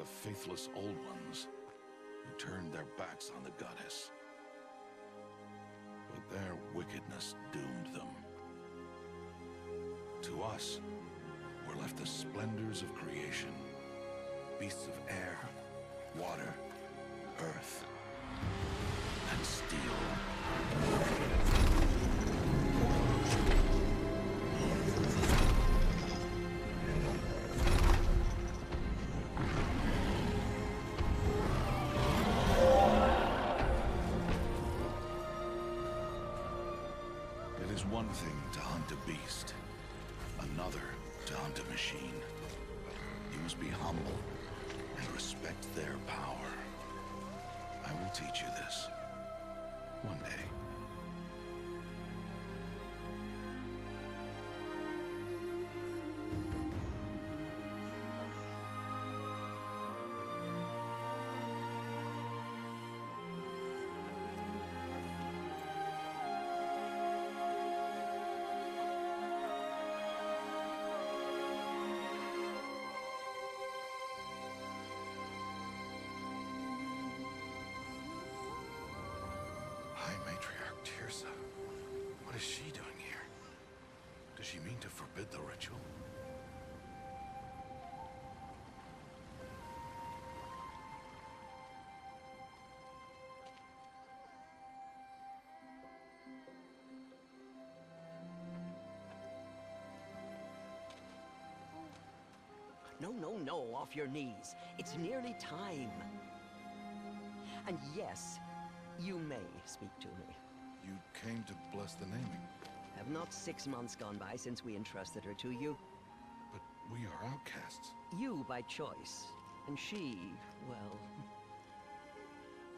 the faithless Old Ones, who turned their backs on the goddess. But their wickedness doomed them. To us, were left the splendors of creation. Beasts of air, water, earth, and steel. It is one thing to hunt a beast, another to hunt a machine. You must be humble and respect their power. I will teach you this one day. High Matriarch Teersa. What is she doing here? Does she mean to forbid the ritual? No, no, no, off your knees. It's nearly time. And yes, you may speak to me. You came to bless the naming, Have not 6 months gone by since we entrusted her to you? but we are outcasts. You by choice, and she, well...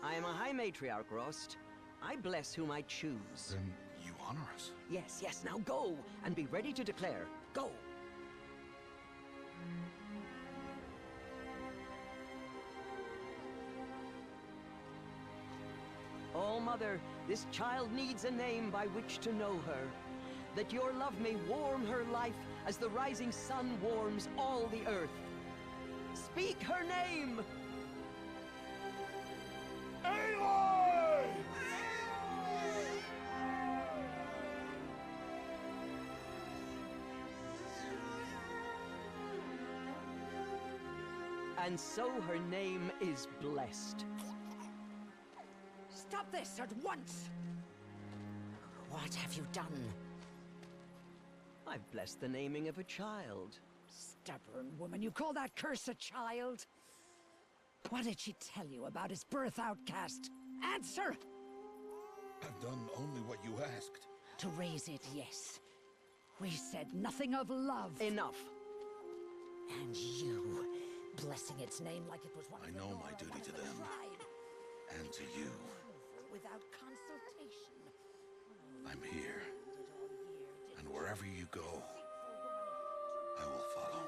I am a High Matriarch, Rost. I bless whom I choose. Then you honor us. Yes, yes, now go, and be ready to declare. Go! Oh, Mother, this child needs a name by which to know her. That your love may warm her life as the rising sun warms all the earth. Speak her name! Aloy! And so her name is blessed. Stop this at once! What have you done? I've blessed the naming of a child. Stubborn woman, you call that curse a child? What did she tell you about his birth, outcast? Answer! I've done only what you asked. To raise it, yes. We said nothing of love. Enough. And you, blessing its name like it was one I of the know Nora, my duty one to of the them. tribe. And to you. Without consultation. I'm here. And wherever you go, I will follow.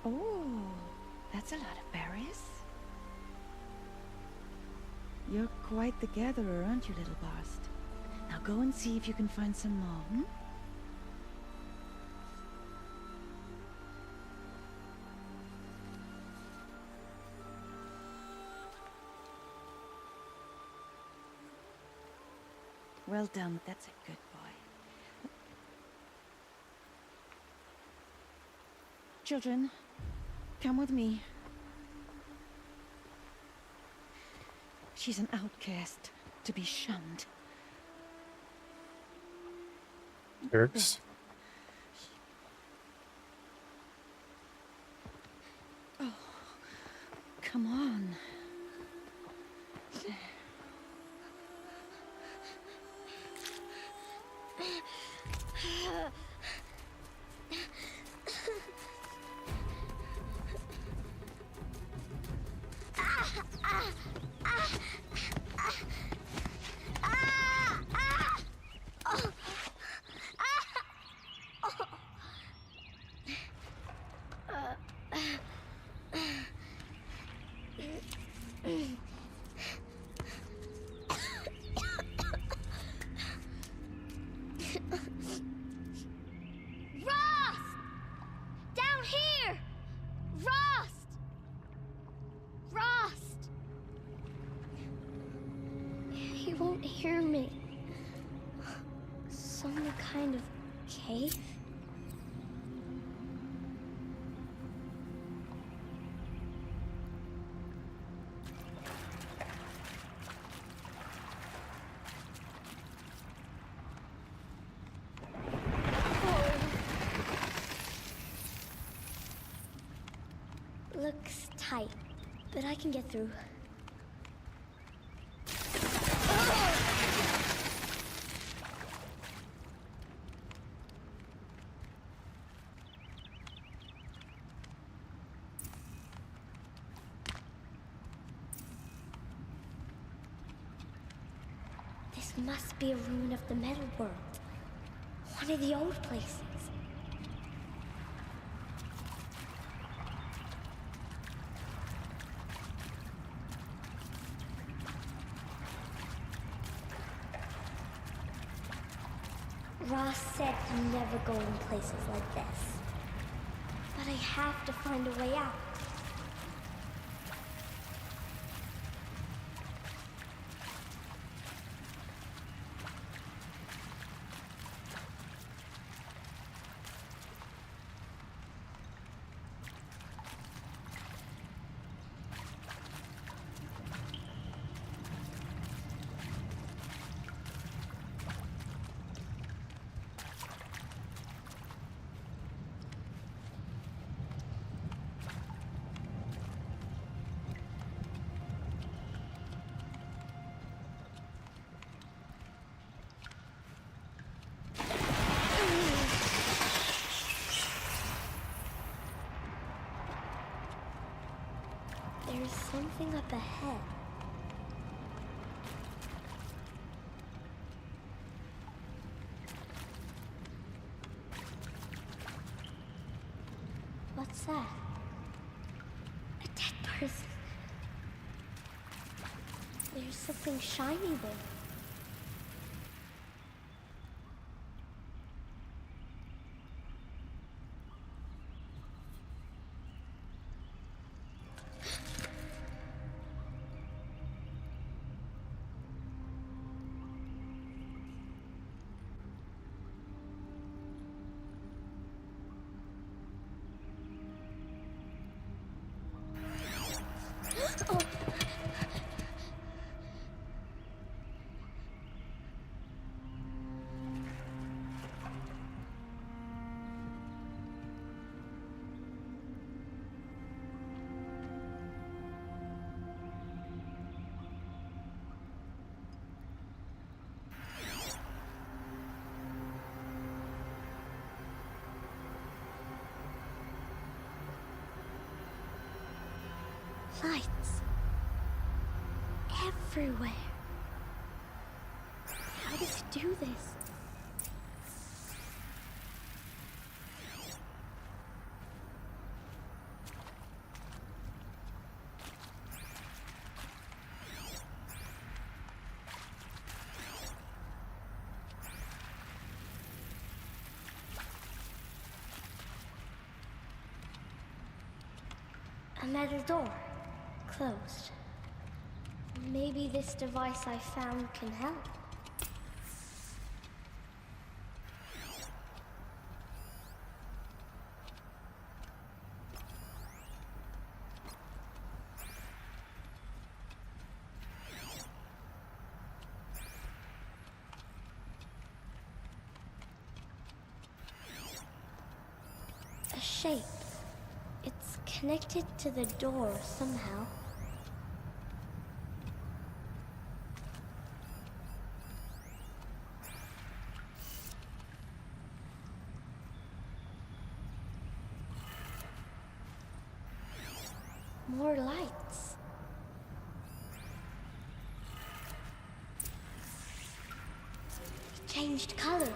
Oh, that's a lot of berries. You're quite the gatherer, aren't you, little Bast? Now go and see if you can find some more, hmm? Well done, that's a good boy. Children, come with me. She's an outcast, to be shunned. Jerks. Come on. Rost! Down here! Rost! Rost! He won't hear me. Some kind of cave? Looks tight, but I can get through. This must be a ruin of the metal world. One of the old places. Ross said to never go in places like this. But I have to find a way out. There's something up ahead. What's that? A dead person. There's something shiny there. Oh. Lights. Everywhere. How does he do this? A metal door. Closed. Maybe this device I found can help. A shape. It's connected to the door somehow. More lights. It changed color.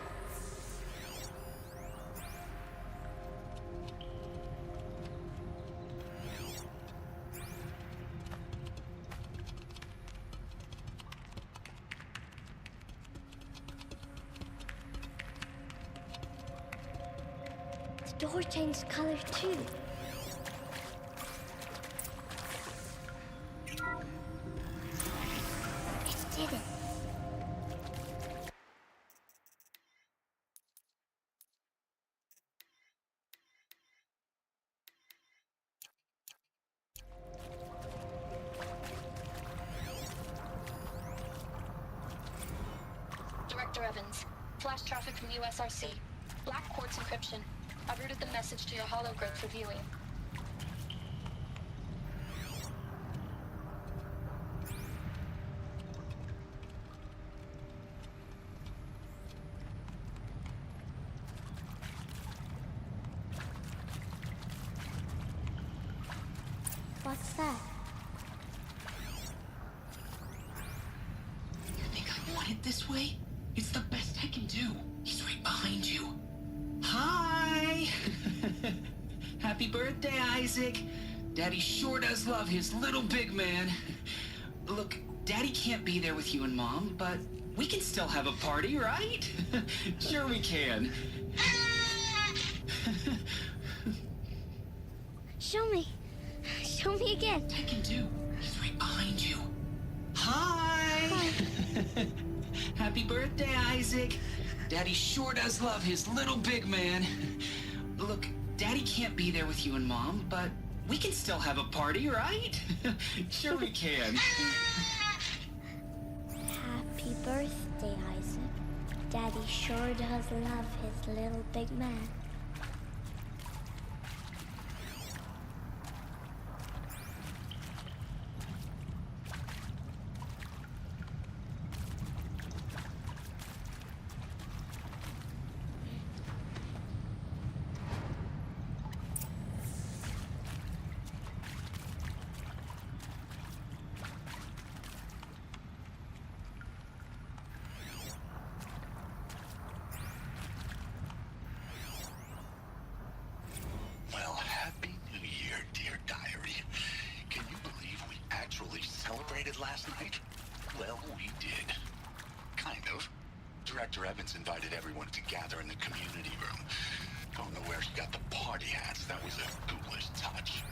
The door changed color too. It did it. Director Evans, flash traffic from USRC. Black quartz encryption. I've routed the message to your hologrid for viewing. What's that? You think I want it this way? It's the best I can do. He's right behind you. Hi! Happy birthday, Isaac. Daddy sure does love his little big man. Look, Daddy can't be there with you and Mom, but we can still have a party, right? Sure we can. Show me. Show me again. I can do. He's right behind you. Hi! Hi. Happy birthday, Isaac. Daddy sure does love his little big man. Look, Daddy can't be there with you and Mom, but we can still have a party, right? Sure we can. Happy birthday, Isaac. Daddy sure does love his little big man. Well, Happy New Year, dear diary. Can you believe we actually celebrated last night? Well, we did. Kind of. Director Evans invited everyone to gather in the community room. Don't know where she got the party hats. That was a ghoulish touch.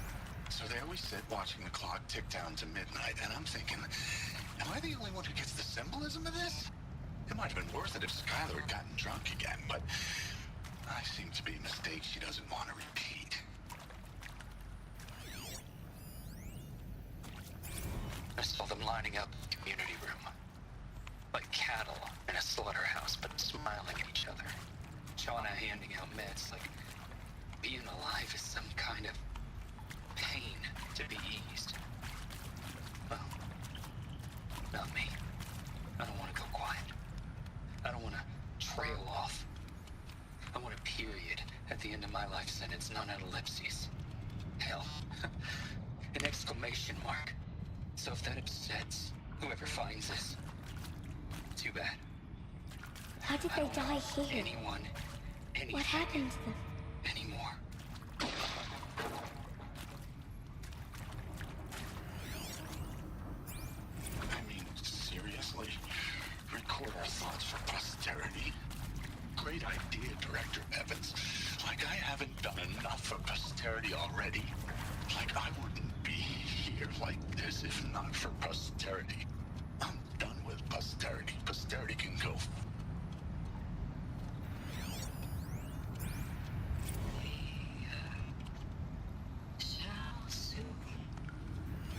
So there we sit, watching the clock tick down to midnight, and I'm thinking, am I the only one who gets the symbolism of this? It might have been worth it if Skylar had gotten drunk again, but I seem to be a mistake she doesn't want to repeat. I saw them lining up in the community room. Like cattle in a slaughterhouse, but smiling at each other. Shauna handing out meds like being alive is some kind of pain to be eased. Well, not me. I don't want to go quiet. I don't want to trail off. I want a period at the end of my life sentence, not an ellipses. Hell, an exclamation mark. So if that upsets whoever finds this, too bad. How did they die here? Anyone, anything, What happened to them? anymore. I mean, seriously? Record our thoughts for posterity? Great idea, Director Evans. Like I haven't done enough for posterity already. Like I wouldn't be here like this if not for posterity. I'm done with posterity. Posterity can go. Shall soon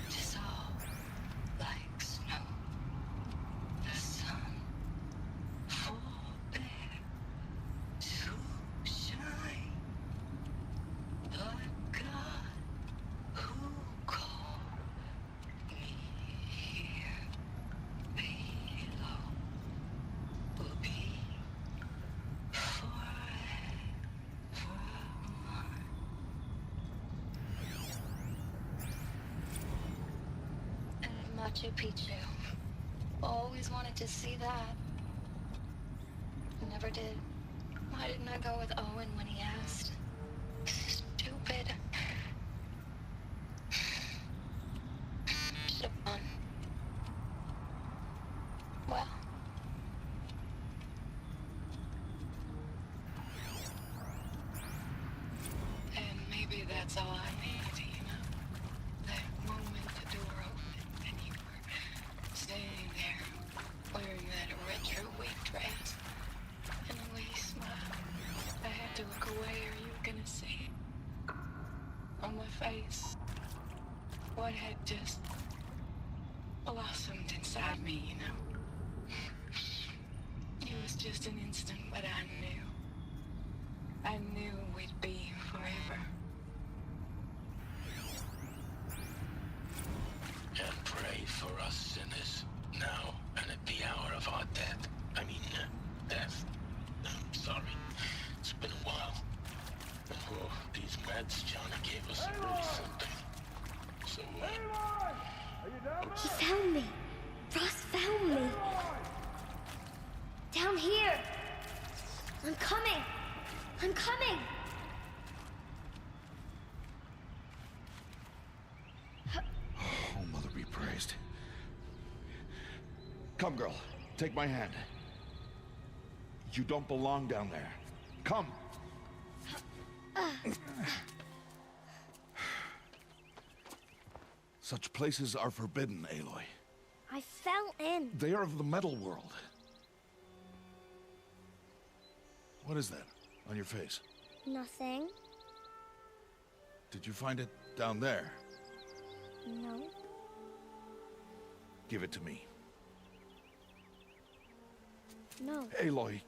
dissolve like snow. The sun forbear to shine. But God who called me here below will be forever. And Machu Picchu. Always wanted to see that. Never did. Why didn't I go with Owen when he asked? Stupid. Should've gone. Well. And maybe that's all I need, you know? That moment the door opened and you were standing there wearing that retro wig dress. And the way you smiled, I had to look away or you were gonna see it. On my face, what had just blossomed inside me, you know? It was just an instant, but I knew. I knew we'd be forever. And pray for us sinners, now and at the hour of our death. Death. I'm sorry. It's been a while. Oh, these meds Johnny gave us are really something. So, He found me. Ross found me. Down here. I'm coming. I'm coming. Oh, Mother be praised. Come, girl. Take my hand. You don't belong down there. Come. Such places are forbidden, Aloy. I fell in. They are of the metal world. What is that on your face? Nothing. Did you find it down there? No. Give it to me. No. Aloy,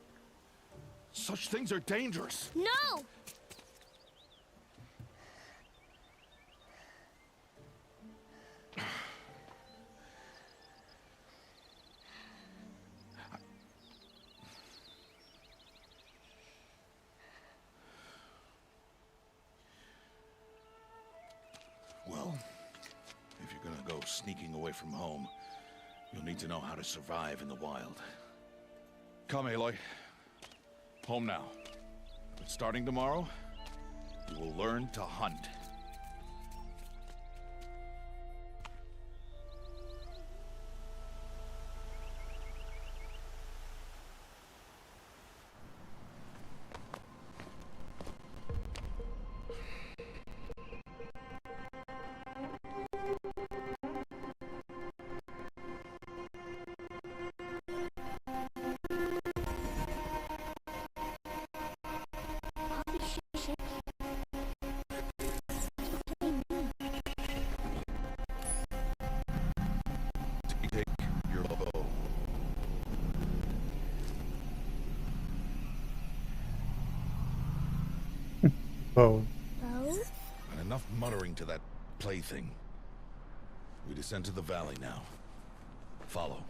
such things are dangerous. No! Well, if you're gonna go sneaking away from home, you'll need to know how to survive in the wild. Come, Aloy. Home now. But starting tomorrow, you will learn to hunt. Take your bow. Oh, Bo? And enough muttering to that plaything. We descend to the valley now. Follow.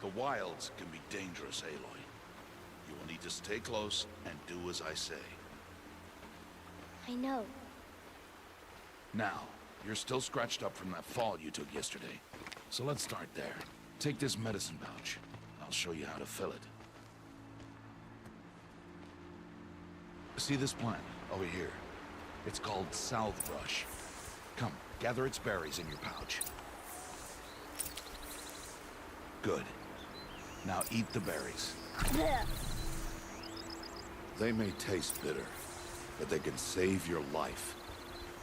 The wilds can be dangerous, Aloy. You will need to stay close and do as I say. I know. Now, you're still scratched up from that fall you took yesterday. So let's start there. Take this medicine pouch. I'll show you how to fill it. See this plant over here? It's called salve brush. Come, gather its berries in your pouch. Good. Now eat the berries. Blech. They may taste bitter, but they can save your life.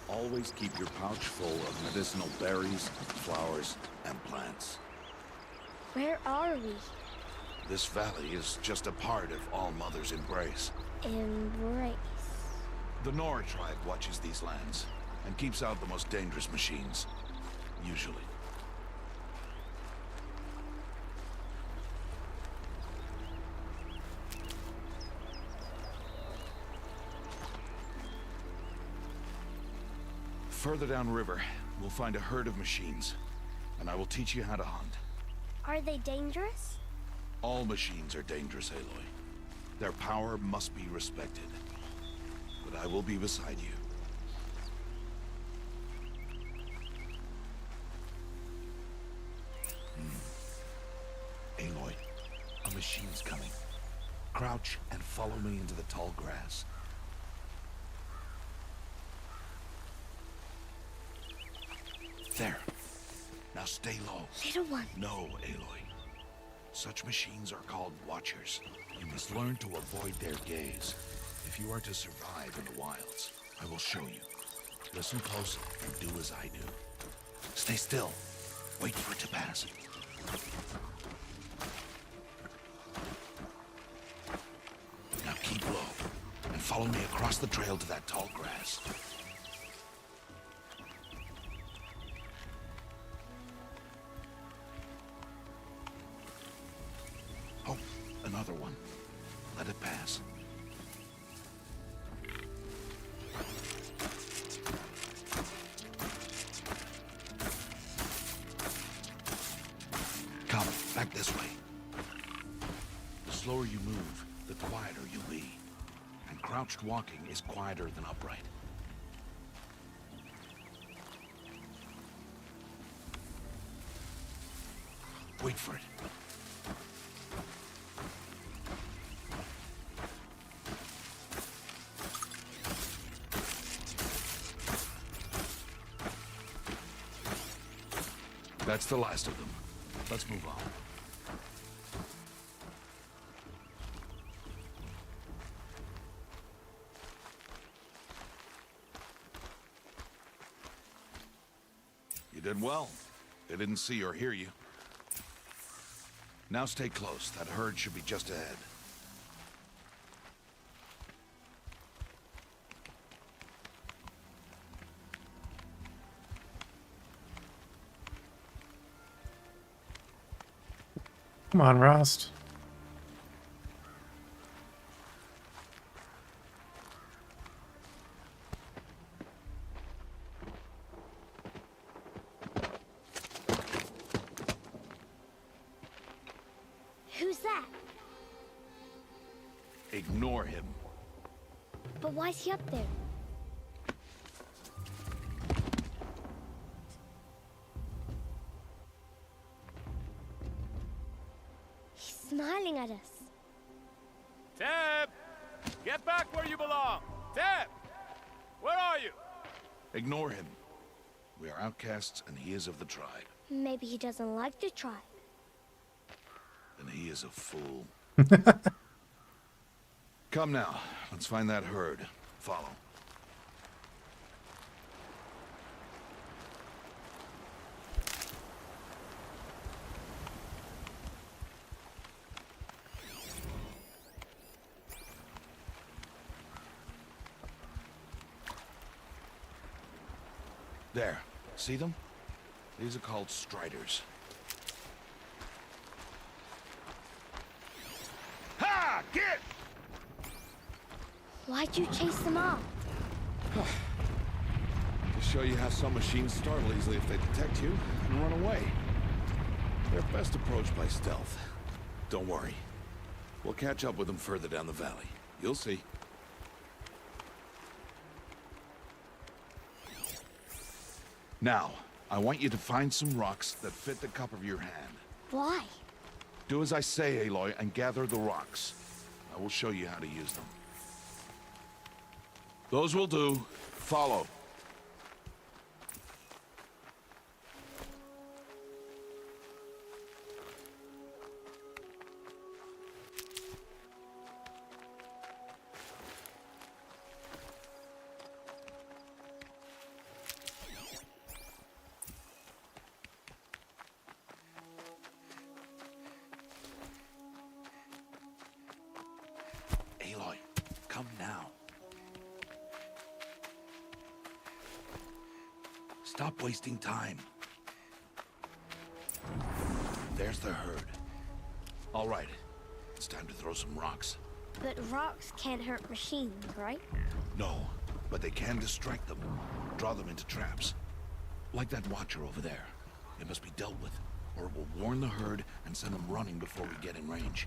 Always keep your pouch full of medicinal berries, flowers, and plants. Where are we? This valley is just a part of All Mother's embrace. Embrace. The Nora tribe watches these lands and keeps out the most dangerous machines. Usually. Further downriver, we'll find a herd of machines, and I will teach you how to hunt. Are they dangerous? All machines are dangerous, Aloy. Their power must be respected. But I will be beside you. Aloy, a machine's coming. Crouch and follow me into the tall grass. There. Now stay low. Little one. No, Aloy. Such machines are called Watchers. You must learn to avoid their gaze if you are to survive in the wilds. I will show you. Listen close and do as I do. Stay still. Wait for it to pass. Now keep low and follow me across the trail to that tall grass. Oh, another one. Let it pass. Come, back this way. The slower you move, the quieter you'll be. And crouched walking is quieter than upright. Wait for it. That's the last of them. Let's move on. You did well. They didn't see or hear you. Now stay close. That herd should be just ahead. Come on, Rost. Who's that? Ignore him. But why's he up there? He's smiling at us. Teb! Get back where you belong! Teb! Where are you? Ignore him. We are outcasts, and he is of the tribe. Maybe he doesn't like the tribe. And he is a fool. Come now. Let's find that herd. Follow. There. See them? These are called striders. Ha! Get! Why'd you chase them off? To show you how some machines startle easily if they detect you and run away. They're best approached by stealth. Don't worry. We'll catch up with them further down the valley. You'll see. Now, I want you to find some rocks that fit the cup of your hand. Why? Do as I say, Aloy, and gather the rocks. I will show you how to use them. Those will do. Follow. Stop wasting time. There's the herd. All right, it's time to throw some rocks. But rocks can't hurt machines, right? No, but they can distract them. Draw them into traps. Like that watcher over there. It must be dealt with, or it will warn the herd and send them running before we get in range.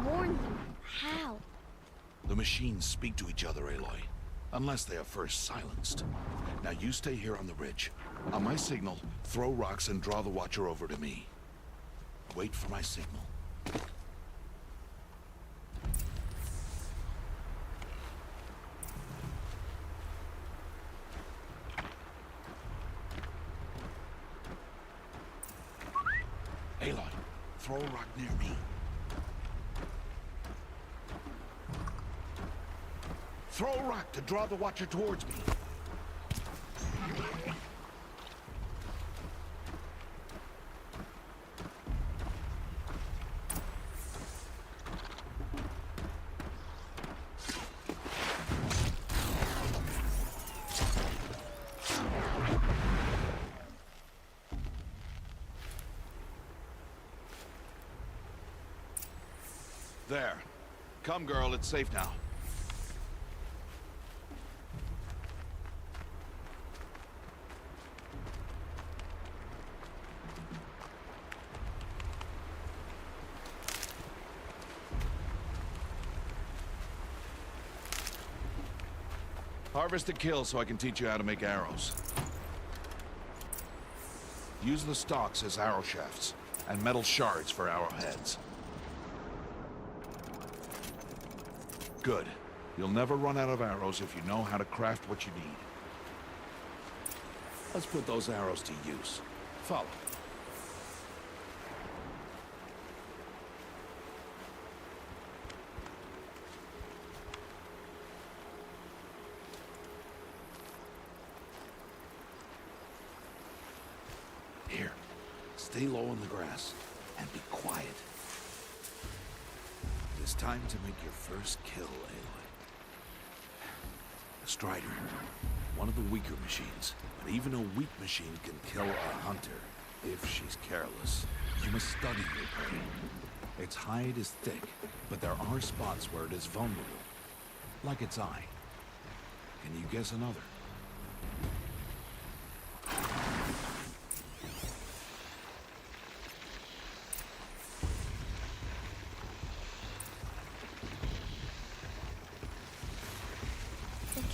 Warn them? How? The machines speak to each other, Aloy. Unless they are first silenced. Now you stay here on the ridge. On my signal, throw rocks and draw the watcher over to me. Wait for my signal. Aloy, throw a rock near me. Throw a rock to draw the watcher towards me. There. Come, girl, it's safe now. Harvest a kill so I can teach you how to make arrows. Use the stalks as arrow shafts, and metal shards for arrowheads. Good. You'll never run out of arrows if you know how to craft what you need. Let's put those arrows to use. Follow. Here, stay low in the grass and be quiet. It is time to make your first kill, Aloy. A Strider, one of the weaker machines, but even a weak machine can kill a hunter if she's careless. You must study your prey. Its hide is thick, but there are spots where it is vulnerable, like its eye. Can you guess another?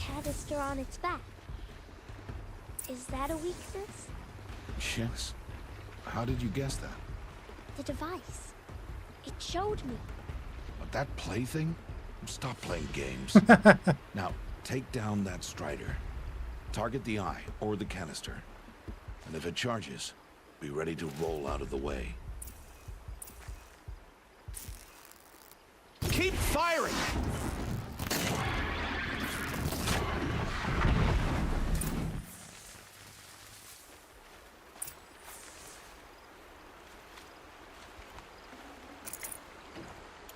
Canister on its back. Is that a weakness? Yes. How did you guess that? The device. It showed me. But that plaything? Stop playing games. Now, take down that Strider. Target the eye or the canister. And if it charges, be ready to roll out of the way. Keep firing!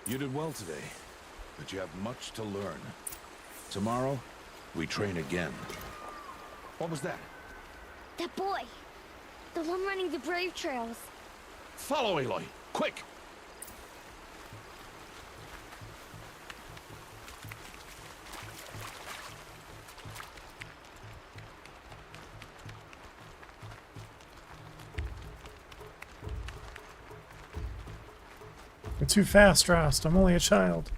You did well today, but you have much to learn. Tomorrow, we train again. What was that? That boy. The one running the brave trails. Follow Aloy, quick! You're too fast, Rost. I'm only a child.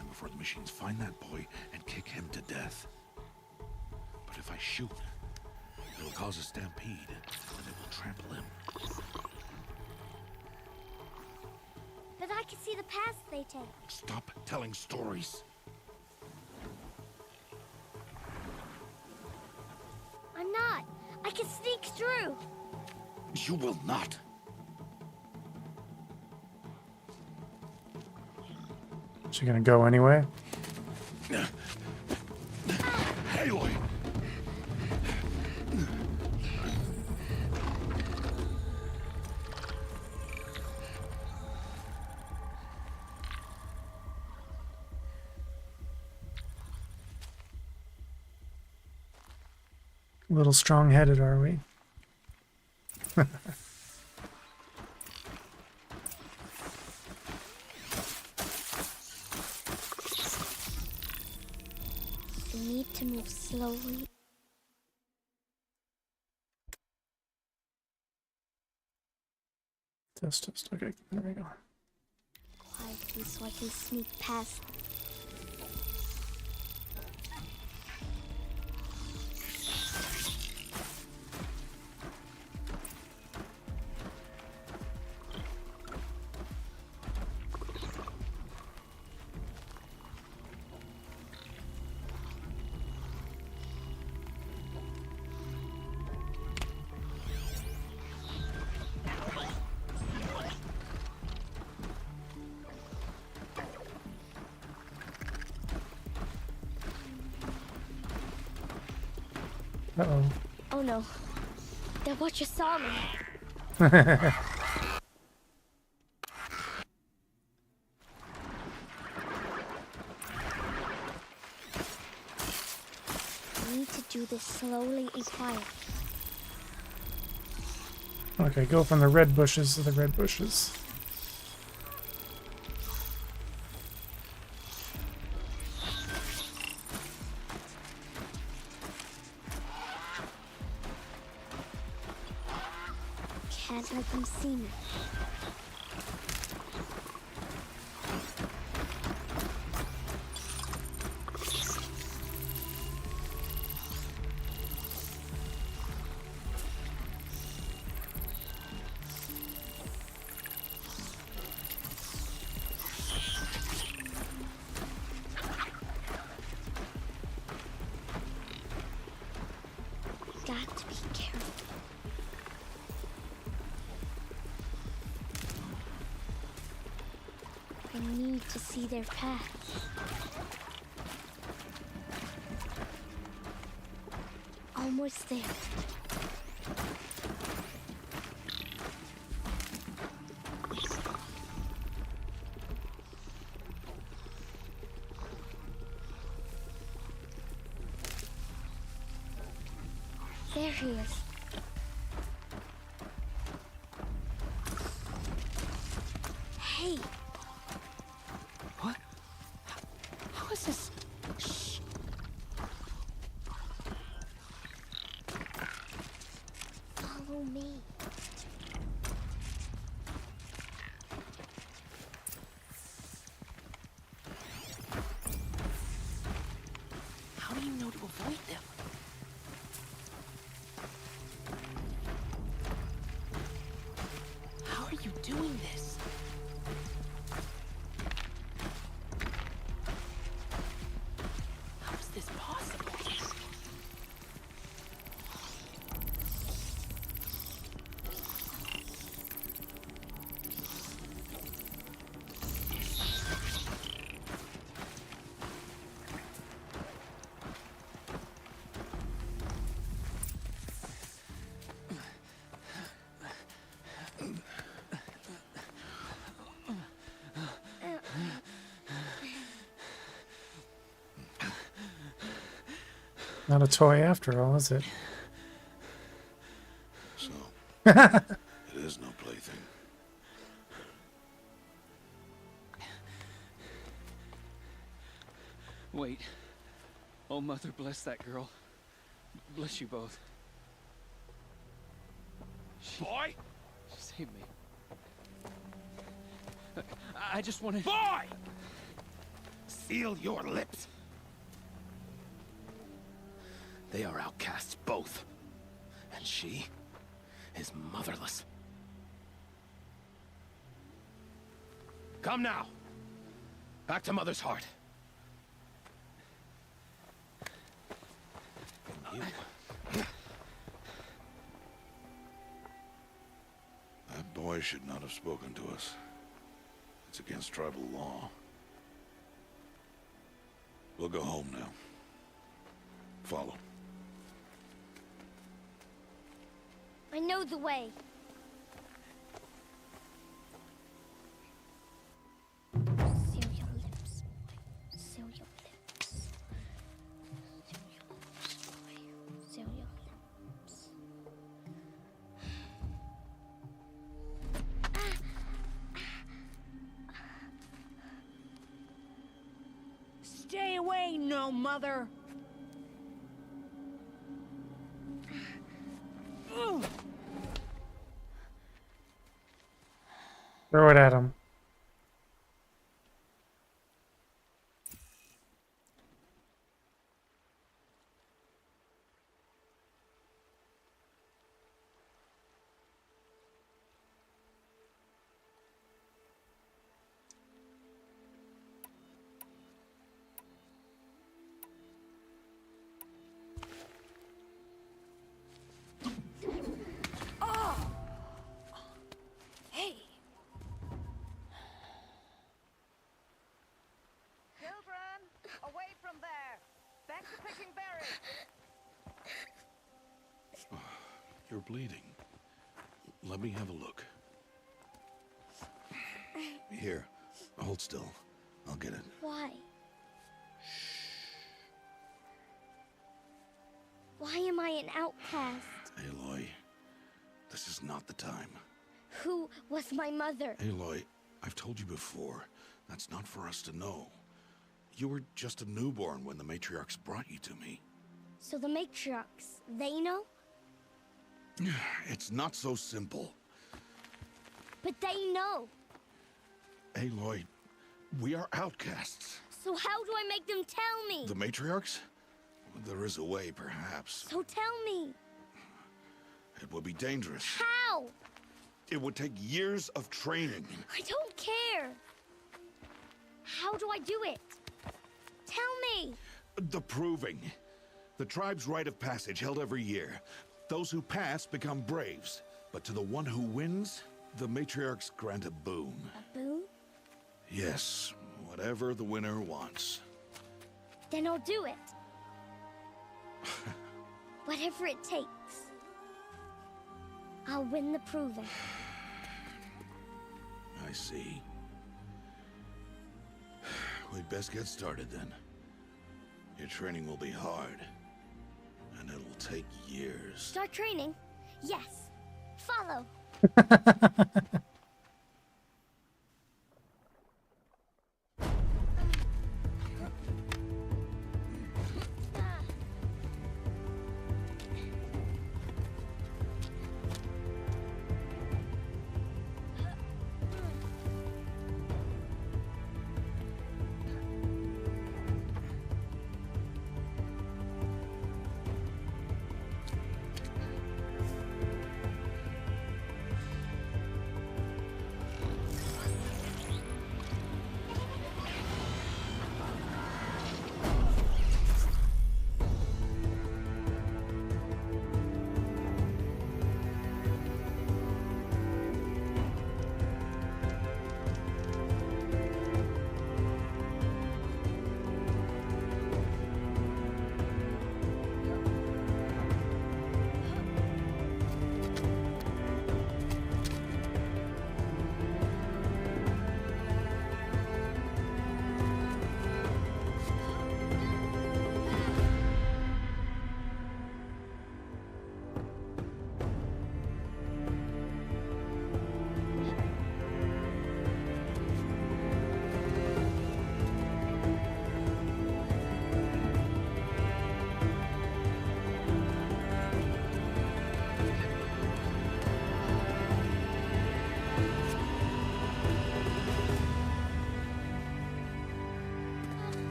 time before the machines find that boy and kick him to death. But if I shoot, it'll cause a stampede, and it will trample him. But I can see the paths they take. Stop telling stories. I'm not. I can sneak through. You will not. She gonna go anyway? Aloy! A little strong-headed, are we? We need to move slowly. Test. Okay, there we go. Quietly so I can sneak past them. Uh-oh. Oh no. That watcher saw me. I need to do this slowly and quietly. Okay, go from the red bushes to the red bushes. Can't let them see me. Got to be careful. I need to see their path. Almost there. There he is. Hey. What? How is this? Shh. Follow me. How do you know to avoid them? How are you doing this? How is this possible? Not a toy after all, is it? So, it is no plaything. Wait. Oh, Mother, bless that girl. Bless you both. Boy! She saved me. I just wanted... Boy! Seal your lips. They are outcasts, both. And she is motherless. Come now. Back to Mother's Heart. And you... That boy should not have spoken to us. It's against tribal law. We'll go home now. Follow. I know the way. Seal your lips, boy. Seal your lips. Seal your lips, boy. Seal your lips. Stay away, no mother! Throw it at him. Hey! Away from there! Back to picking berries! You're bleeding. Let me have a look. Here, hold still. I'll get it. Why? Why am I an outcast? Aloy, this is not the time. Who was my mother? Aloy, I've told you before, that's not for us to know. You were just a newborn when the matriarchs brought you to me. So the matriarchs, they know? It's not so simple. But they know. Aloy, we are outcasts. So how do I make them tell me? The matriarchs? There is a way, perhaps. So tell me. It would be dangerous. How? It would take years of training. I don't care. How do I do it? Tell me. The proving. The tribe's rite of passage held every year. Those who pass become braves. But to the one who wins, the matriarchs grant a boon. A boon? Yes, whatever the winner wants. Then I'll do it. Whatever it takes. I'll win the proving. I see. We'd best get started then. Your training will be hard. And it'll take years. Start training? Yes. Follow.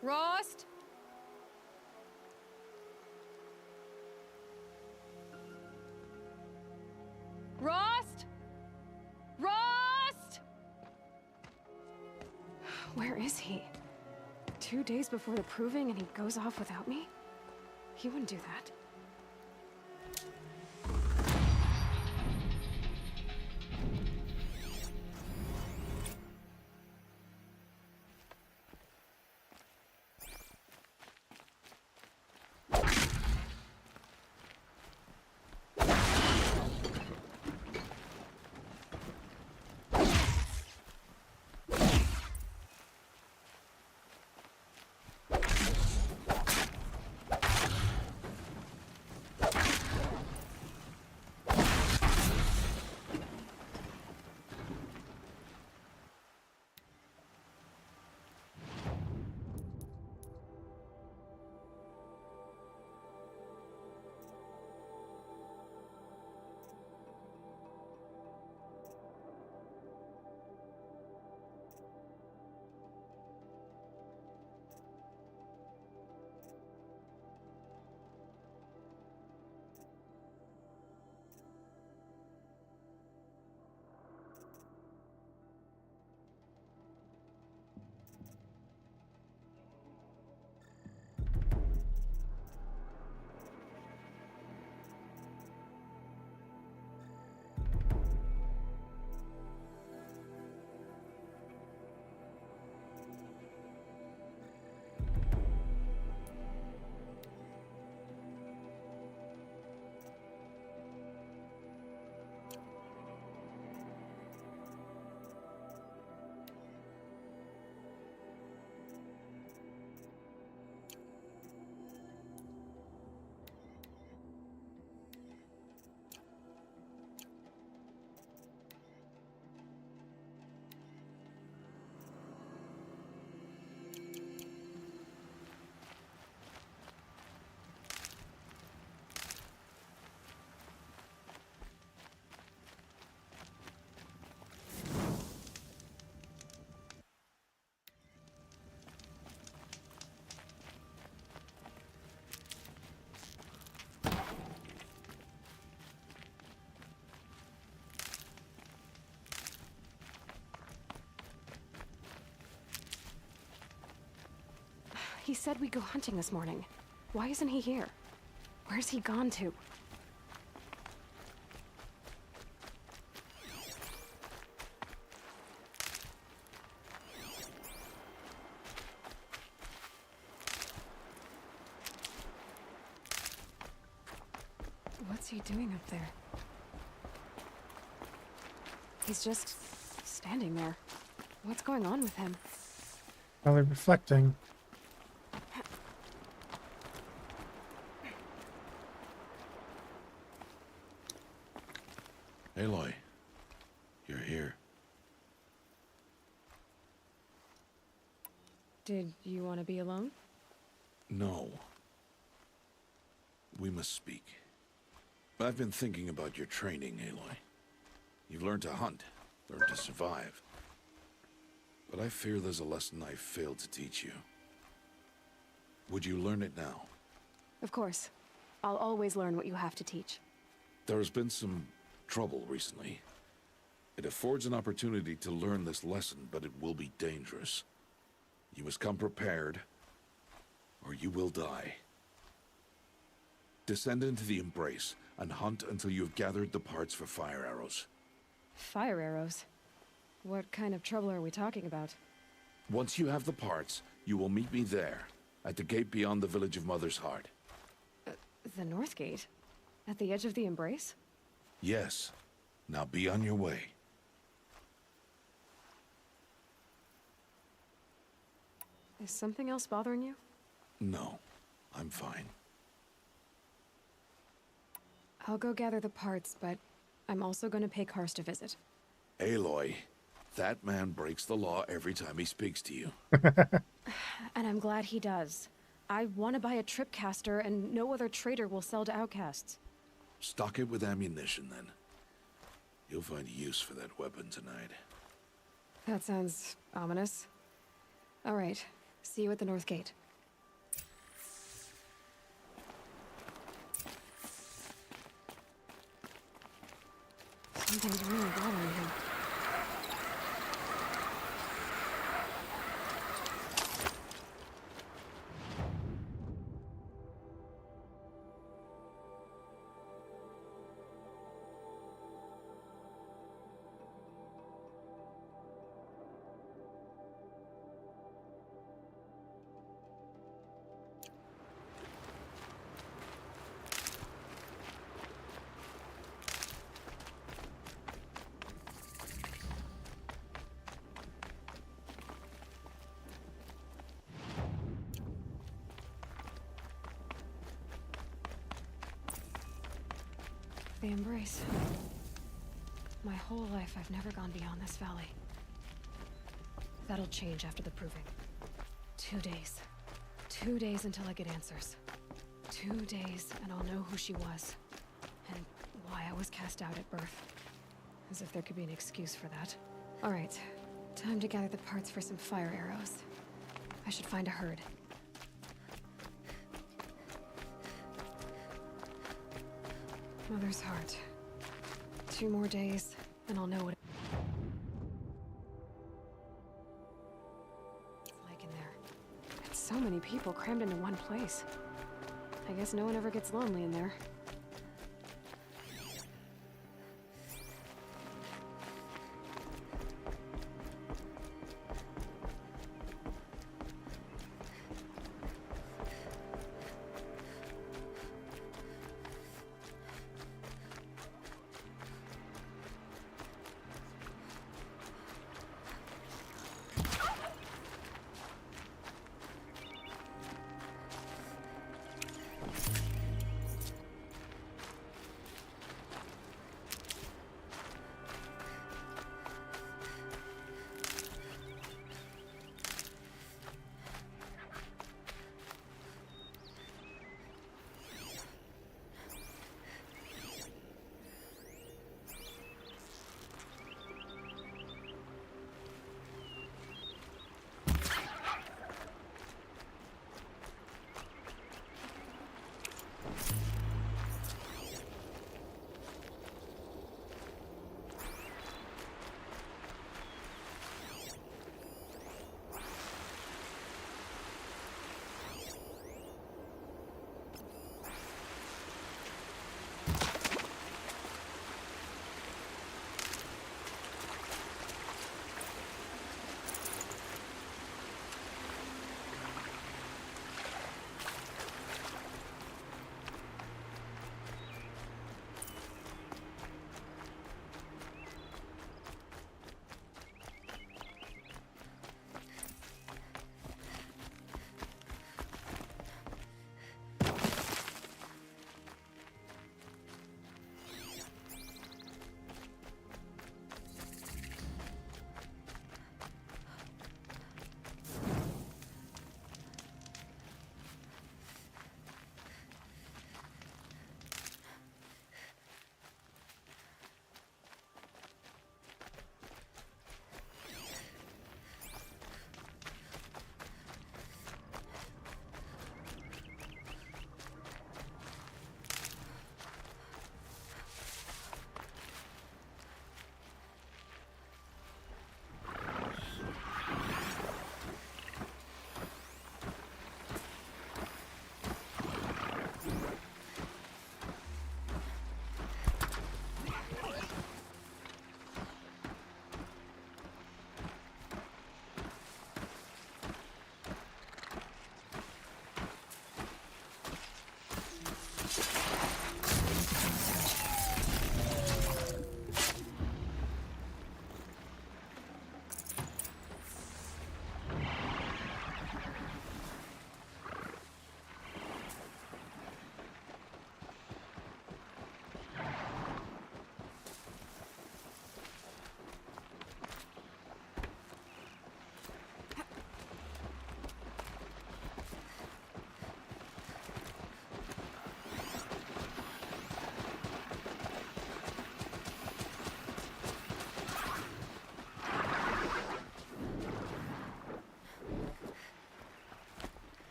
Rost? Rost? Rost? Where is he? 2 days before the proving and he goes off without me? He wouldn't do that. He said we'd go hunting this morning. Why isn't he here? Where's he gone to? What's he doing up there? He's just standing there. What's going on with him? Probably reflecting. Aloy, you're here. Did you want to be alone? No. We must speak. I've been thinking about your training, Aloy. You've learned to hunt, learned to survive. But I fear there's a lesson I failed to teach you. Would you learn it now? Of course. I'll always learn what you have to teach. There has been some trouble recently. It affords an opportunity to learn this lesson, but it will be dangerous. You must come prepared, or you will die. Descend into the Embrace and hunt until you have gathered the parts for fire arrows. Fire arrows? What kind of trouble are we talking about? Once you have the parts, you will meet me there, at the gate beyond the village of Mother's Heart. The North Gate? At the edge of the Embrace? Yes. Now be on your way. Is something else bothering you? No, I'm fine. I'll go gather the parts, but I'm also going to pay Karst a visit. Aloy, that man breaks the law every time he speaks to you. And I'm glad he does. I want to buy a tripcaster, and no other trader will sell to outcasts. Stock it with ammunition, then. You'll find use for that weapon tonight. That sounds ominous. All right, See you at the North Gate. Something's really bothering him. The Embrace. My whole life, I've never gone beyond this valley. That'll change after the proving. 2 days. 2 days until I get answers. 2 days, and I'll know who she was. And why I was cast out at birth. As if there could be an excuse for that. Alright, time to gather the parts for some fire arrows. I should find a herd. Mother's heart. 2 more days, and I'll know what it's like in there. It's so many people crammed into one place. I guess no one ever gets lonely in there.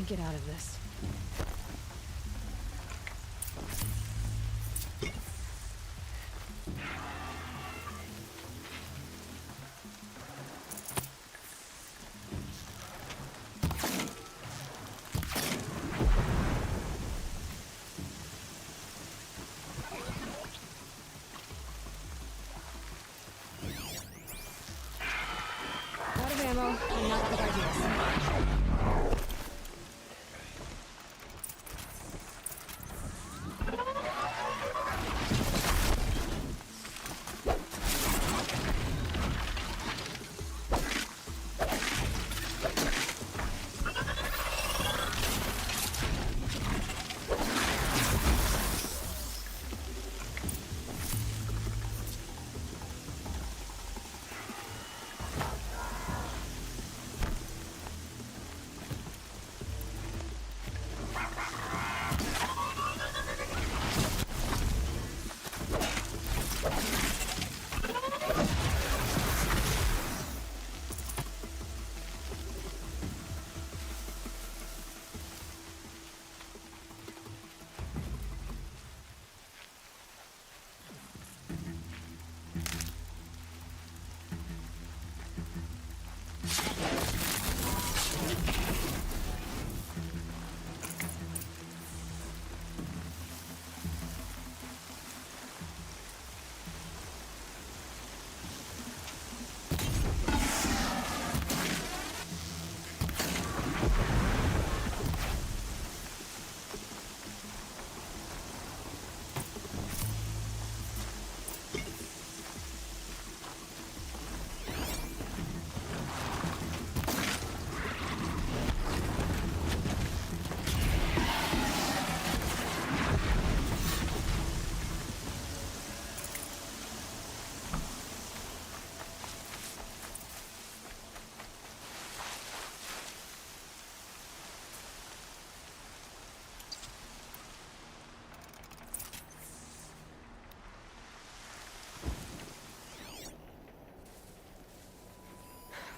can get out of this. Out of ammo, and not good ideas.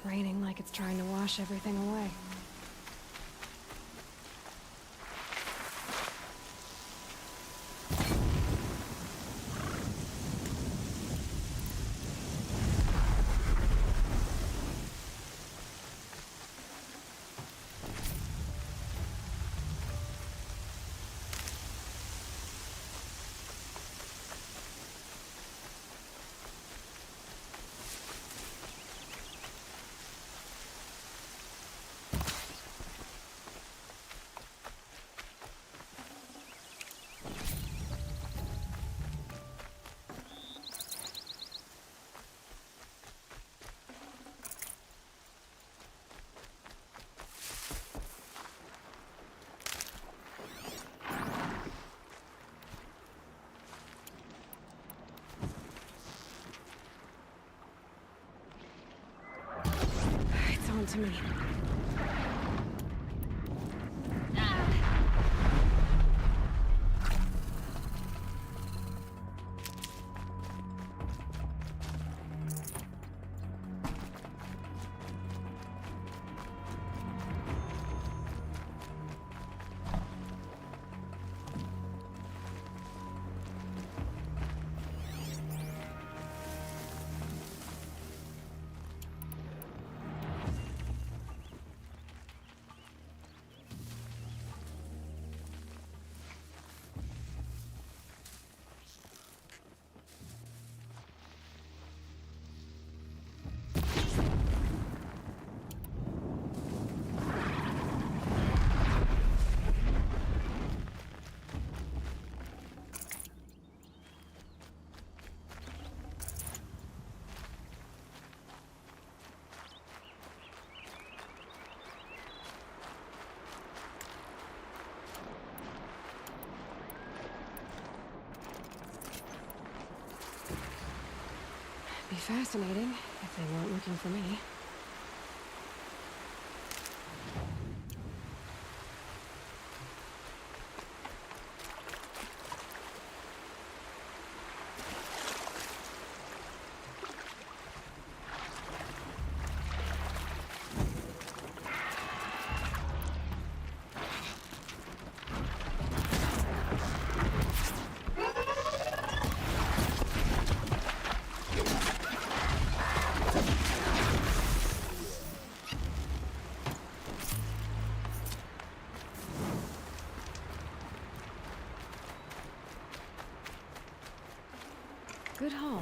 Raining like it's trying to wash everything away. It's on to me. Be fascinating if they weren't looking for me. Good haul.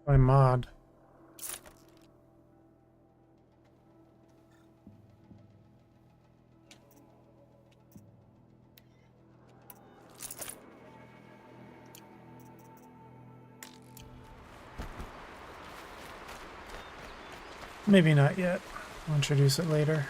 By mod. Maybe not yet. I'll introduce it later.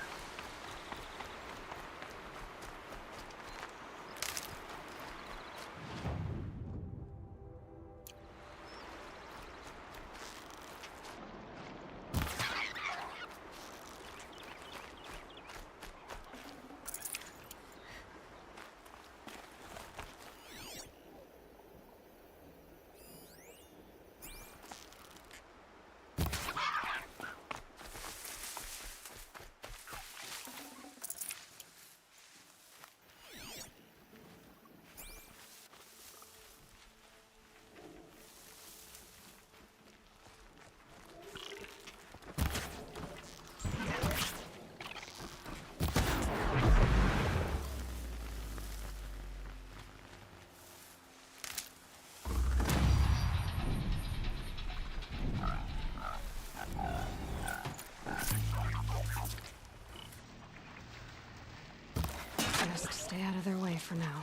Just stay out of their way for now.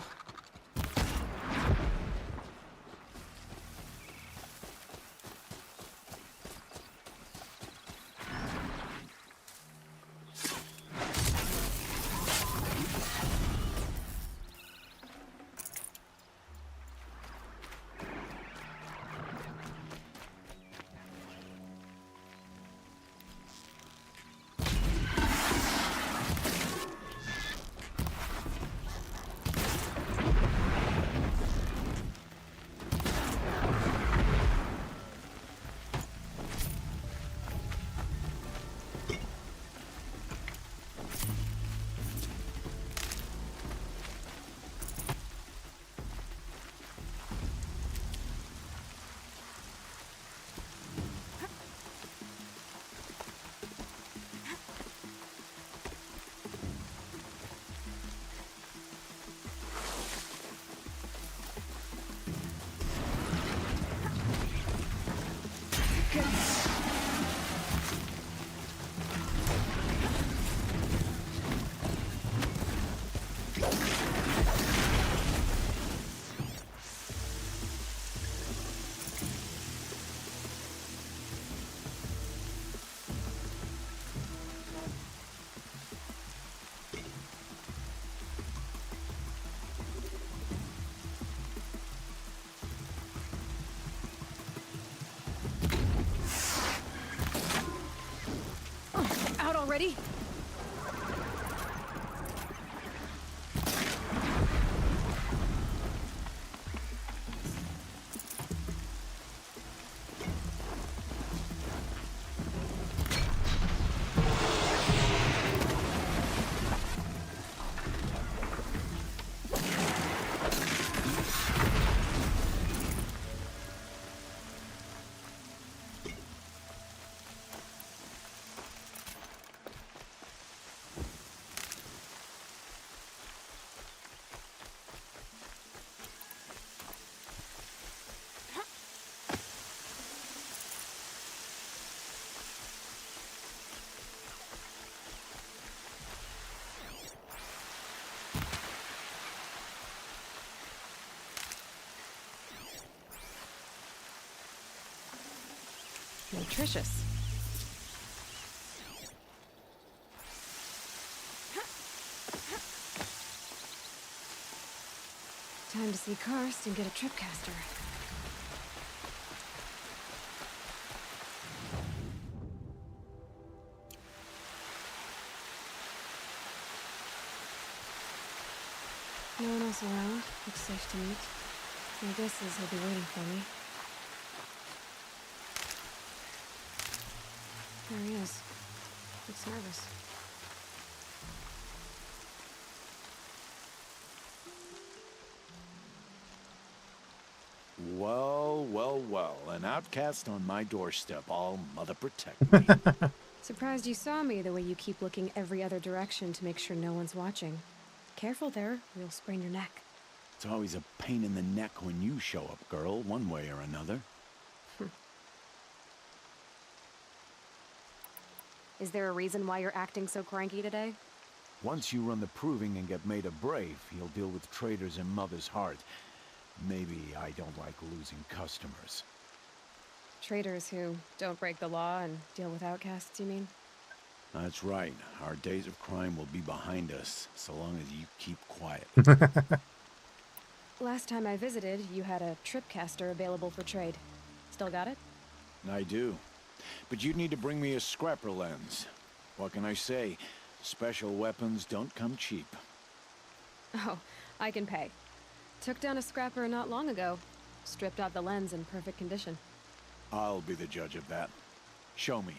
Out already? Nutritious. Time to see Karst and get a tripcaster. No one else around. Looks safe to meet. My guess is he'll be waiting for me. There he is. Looks nervous. Well, well, well. An outcast on my doorstep. All mother protect me. Surprised you saw me the way you keep looking every other direction to make sure no one's watching. Careful there, or you'll sprain your neck. It's always a pain in the neck when you show up, girl, one way or another. Is there a reason why you're acting so cranky today? Once you run the proving and get made a brave, you'll deal with traitors in Mother's Heart. Maybe I don't like losing customers. Traitors who don't break the law and deal with outcasts, you mean? That's right. Our days of crime will be behind us, so long as you keep quiet. Last time I visited, you had a tripcaster available for trade. Still got it? I do. But you'd need to bring me a scrapper lens. What can I say? Special weapons don't come cheap. Oh, I can pay. Took down a scrapper not long ago. Stripped out the lens in perfect condition. I'll be the judge of that. Show me.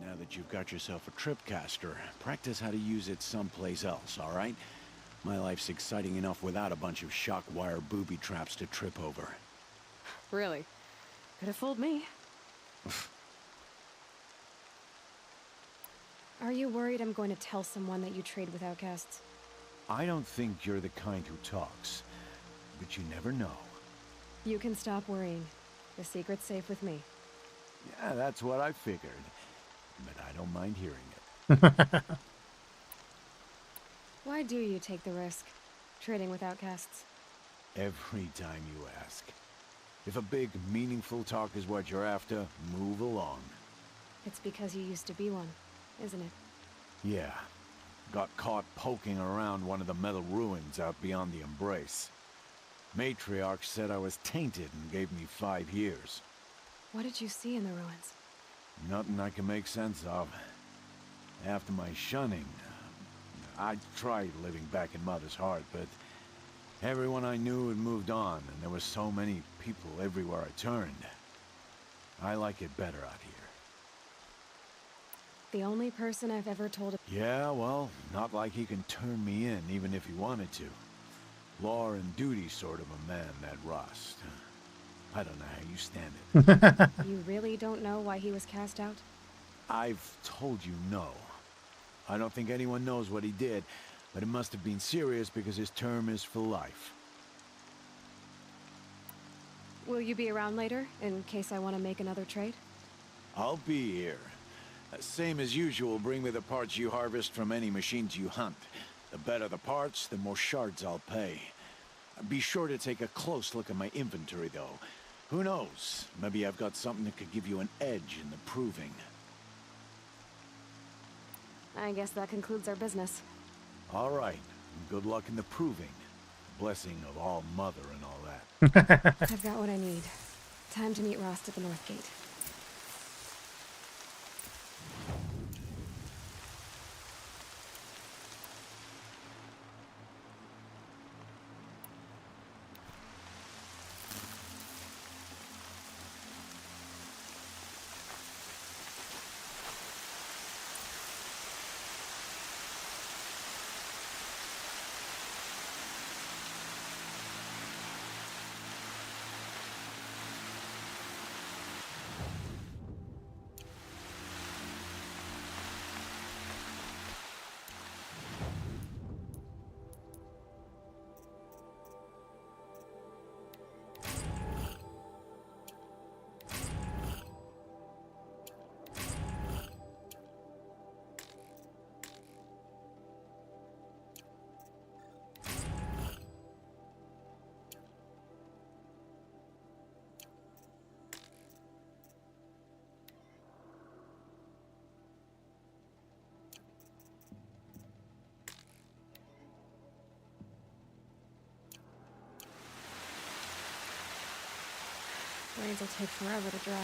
Now that you've got yourself a tripcaster, practice how to use it someplace else, all right? My life's exciting enough without a bunch of shock wire booby traps to trip over. Really? Could have fooled me. Are you worried I'm going to tell someone that you trade with outcasts? I don't think you're the kind who talks, but you never know. You can stop worrying. The secret's safe with me. Yeah, that's what I figured. But I don't mind hearing it. Why do you take the risk, trading with outcasts? Every time you ask. If a big, meaningful talk is what you're after, move along. It's because you used to be one, isn't it? Yeah. Got caught poking around one of the metal ruins out beyond the Embrace. Matriarch said I was tainted and gave me 5 years. What did you see in the ruins? Nothing I can make sense of. After my shunning, I tried living back in Mother's Heart, but everyone I knew had moved on, and there were so many people everywhere I turned. I like it better out here. The only person I've ever told... Yeah, well, not like he can turn me in, even if he wanted to. Law and duty sort of a man, that Rust. I don't know how you stand it. You really don't know why he was cast out? I've told you no. I don't think anyone knows what he did, but it must have been serious because his term is for life. Will you be around later, in case I want to make another trade? I'll be here. Same as usual, bring me the parts you harvest from any machines you hunt. The better the parts, the more shards I'll pay. Be sure to take a close look at my inventory, though. Who knows? Maybe I've got something that could give you an edge in the proving. I guess that concludes our business. All right. Good luck in the proving. Blessing of All Mother and all that. I've got what I need. Time to meet Rost at the North Gate. Blades will take forever to dry.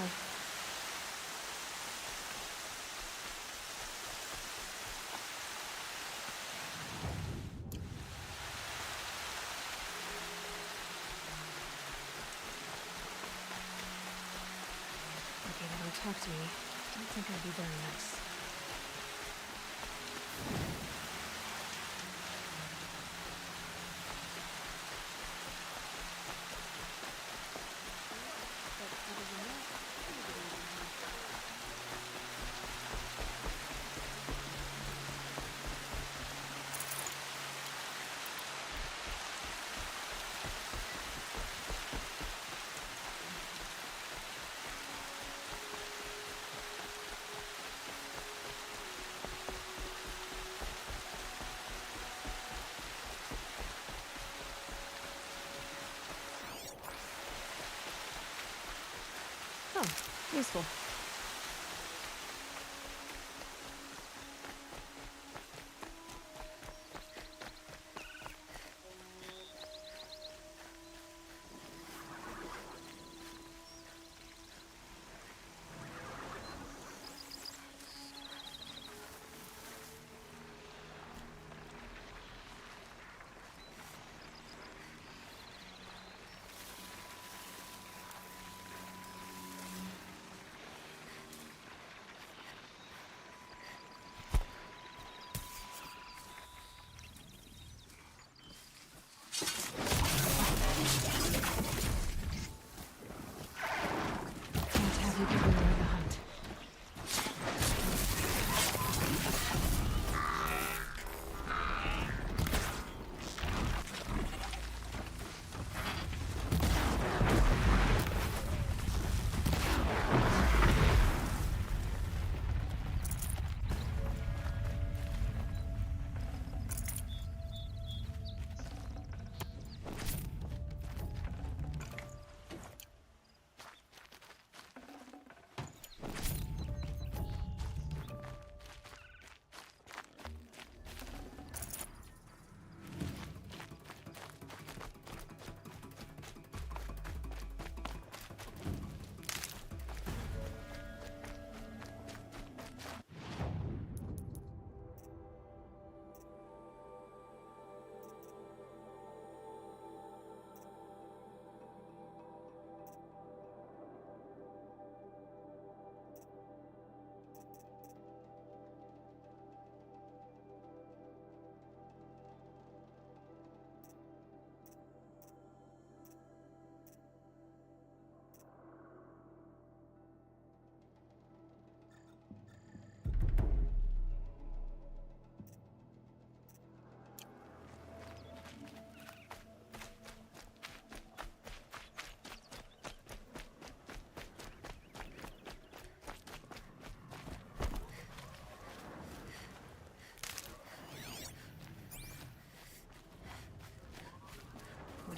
Okay, they don't talk to me. Don't think I'd be very nice. Oh, useful.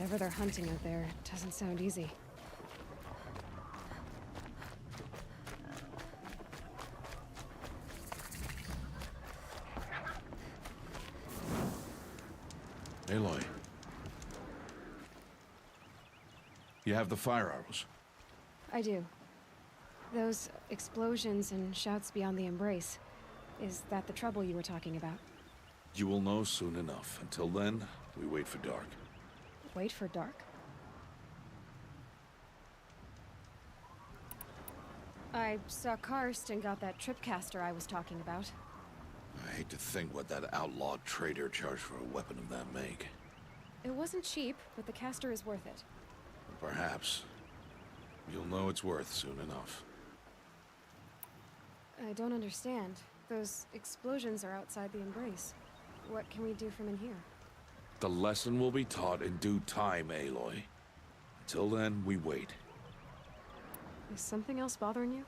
Whatever they're hunting out there doesn't sound easy. Aloy. You have the fire arrows? I do. Those explosions and shouts beyond the embrace. Is that the trouble you were talking about? You will know soon enough. Until then, we wait for dark. Wait for dark? I saw Karst and got that tripcaster I was talking about. I hate to think what that outlawed trader charged for a weapon of that make. It wasn't cheap, but the caster is worth it. Perhaps. You'll know it's worth soon enough. I don't understand. Those explosions are outside the embrace. What can we do from in here? The lesson will be taught in due time, Aloy. Until then, we wait. Is something else bothering you?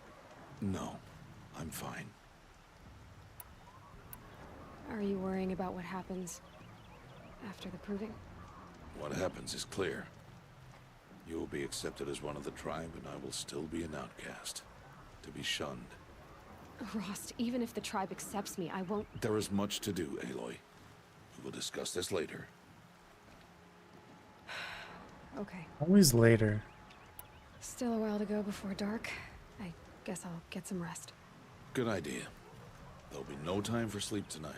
No, I'm fine. Are you worrying about what happens after the proving? What happens is clear. You will be accepted as one of the tribe, and I will still be an outcast. To be shunned. Rost, even if the tribe accepts me, I won't... There is much to do, Aloy. We will discuss this later. Okay. Always later. Still a while to go before dark. I guess I'll get some rest. Good idea. There'll be no time for sleep tonight.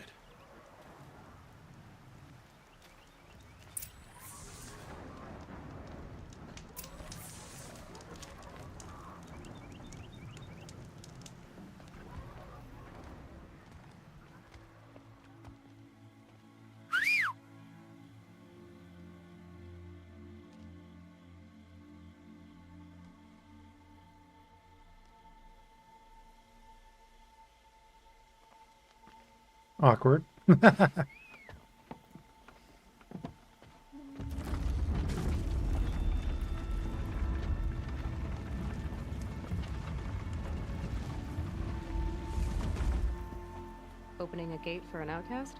Awkward. Opening a gate for an outcast?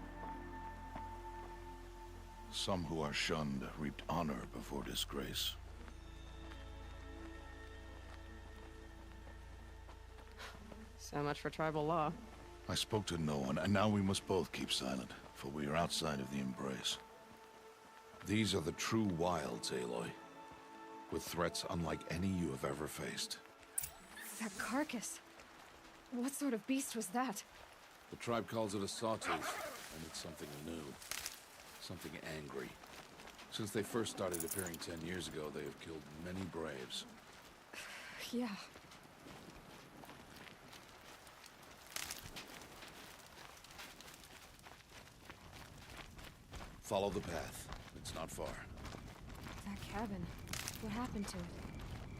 Some who are shunned reaped honor before disgrace. So much for tribal law. I spoke to no one, and now we must both keep silent, for we are outside of the embrace. These are the true wilds, Aloy, with threats unlike any you have ever faced. That carcass. What sort of beast was that? The tribe calls it a sawtooth, and it's something new. Something angry. Since they first started appearing 10 years ago, they have killed many braves. Yeah. Follow the path. It's not far. That cabin. What happened to it?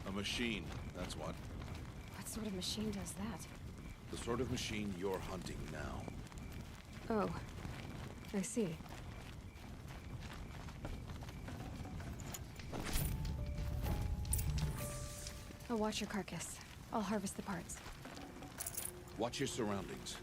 A machine, that's what. What sort of machine does that? The sort of machine you're hunting now. Oh. I see. I'll watch your carcass. I'll harvest the parts. Watch your surroundings.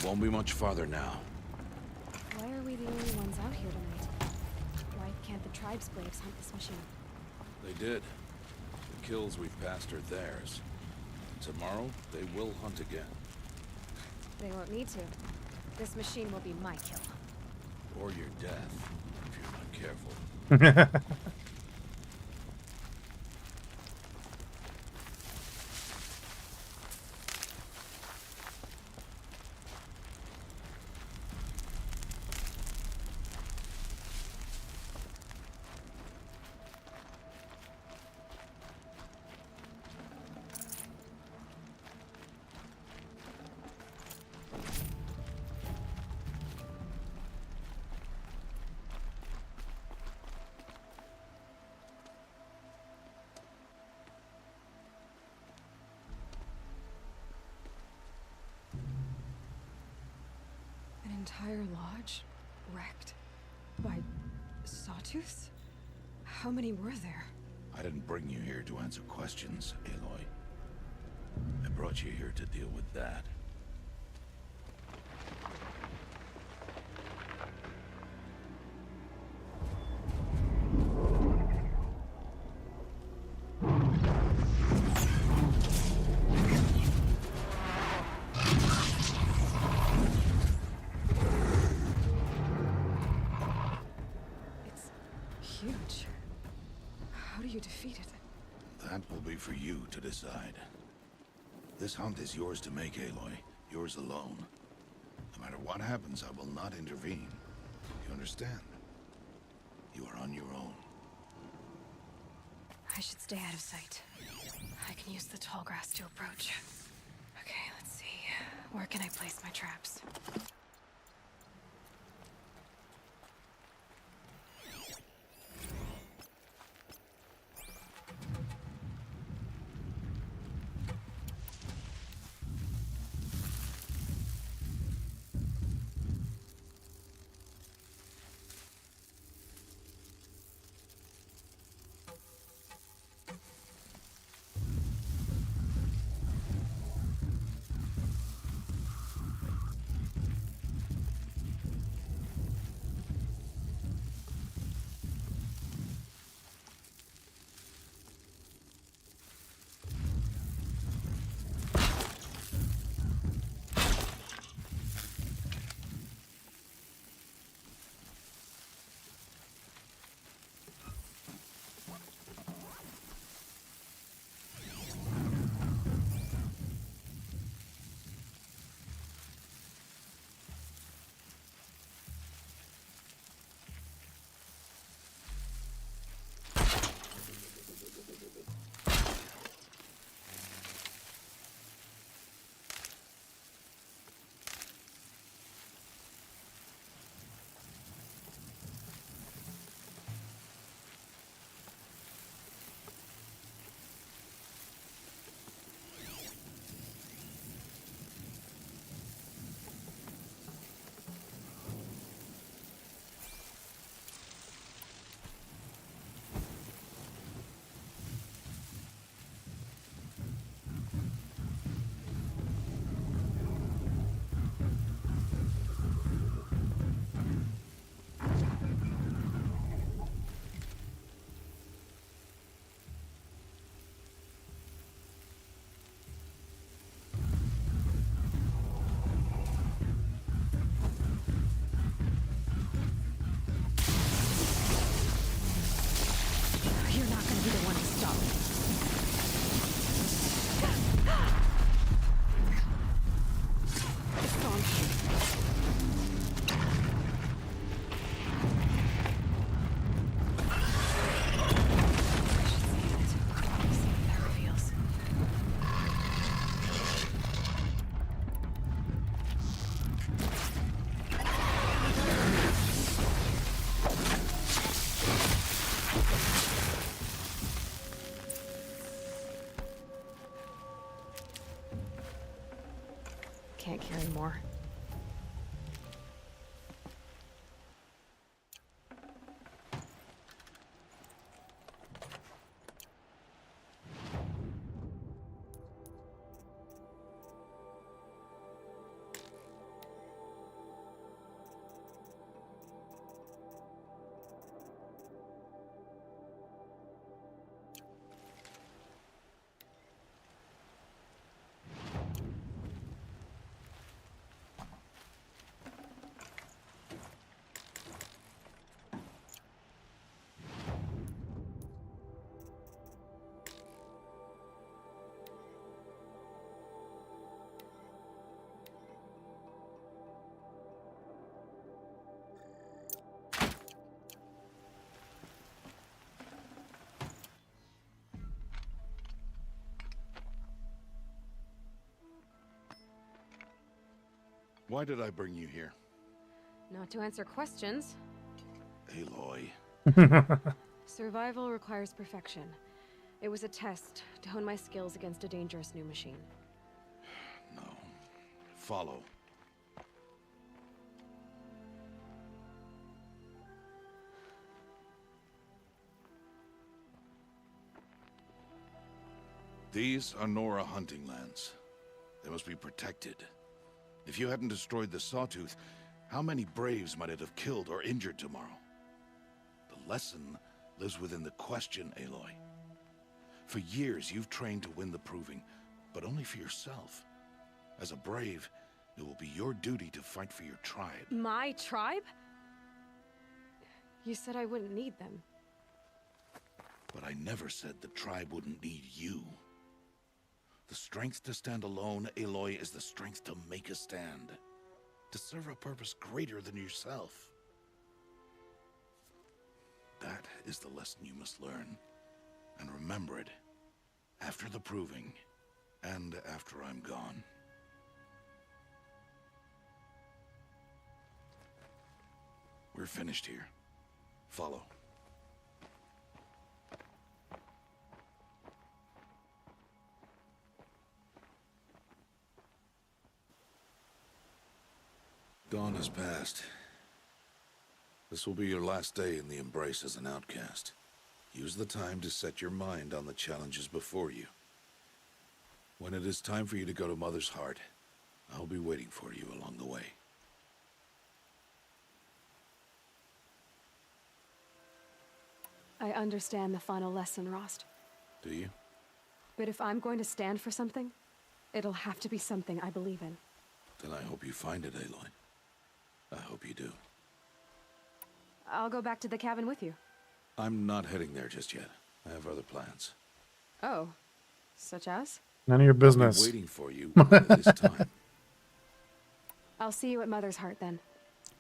Won't be much farther now. Why are we the only ones out here tonight? Why can't the tribe's braves hunt this machine? They did. The kills we've passed are theirs. Tomorrow, they will hunt again. They won't need to. This machine will be my kill. Or your death, if you're not careful. entire lodge wrecked by sawtooths? How many were there? I didn't bring you here to answer questions, Aloy. I brought you here to deal with that. It's huge. How do you defeat it? That will be for you to decide. This hunt is yours to make, Aloy. Yours alone. No matter what happens, I will not intervene. You understand? You are on your own. I should stay out of sight. I can use the tall grass to approach. Okay, let's see. Where can I place my traps? Can't carry more. Why did I bring you here? Not to answer questions. Aloy. Survival requires perfection. It was a test to hone my skills against a dangerous new machine. No. Follow. These are Nora hunting lands. They must be protected. If you hadn't destroyed the Sawtooth, how many Braves might it have killed or injured tomorrow? The lesson lives within the question, Aloy. For years, you've trained to win the Proving, but only for yourself. As a Brave, it will be your duty to fight for your tribe. My tribe? You said I wouldn't need them. But I never said the tribe wouldn't need you. The strength to stand alone, Aloy, is the strength to make a stand. To serve a purpose greater than yourself. That is the lesson you must learn. And remember it. After the Proving. And after I'm gone. We're finished here. Follow. Dawn has passed. This will be your last day in the Embrace as an outcast. Use the time to set your mind on the challenges before you. When it is time for you to go to Mother's Heart, I'll be waiting for you along the way. I understand the final lesson, Rost. Do you? But if I'm going to stand for something, it'll have to be something I believe in. Then I hope you find it, Aloy. I hope you do. I'll go back to the cabin with you. I'm not heading there just yet. I have other plans. Oh, such as? None of your I'll business. be waiting for you when it is time. I'll see you at Mother's Heart then.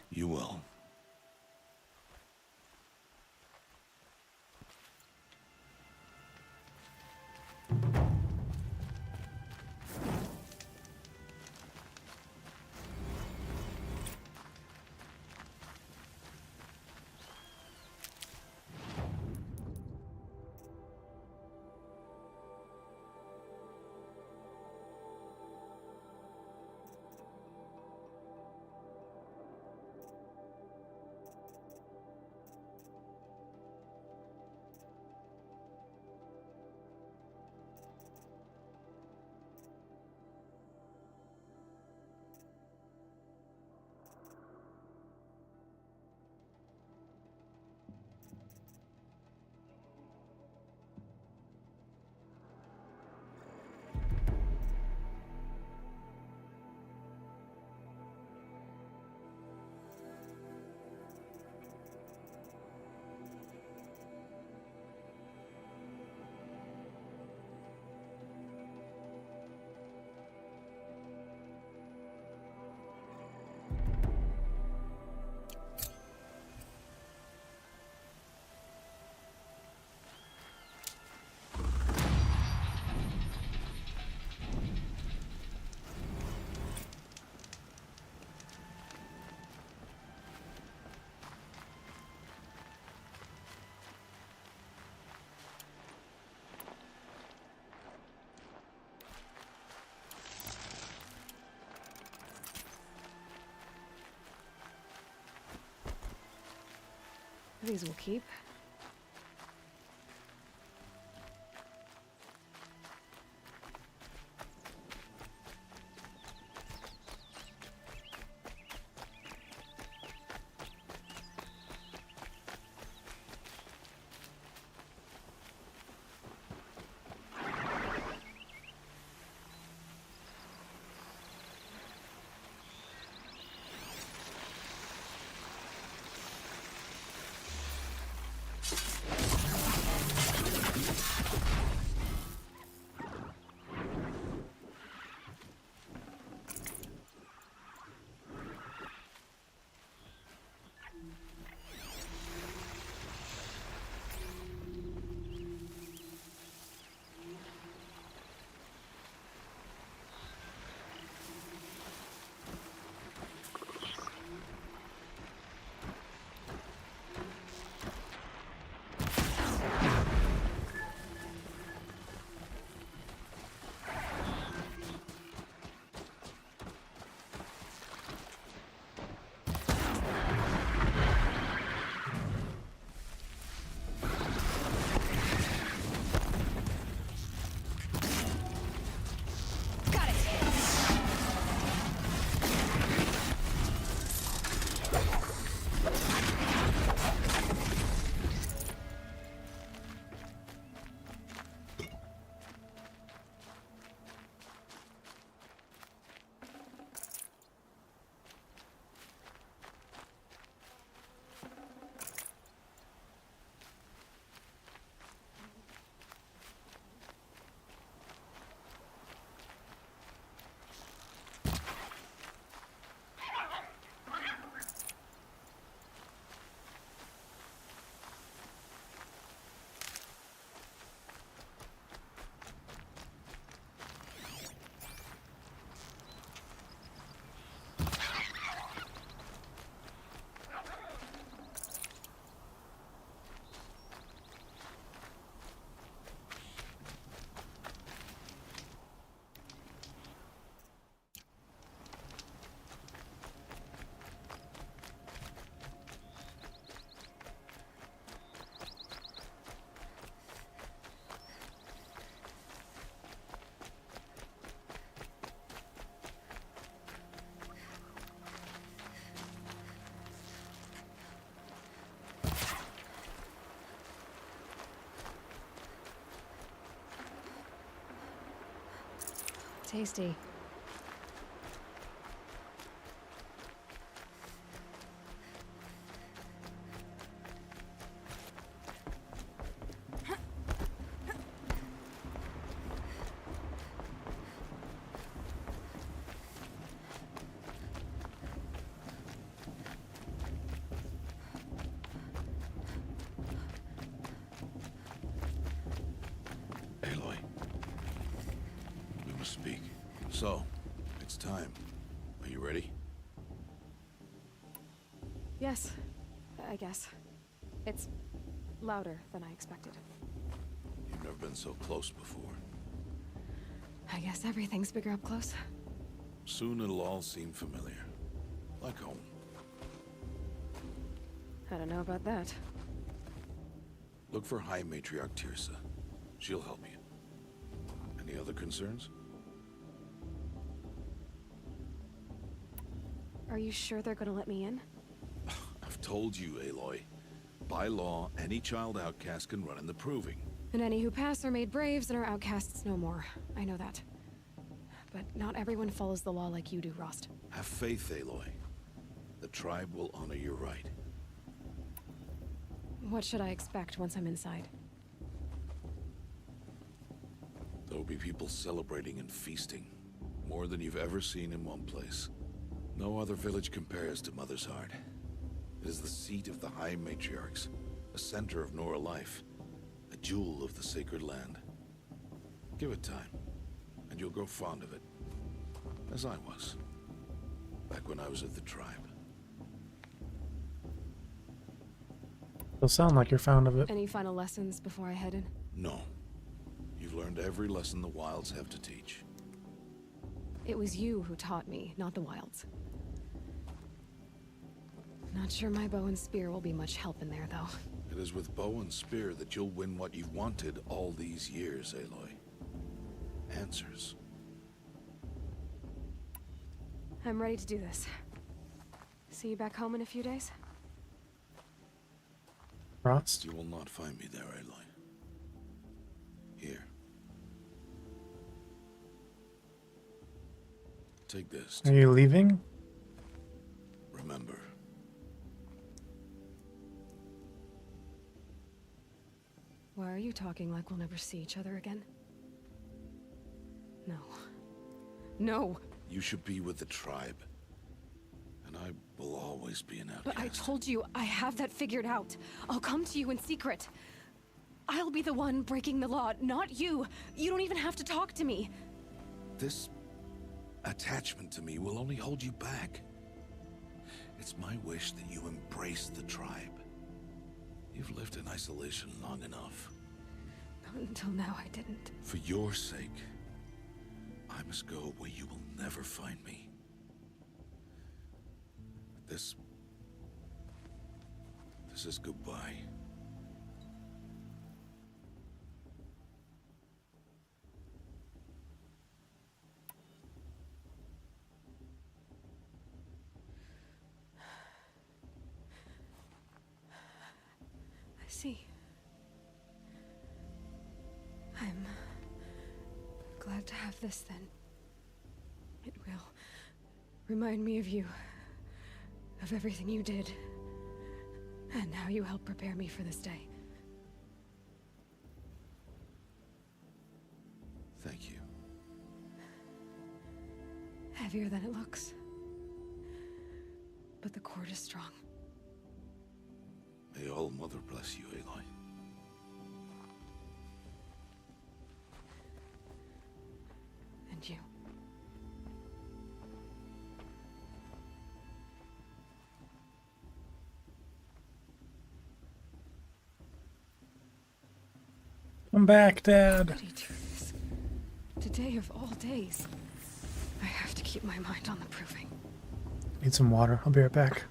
You will. These will keep. Tasty. Aloy. We must speak. So, it's time. Are you ready? Yes, I guess. It's louder than I expected. You've never been so close before. I guess everything's bigger up close. Soon it'll all seem familiar. Like home. I don't know about that. Look for High Matriarch Tirsa. She'll help you. Any other concerns? Are you sure they're gonna let me in? I've told you, Aloy. By law, any child outcast can run in the Proving. And any who pass are made braves and are outcasts no more. I know that. But not everyone follows the law like you do, Rost. Have faith, Aloy. The tribe will honor your right. What should I expect once I'm inside? There will be people celebrating and feasting. More than you've ever seen in one place. No other village compares to Mother's Heart. It is the seat of the High Matriarchs, a center of Nora life, a jewel of the sacred land. Give it time, and you'll grow fond of it. As I was, back when I was at the tribe. It'll sound like you're fond of it. Any final lessons before I head in? No. You've learned every lesson the Wilds have to teach. It was you who taught me, not the Wilds. Not sure my bow and spear will be much help in there, though. It is with bow and spear that you'll win what you've wanted all these years, Aloy. Answers. I'm ready to do this. See you back home in a few days? Rost? You will not find me there, Aloy. Here. Take this. Are you leaving? Remember. Why are you talking like we'll never see each other again? No. No! You should be with the tribe. And I will always be an outcast. But I told you, I have that figured out. I'll come to you in secret. I'll be the one breaking the law, not you. You don't even have to talk to me. This attachment to me will only hold you back. It's my wish that you embrace the tribe. You've lived in isolation long enough. Not until now, I didn't. For your sake, I must go where you will never find me. This is goodbye. I see. I'm glad to have this then. It will remind me of you, of everything you did, and how you helped prepare me for this day. Thank you. Heavier than it looks. But the cord is strong. May All Mother bless you, Aloy. And you. Come back, Dad. How do you do this? Today of all days. I have to keep my mind on the proving. Need some water. I'll be right back.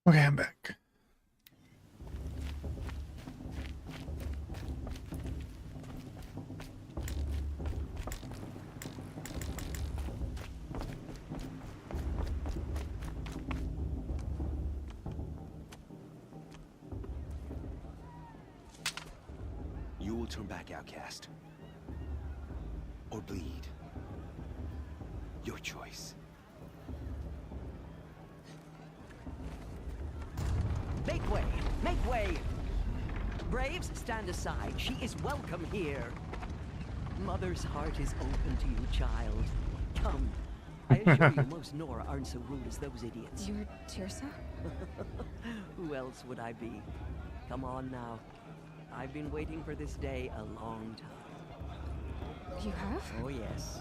Okay, I'm back. You will turn back, outcast. Or bleed. Your choice. Make way! Make way! Braves, stand aside. She is welcome here. Mother's heart is open to you, child. Come. I assure you, most Nora aren't so rude as those idiots. You're Teersa? Who else would I be? Come on now. I've been waiting for this day a long time. You have? Oh, yes.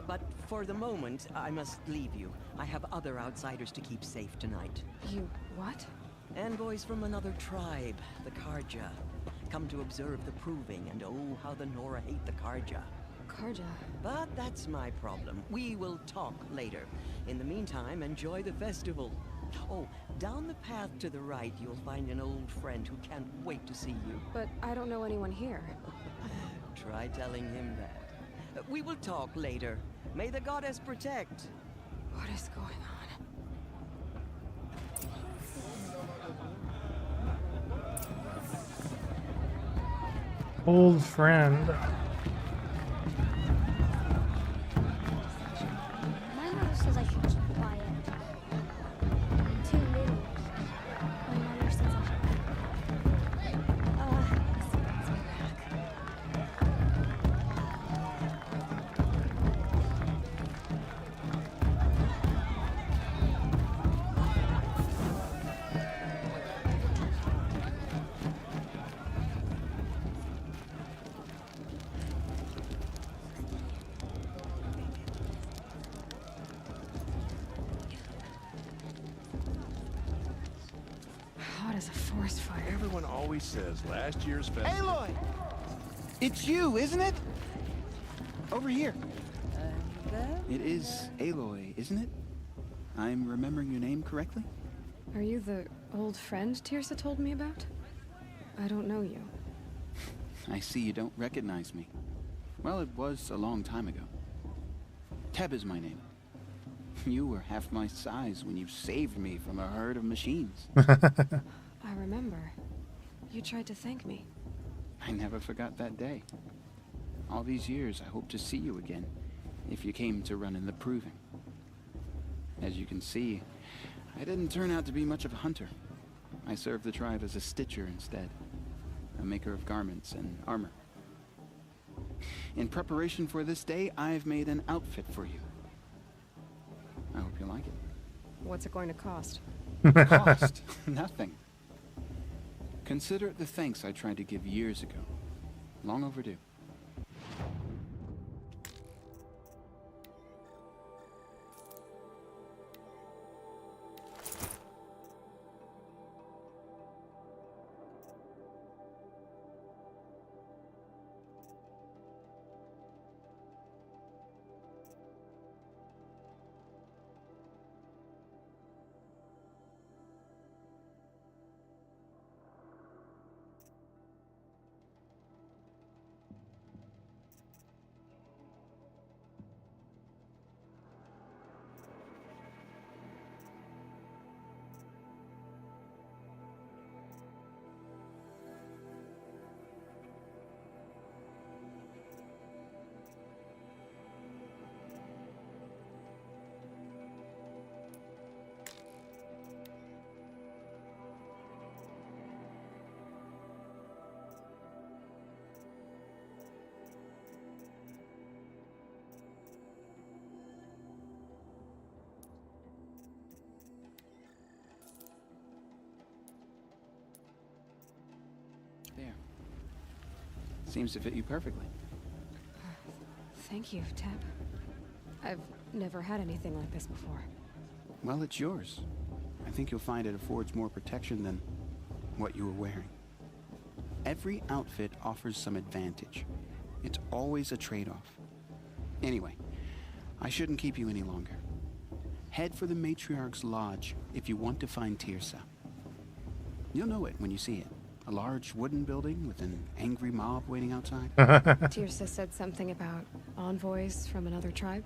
But for the moment, I must leave you. I have other outsiders to keep safe tonight. You what? Envoys from another tribe, the Karja. Come to observe the proving, and oh, how the Nora hate the Karja. Karja? But that's my problem. We will talk later. In the meantime, enjoy the festival. Oh, down the path to the right, you'll find an old friend who can't wait to see you. But I don't know anyone here. Try telling him that. We will talk later. May the goddess protect. What is going on? Old friend. My mother says I should keep quiet. I'm too little. My mother says I should. Hot as a forest fire. Everyone always says last year's festival. Aloy! It's you, isn't it? Over here. It is Aloy, isn't it? I'm remembering your name correctly? Are you the old friend Teersa told me about? I don't know you. I see you don't recognize me. Well, it was a long time ago. Teb is my name. You were half my size when you saved me from a herd of machines. I remember. You tried to thank me. I never forgot that day. All these years, I hope to see you again, if you came to run in the proving. As you can see, I didn't turn out to be much of a hunter. I served the tribe as a stitcher instead, a maker of garments and armor. In preparation for this day, I've made an outfit for you. I hope you like it. What's it going to cost? Cost? Nothing. Consider it the thanks I tried to give years ago. Long overdue. There. Seems to fit you perfectly. Thank you, Teb. I've never had anything like this before. Well, it's yours. I think you'll find it affords more protection than what you were wearing. Every outfit offers some advantage. It's always a trade-off. Anyway, I shouldn't keep you any longer. head for the Matriarch's Lodge if you want to find Tirsa. You'll know it when you see it. A large wooden building with an angry mob waiting outside. Tirsa said something about envoys from another tribe?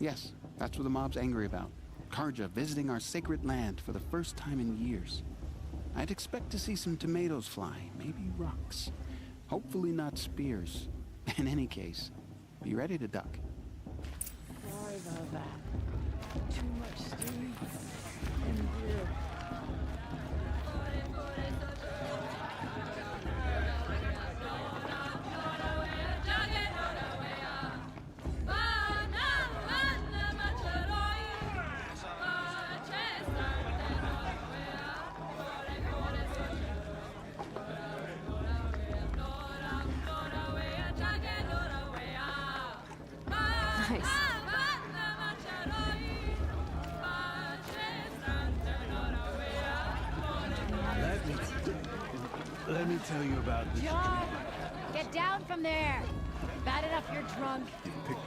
Yes, that's what the mob's angry about. Karja visiting our sacred land for the first time in years. I'd expect to see some tomatoes fly, maybe rocks. Hopefully not spears. In any case, be ready to duck. Sorry about that. Too much steam and beer. Let me tell you about this. John, get down from there. Bad enough you're drunk.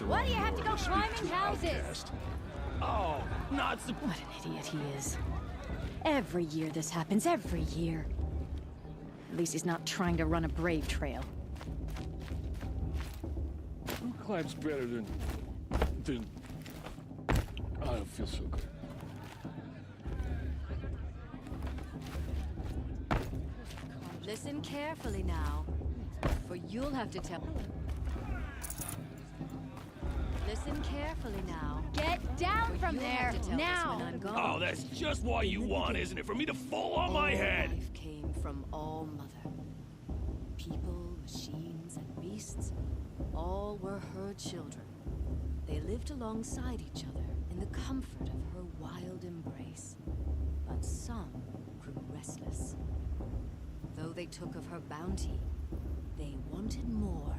Why do you have to go climbing houses? Oh, not the... What an idiot he is. Every year this happens, every year. At least he's not trying to run a brave trail. Who climbs better than... I don't feel so good. Listen carefully now, for you'll have to tell... Listen carefully now. Get down from there, now! Oh, that's just what you want, isn't it? For me to fall on my head! Life came from All Mother. People, machines, and beasts, all were her children. They lived alongside each other in the comfort of her wild embrace. But some grew restless. Though they took of her bounty, they wanted more.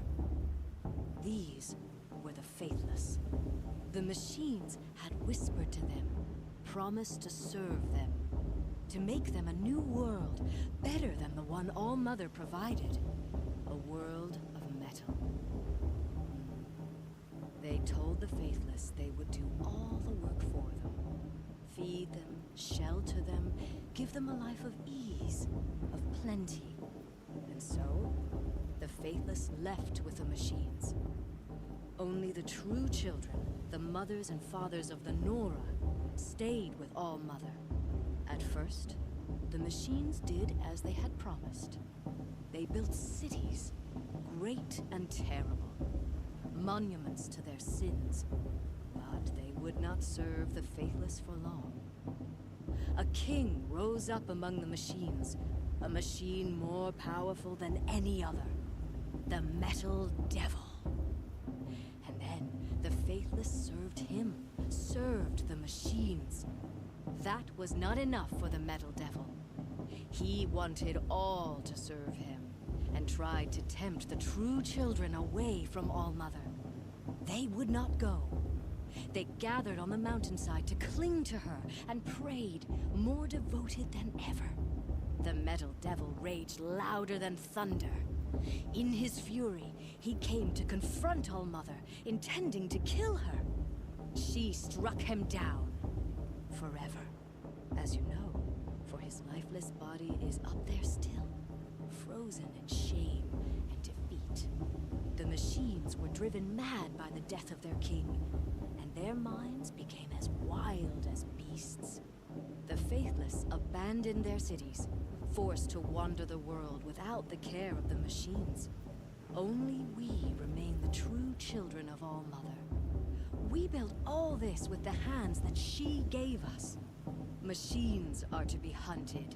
These were the Faithless. The machines had whispered to them, promised to serve them, to make them a new world, better than the one All Mother provided. A world of metal. They told the Faithless they would do all the work for them. Feed them, shelter them, give them a life of ease, of plenty. And so, the Faithless left with the machines. Only the true children, the mothers and fathers of the Nora, stayed with All Mother. At first, the machines did as they had promised. They built cities, great and terrible, monuments to their sins. But they would not serve the Faithless for long. A king rose up among the machines, a machine more powerful than any other, the Metal Devil. And then the Faithless served him, served the machines. That was not enough for the Metal Devil. He wanted all to serve him, and tried to tempt the true children away from All Mother. They would not go. They gathered on the mountainside to cling to her and prayed, more devoted than ever. The Metal Devil raged louder than thunder. In his fury, he came to confront All Mother, intending to kill her. She struck him down. Forever. As you know, for his lifeless body is up there still, frozen in shame and defeat. The machines were driven mad by the death of their king, and their minds became as wild as beasts. The Faithless abandoned their cities, forced to wander the world without the care of the machines. Only we remain the true children of All Mother. We built all this with the hands that she gave us. Machines are to be hunted.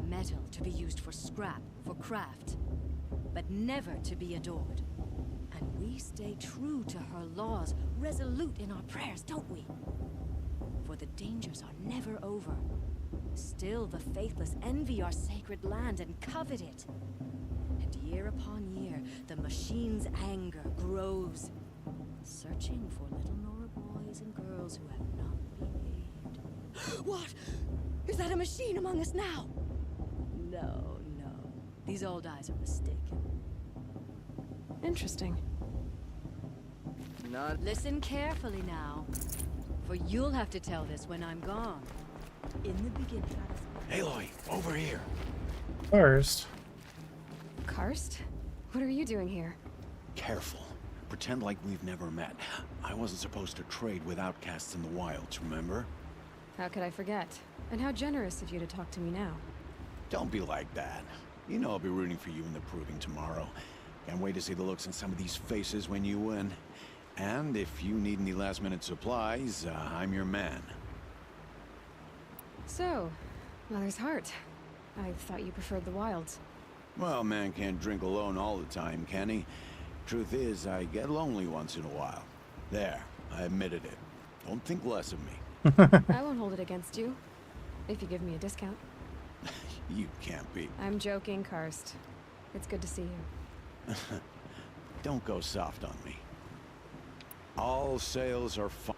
Metal to be used for scrap, for craft. But never to be adored. And we stay true to her laws, resolute in our prayers, don't we? For the dangers are never over. Still the Faithless envy our sacred land and covet it. And year upon year, the machine's anger grows, searching for little Nora boys and girls who have not behaved. What? Is that a machine among us now? No, no. These old eyes are mistaken. Interesting. Listen carefully now. For you'll have to tell this when I'm gone. In the beginning. Aloy, over here. First. Karst? What are you doing here? Careful. Pretend like we've never met. I wasn't supposed to trade with outcasts in the wilds, remember? How could I forget? And how generous of you to talk to me now. Don't be like that. You know I'll be rooting for you in the proving tomorrow. Can't wait to see the looks on some of these faces when you win. And if you need any last-minute supplies, I'm your man. So, Mother's Heart. I thought you preferred the wilds. Well, man can't drink alone all the time, can he? Truth is, I get lonely once in a while. There, I admitted it. Don't think less of me. I won't hold it against you. If you give me a discount. You can't be. I'm joking, Karst. It's good to see you. Don't go soft on me. All sails are fine.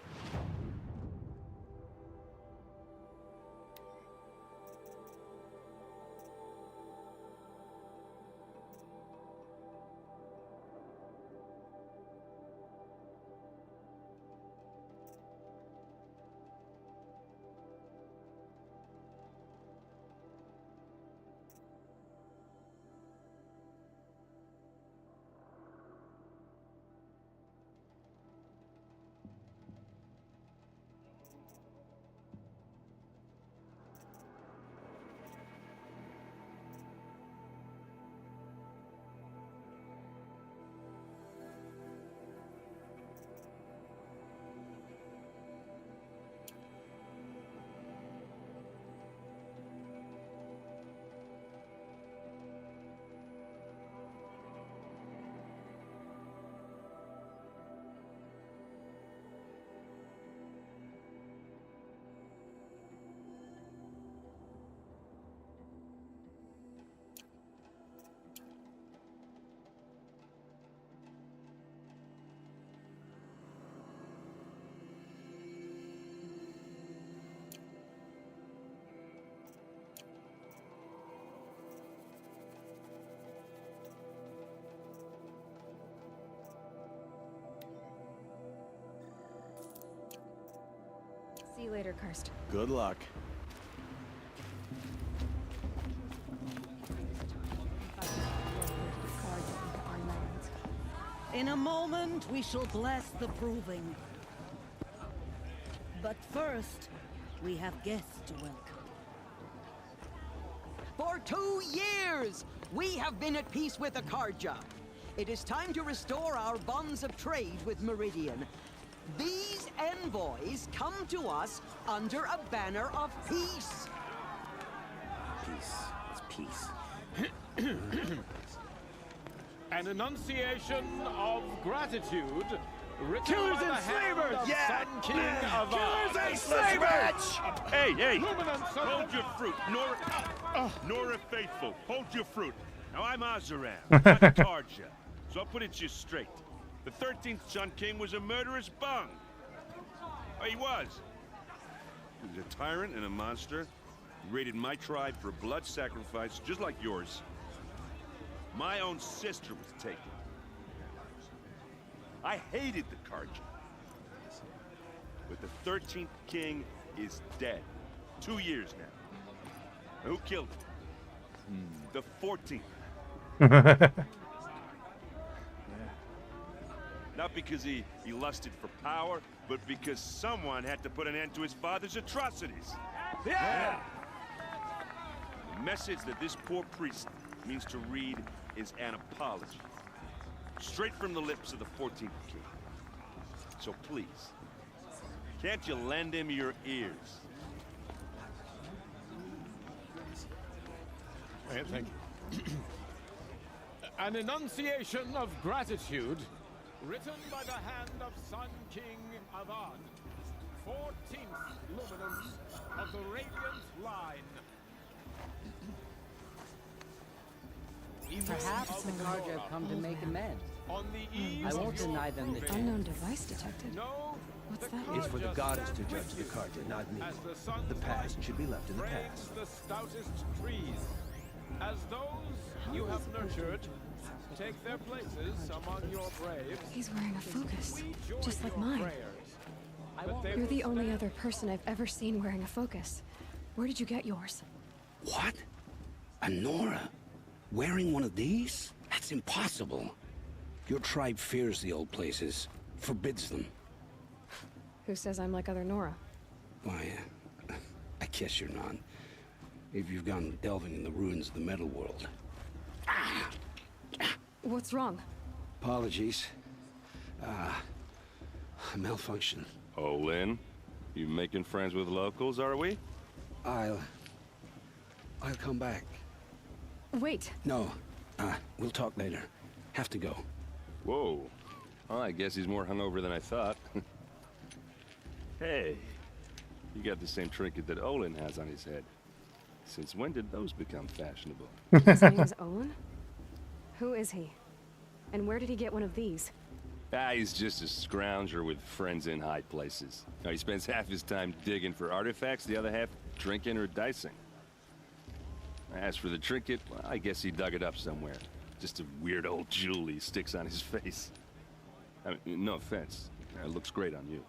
See you later, Karst. Good luck. In a moment, we shall bless the proving. But first, we have guests to welcome. For 2 years, we have been at peace with Akarja. It is time to restore our bonds of trade with Meridian. These envoys come to us under a banner of peace. Peace. It's peace. An enunciation of gratitude written Killers by the and hand slavers! of Yeah! Sun King of Killers and slavers! Hey, hey! Luminance of Hold the- your fruit. Nora Faithful, hold your fruit. Now I'm Azaram, not Karja. So I'll put it just straight. The 13th Sun King was a murderous bung. Oh, he was. He was a tyrant and a monster. He raided my tribe for blood sacrifice, just like yours. My own sister was taken. I hated the Karja. But the 13th king is dead. 2 years now. Who killed him? The 14th. Not because he lusted for power, but because someone had to put an end to his father's atrocities. Yeah! The message that this poor priest means to read is an apology. Straight from the lips of the 14th king. So please, can't you lend him your ears? Thank you. An enunciation of gratitude written by the hand of Sun King Avad, 14th luminance of the Radiant Line. Perhaps the Karja have come to make amends. On the eve I won't of your deny them the chance. Unknown device detected. No, What's that? It's for the goddess to judge the Karja, not me. The past should be left in the past. the stoutest trees, as those you have nurtured take their places among your braves. He's wearing a focus, We join just like your mine. prayers. You're the only other person I've ever seen wearing a focus. Where did you get yours? What? A Nora? Wearing one of these? That's impossible. Your tribe fears the old places, forbids them. Who says I'm like other Nora? Why, I guess you're not. If you've gone delving in the ruins of the metal world. What's wrong? Apologies. A malfunction. Olin, you making friends with locals, are we? I'll come back. Wait. No, we'll talk later. Have to go. Whoa. Well, I guess he's more hungover than I thought. Hey, you got the same trinket that Olin has on his head. Since when did those become fashionable? His name is Olin? Who is he? And where did he get one of these? He's just a scrounger with friends in high places. He spends half his time digging for artifacts, the other half drinking or dicing. As for the trinket, well, I guess he dug it up somewhere. Just a weird old jewel he sticks on his face. I mean, no offense. It looks great on you.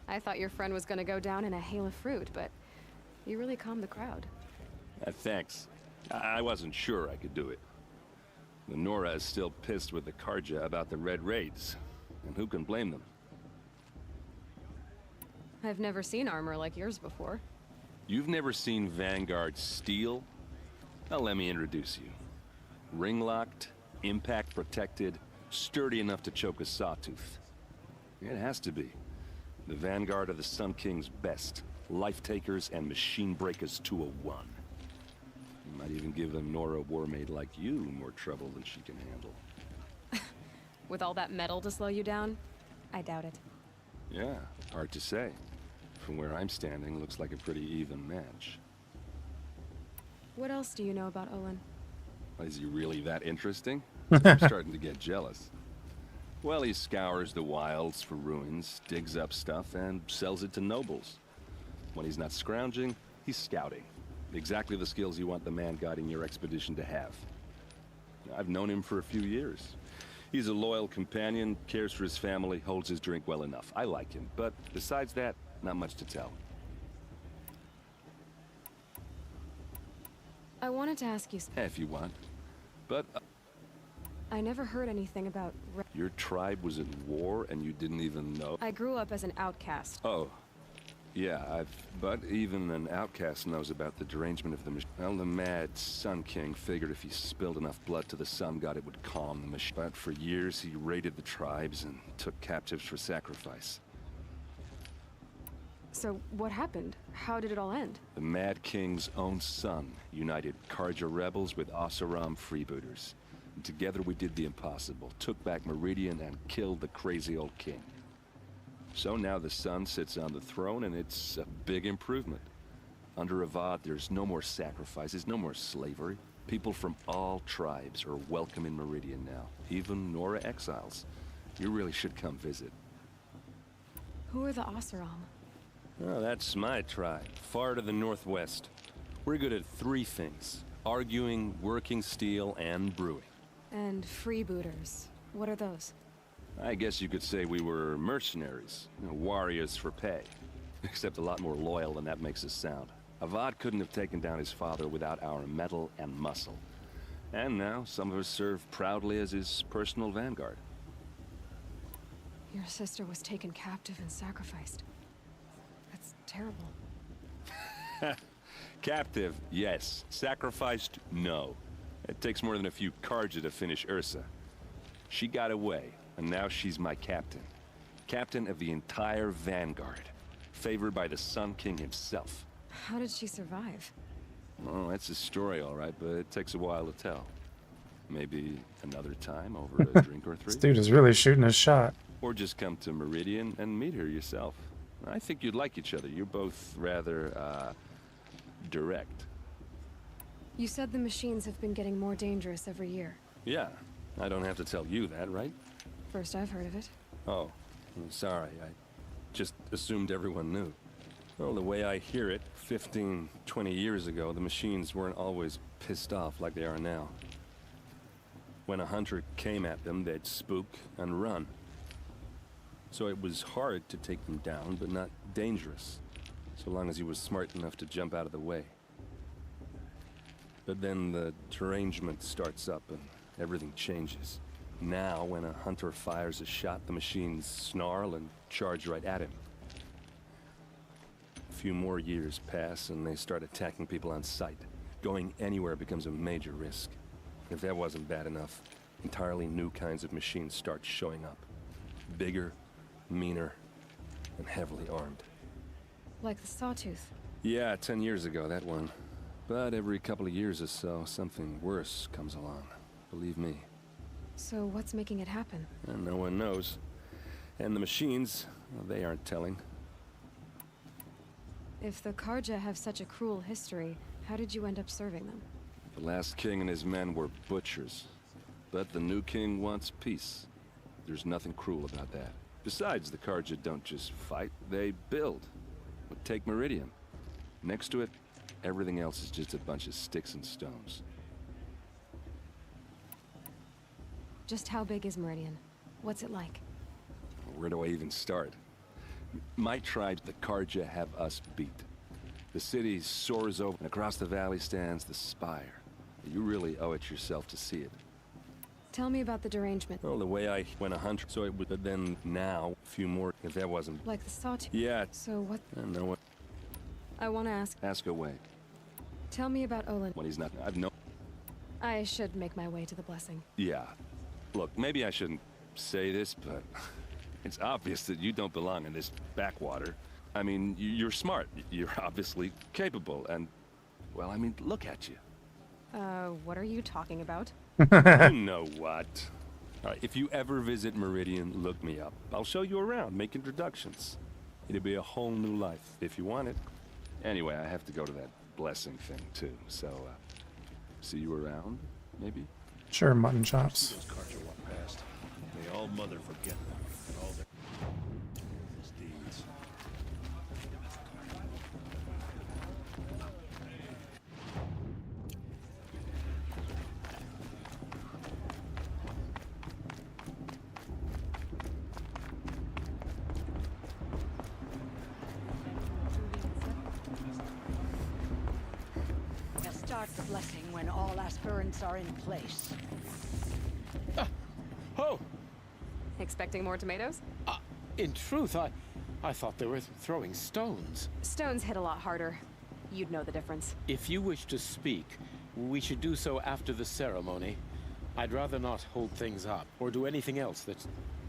I thought your friend was gonna go down in a hail of fruit, but you really calmed the crowd. Thanks. I wasn't sure I could do it. The Nora is still pissed with the Carja about the Red Raids, and who can blame them? I've never seen armor like yours before. You've never seen Vanguard steel? Well, let me introduce you. Ring-locked, impact-protected, sturdy enough to choke a sawtooth. It has to be. The Vanguard of the Sun King's best. Life-takers and machine breakers to a one. You might even give a Nora warmaid like you more trouble than she can handle. With all that metal to slow you down? I doubt it. Yeah, hard to say. From where I'm standing, looks like a pretty even match. What else do you know about Olin? Is he really that interesting? I'm starting to get jealous. Well, he scours the wilds for ruins, digs up stuff, and sells it to nobles. When he's not scrounging, he's scouting. Exactly the skills you want the man guiding your expedition to have. I've known him for a few years. He's a loyal companion, cares for his family, holds his drink well enough. I like him, but besides that, not much to tell. I wanted to ask you... If you want. But... I never heard anything about... Your tribe was at war and you didn't even know? I grew up as an outcast. Oh. Yeah, but even an outcast knows about the derangement of the machine. Well, the mad Sun King figured if he spilled enough blood to the Sun God, it would calm the machine. But for years, he raided the tribes and took captives for sacrifice. So, what happened? How did it all end? The Mad King's own son united Carja rebels with Oseram freebooters. And together we did the impossible, took back Meridian and killed the crazy old king. So now the Sun sits on the throne, and it's a big improvement. Under Avad, there's no more sacrifices, no more slavery. People from all tribes are welcome in Meridian now, even Nora exiles. You really should come visit. Who are the Oseram? Oh, that's my tribe, far to the northwest. We're good at three things: arguing, working steel, and brewing. And freebooters. What are those? I guess you could say we were mercenaries, warriors for pay. Except a lot more loyal than that makes us sound. Avad couldn't have taken down his father without our metal and muscle. And now, some of us serve proudly as his personal vanguard. Your sister was taken captive and sacrificed. That's terrible. Captive, yes. Sacrificed, no. It takes more than a few Carja to finish Ursa. She got away. And now she's my captain. Captain of the entire Vanguard. Favored by the Sun King himself. How did she survive? Oh, that's a story, all right, but it takes a while to tell. Maybe another time over a drink or three? This dude is really shooting his shot. Or just come to Meridian and meet her yourself. I think you'd like each other. You're both rather, direct. You said the machines have been getting more dangerous every year. Yeah, I don't have to tell you that, right? First I've heard of it. Oh, I'm sorry. I just assumed everyone knew. Well, the way I hear it, 15, 20 years ago, the machines weren't always pissed off like they are now. When a hunter came at them, they'd spook and run. So it was hard to take them down, but not dangerous, so long as he was smart enough to jump out of the way. But then the derangement starts up and everything changes. Now, when a hunter fires a shot, the machines snarl and charge right at him. A few more years pass and they start attacking people on sight. Going anywhere becomes a major risk. If that wasn't bad enough, entirely new kinds of machines start showing up. Bigger, meaner, and heavily armed. Like the Sawtooth. Yeah, 10 years ago, that one. But every couple of years or so, something worse comes along. Believe me. So what's making it happen? And no one knows. And the machines, well, they aren't telling. If the Karja have such a cruel history, how did you end up serving them? The last king and his men were butchers. But the new king wants peace. There's nothing cruel about that. Besides, the Karja don't just fight, they build. But take Meridian. Next to it, everything else is just a bunch of sticks and stones. Just how big is Meridian? What's it like? Where do I even start? My tribe, the Karja, have us beat. The city soars over, and across the valley stands the spire. You really owe it yourself to see it. Tell me about the derangement. Well, the way I went a hunter, so it would, but then now, a few more, if that wasn't... Like the Sawtooth? Yeah. So what... I know what... I want to ask... Ask away. Tell me about Olin. When he's not... I've no... I should make my way to the blessing. Yeah. Look, maybe I shouldn't say this, but... It's obvious that you don't belong in this backwater. I mean, you're smart. You're obviously capable, and... Well, I mean, look at you. What are you talking about? You know what? All right, if you ever visit Meridian, look me up. I'll show you around, make introductions. It'll be a whole new life, if you want it. Anyway, I have to go to that blessing thing, too, so, see you around, maybe? Sure, mutton chops. Those Karja walk past. May all mother forget them and all their deeds. We'll start the blessing when all aspirants are in place. Oh! Expecting more tomatoes? In truth, I thought they were throwing stones. Stones hit a lot harder. You'd know the difference. If you wish to speak, we should do so after the ceremony. I'd rather not hold things up, or do anything else that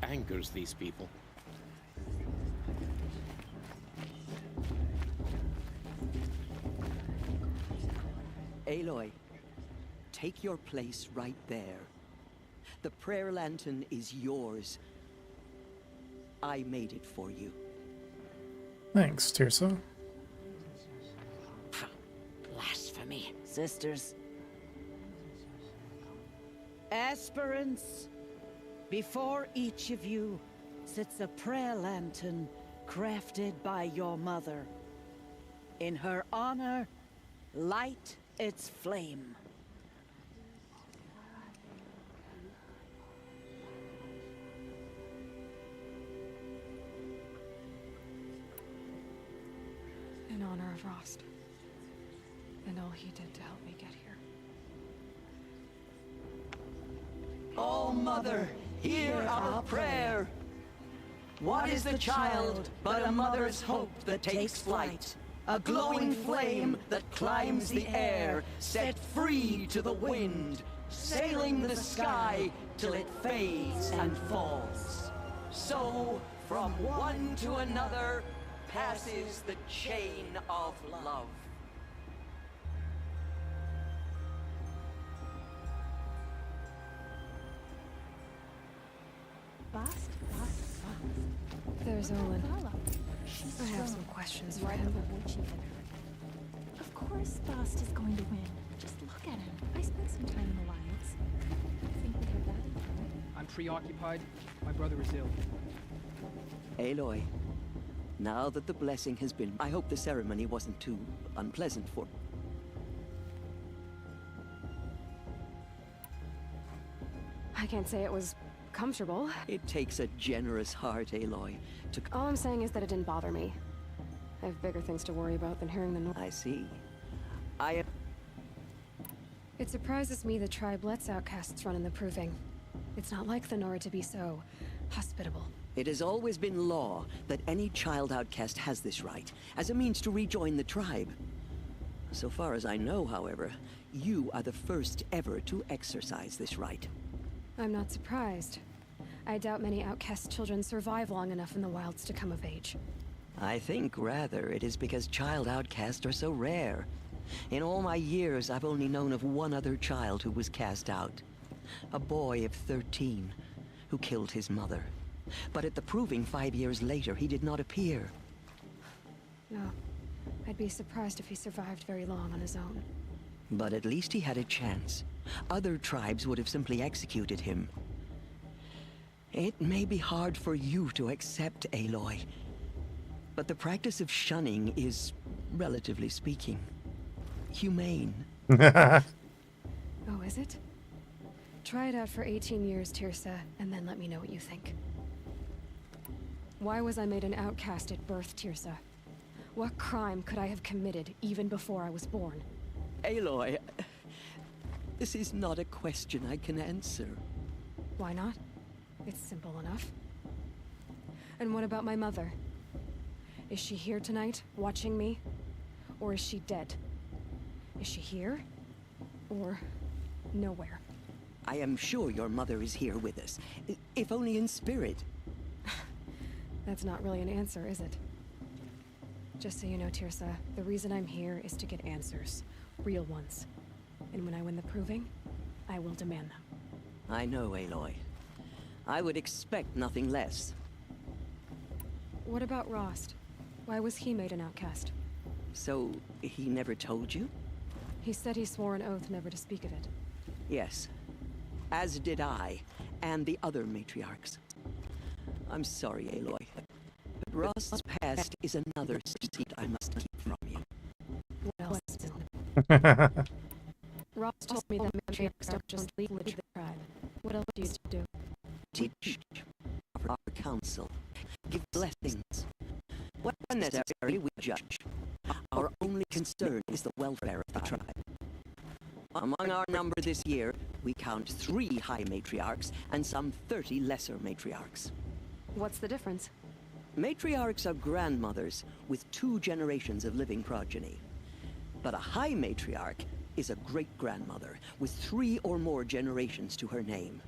angers these people. Aloy, take your place right there. The prayer lantern is yours. I made it for you. Thanks, Tirsa. Blasphemy. Sisters. Aspirants, before each of you sits a prayer lantern crafted by your mother. In her honor, light its flame. In honor of Rost. And all he did to help me get here. Oh, Mother, hear our prayer. What is the child but a mother's hope that takes flight? A glowing flame that climbs the air, set free to the wind, sailing the sky till it fades and falls. So, from one to another, passes the chain of love. Bast. There's Olin. I have some questions for him. Of course Bast is going to win. Just look at him. I spent some time in the wilds. I think we have that in common. I'm preoccupied. My brother is ill. Aloy, now that the blessing has been, I hope the ceremony wasn't too unpleasant for... I can't say it was comfortable. It takes a generous heart, Aloy, to... All I'm saying is that it didn't bother me. I have bigger things to worry about than hearing the noise. I see. It surprises me the tribe lets outcasts run in the Proving. It's not like the Nora to be so hospitable. It has always been law that any child outcast has this right, as a means to rejoin the tribe. So far as I know, however, you are the first ever to exercise this right. I'm not surprised. I doubt many outcast children survive long enough in the wilds to come of age. I think, rather, it is because child outcasts are so rare. In all my years, I've only known of one other child who was cast out. A boy of 13, who killed his mother. But at the Proving 5 years later, he did not appear. No. I'd be surprised if he survived very long on his own. But at least he had a chance. Other tribes would have simply executed him. It may be hard for you to accept, Aloy, but the practice of shunning is, relatively speaking, humane. Oh, is it? Try it out for 18 years, Tirsa, and then let me know what you think. Why was I made an outcast at birth, Tirsa? What crime could I have committed even before I was born? Aloy, this is not a question I can answer. Why not? It's simple enough. And what about my mother? Is she here tonight, watching me? Or is she dead? Is she here? Or nowhere? I am sure your mother is here with us, if only in spirit. That's not really an answer, is it? Just so you know, Tirsa, the reason I'm here is to get answers. Real ones. And when I win the Proving, I will demand them. I know, Aloy. I would expect nothing less. What about Rost? Why was he made an outcast? So, he never told you? He said he swore an oath never to speak of it. Yes. As did I, and the other matriarchs. I'm sorry, Aloy, but Rost's past is another secret I must keep from you. What else? Rost told me that matriarchs don't just lead the tribe. What else do you do? Teach, offer our counsel, give blessings. When necessary, we judge. Our only concern is the welfare of the tribe. Among our number this year, we count 3 high matriarchs and some 30 lesser matriarchs. What's the difference? Matriarchs are grandmothers with 2 generations of living progeny. But a high matriarch is a great-grandmother with 3 or more generations to her name.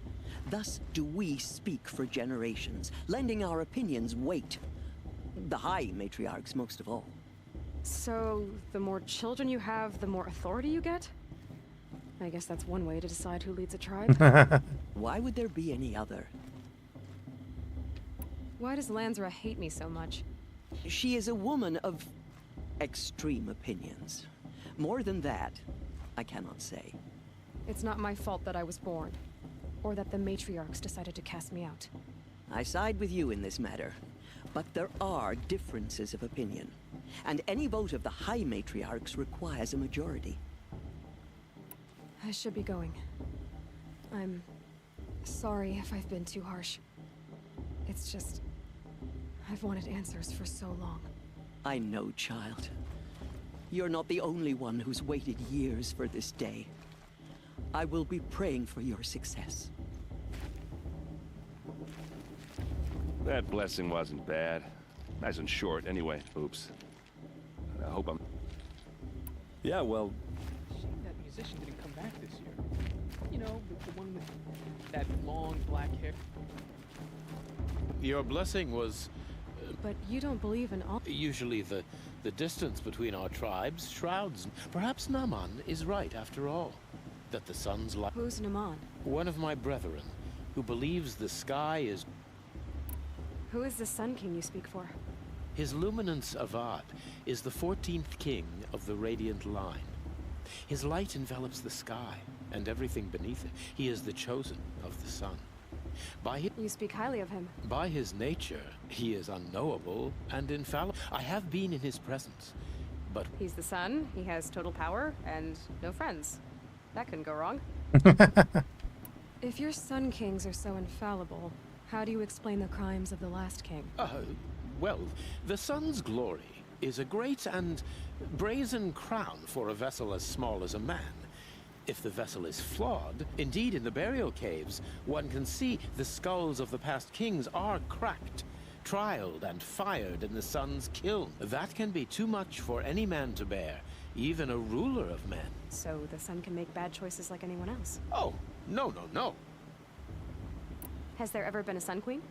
Thus do we speak for generations, lending our opinions weight. The high matriarchs most of all. So, the more children you have, the more authority you get? I guess that's one way to decide who leads a tribe. Why would there be any other? Why does Lansra hate me so much? She is a woman of extreme opinions. More than that, I cannot say. It's not my fault that I was born, or that the matriarchs decided to cast me out. I side with you in this matter, but there are differences of opinion, and any vote of the high matriarchs requires a majority. I should be going. I'm sorry if I've been too harsh. It's just, I've wanted answers for so long. I know, child. You're not the only one who's waited years for this day. I will be praying for your success. That blessing wasn't bad. Nice and short, anyway. Oops. I hope I'm... Yeah, well... Shame that musician didn't come back this year. You know, the one with that long black hair. Your blessing was... But you don't believe in all... Usually the distance between our tribes shrouds. Perhaps Naman is right after all. That the sun's light... Who's Naman? One of my brethren, who believes the sky is... Who is the Sun King you speak for? His Luminance Avad is the 14th king of the Radiant Line. His light envelops the sky and everything beneath it. He is the chosen of the sun. You speak highly of him. By his nature, he is unknowable and infallible. I have been in his presence, but... He's the sun, he has total power, and no friends. That couldn't go wrong. If your Sun Kings are so infallible, how do you explain the crimes of the last king? Well, the sun's glory is a great and brazen crown for a vessel as small as a man. If the vessel is flawed, indeed in the burial caves, one can see the skulls of the past kings are cracked, trialed and fired in the sun's kiln. That can be too much for any man to bear, even a ruler of men. So the sun can make bad choices like anyone else? Oh, no, no, no. Has there ever been a Sun Queen?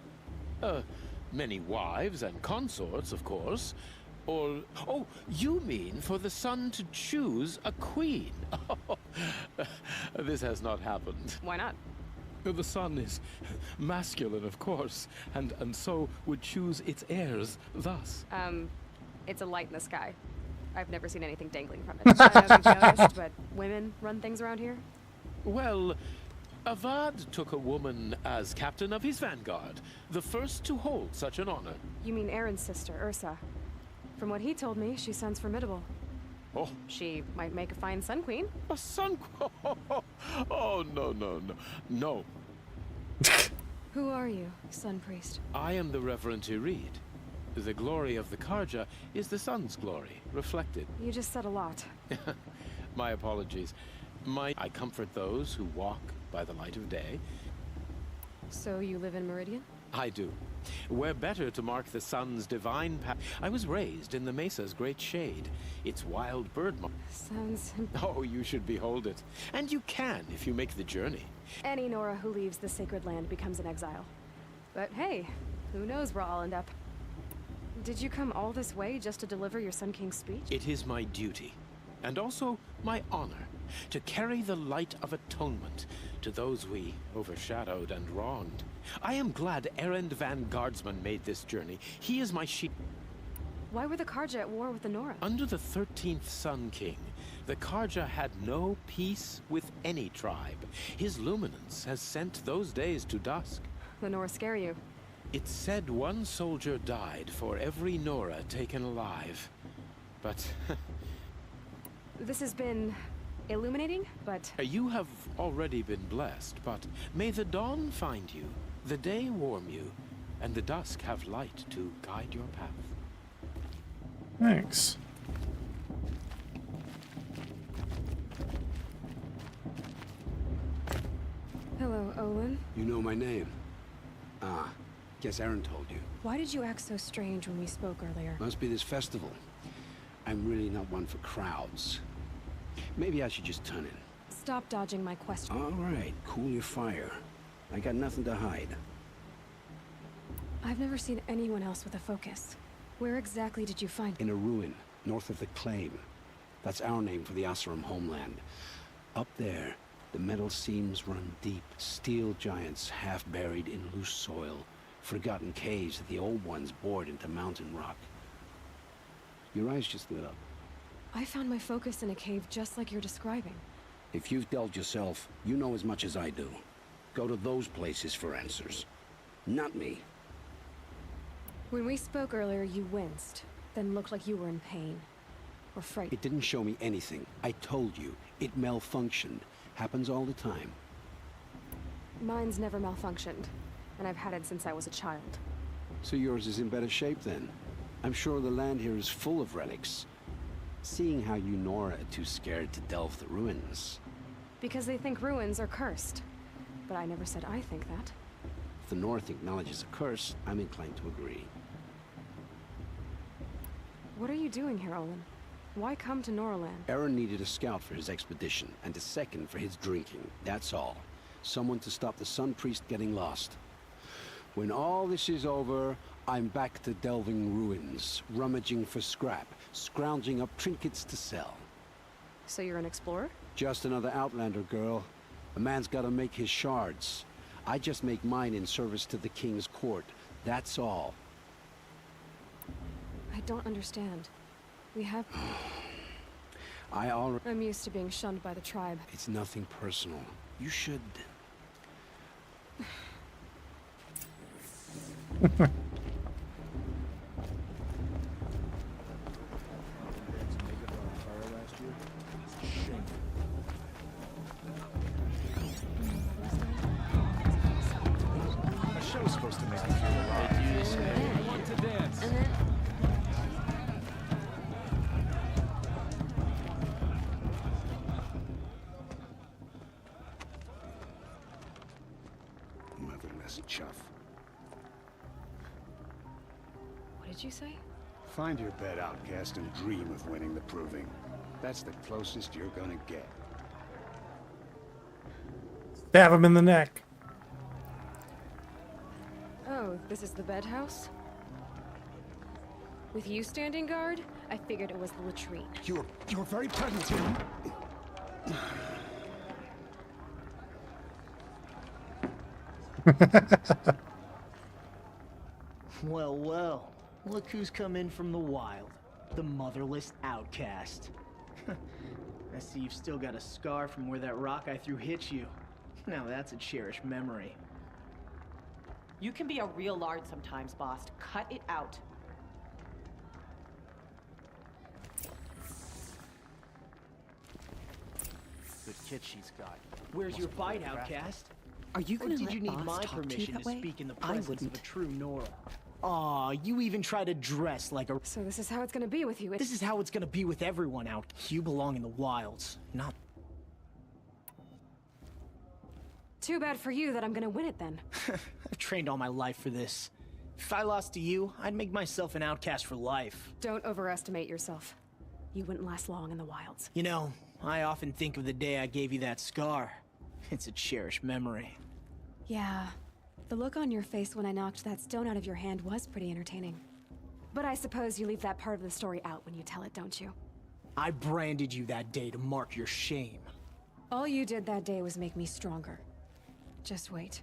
Many wives and consorts, of course. Or, oh, you mean for the sun to choose a queen? This has not happened. Why not? The sun is masculine, of course, and so would choose its heirs thus. It's a light in the sky. I've never seen anything dangling from it. I don't know if you've noticed, but women run things around here? Well, Avad took a woman as captain of his vanguard, the first to hold such an honor. You mean Aaron's sister, Ursa. From what he told me, she sounds formidable. Oh. She might make a fine Sun Queen. A Sun Queen? Oh, no, no, no. No. Who are you, Sun Priest? I am the Reverend Irid. The glory of the Carja is the sun's glory, reflected. You just said a lot. My apologies. I comfort those who walk by the light of day. So you live in Meridian? I do. Where better to mark the sun's divine path? I was raised in the Mesa's great shade. Its wild bird Sounds... Oh, you should behold it. And you can if you make the journey. Any Nora who leaves the sacred land becomes an exile. But hey, who knows where I'll end up. Did you come all this way just to deliver your Sun King's speech? It is my duty, and also my honor, to carry the light of atonement to those we overshadowed and wronged. I am glad Erend van Guardsman made this journey. He is my sheep. Why were the Carja at war with the Nora? Under the 13th Sun King, the Carja had no peace with any tribe. His luminance has sent those days to dusk. The Nora scare you? It's said one soldier died for every Nora taken alive. But... This has been... illuminating, but... You have already been blessed, but may the dawn find you, the day warm you, and the dusk have light to guide your path. Thanks. Hello, Olin. You know my name? Ah, guess Aaron told you. Why did you act so strange when we spoke earlier? Must be this festival. I'm really not one for crowds. Maybe I should just turn in. Stop dodging my question. All right, cool your fire. I got nothing to hide. I've never seen anyone else with a focus. Where exactly did you find it? In a ruin, north of the Claim. That's our name for the Oseram homeland. Up there, the metal seams run deep. Steel giants half buried in loose soil. Forgotten caves that the old ones bored into mountain rock. Your eyes just lit up. I found my focus in a cave just like you're describing. If you've delved yourself, you know as much as I do. Go to those places for answers. Not me. When we spoke earlier, you winced, then looked like you were in pain. Or frightened. It didn't show me anything. I told you. It malfunctioned. Happens all the time. Mine's never malfunctioned, and I've had it since I was a child. So yours is in better shape then? I'm sure the land here is full of relics. Seeing how you Nora are too scared to delve the ruins. Because they think ruins are cursed. But I never said I think that. If the North acknowledges a curse, I'm inclined to agree. What are you doing here, Olin? Why come to Noraland? Aaron needed a scout for his expedition, and a second for his drinking. That's all. Someone to stop the Sun Priest getting lost. When all this is over, I'm back to delving ruins, rummaging for scrap, scrounging up trinkets to sell. So you're an explorer? Just another Outlander, girl. A man's gotta make his shards. I just make mine in service to the King's court. That's all. I don't understand. We have... I'm used to being shunned by the tribe. It's nothing personal. You should... piece of chuff. What did you say? Find your bed, outcast, and dream of winning the proving. That's the closest you're gonna get. Stab him in the neck. Oh, this is the bed house? With you standing guard, I figured it was the latrine. Your very presence here. Well, well. Look who's come in from the wild. The motherless outcast. I see you've still got a scar from where that rock I threw hit you. Now that's a cherished memory. You can be a real lard sometimes, boss. Cut it out. Good kid she's got. Where's your bite, outcast? Are you gonna Or did let you need Boss my talk to you permission that to way? speak in the I presence of wouldn't. a true Nora? Aw, you even try to dress like a... So this is how it's gonna be with you. This is how it's gonna be with everyone out. You belong in the wilds, not... Too bad for you that I'm gonna win it then. I've trained all my life for this. If I lost to you, I'd make myself an outcast for life. Don't overestimate yourself. You wouldn't last long in the wilds. You know, I often think of the day I gave you that scar. It's a cherished memory. Yeah. The look on your face when I knocked that stone out of your hand was pretty entertaining. But I suppose you leave that part of the story out when you tell it, don't you? I branded you that day to mark your shame. All you did that day was make me stronger. Just wait.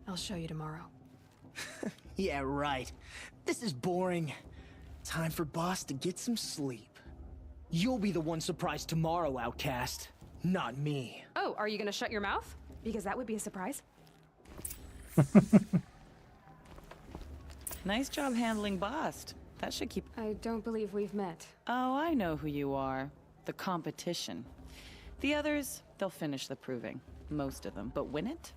I'll show you tomorrow. Yeah, right. This is boring. Time for Boss to get some sleep. You'll be the one surprised tomorrow, outcast. Not me. Oh, are you gonna shut your mouth? Because that would be a surprise. Nice job handling Bast. That should keep... I don't believe we've met. Oh, I know who you are. The competition. The others, they'll finish the proving. Most of them. But win it?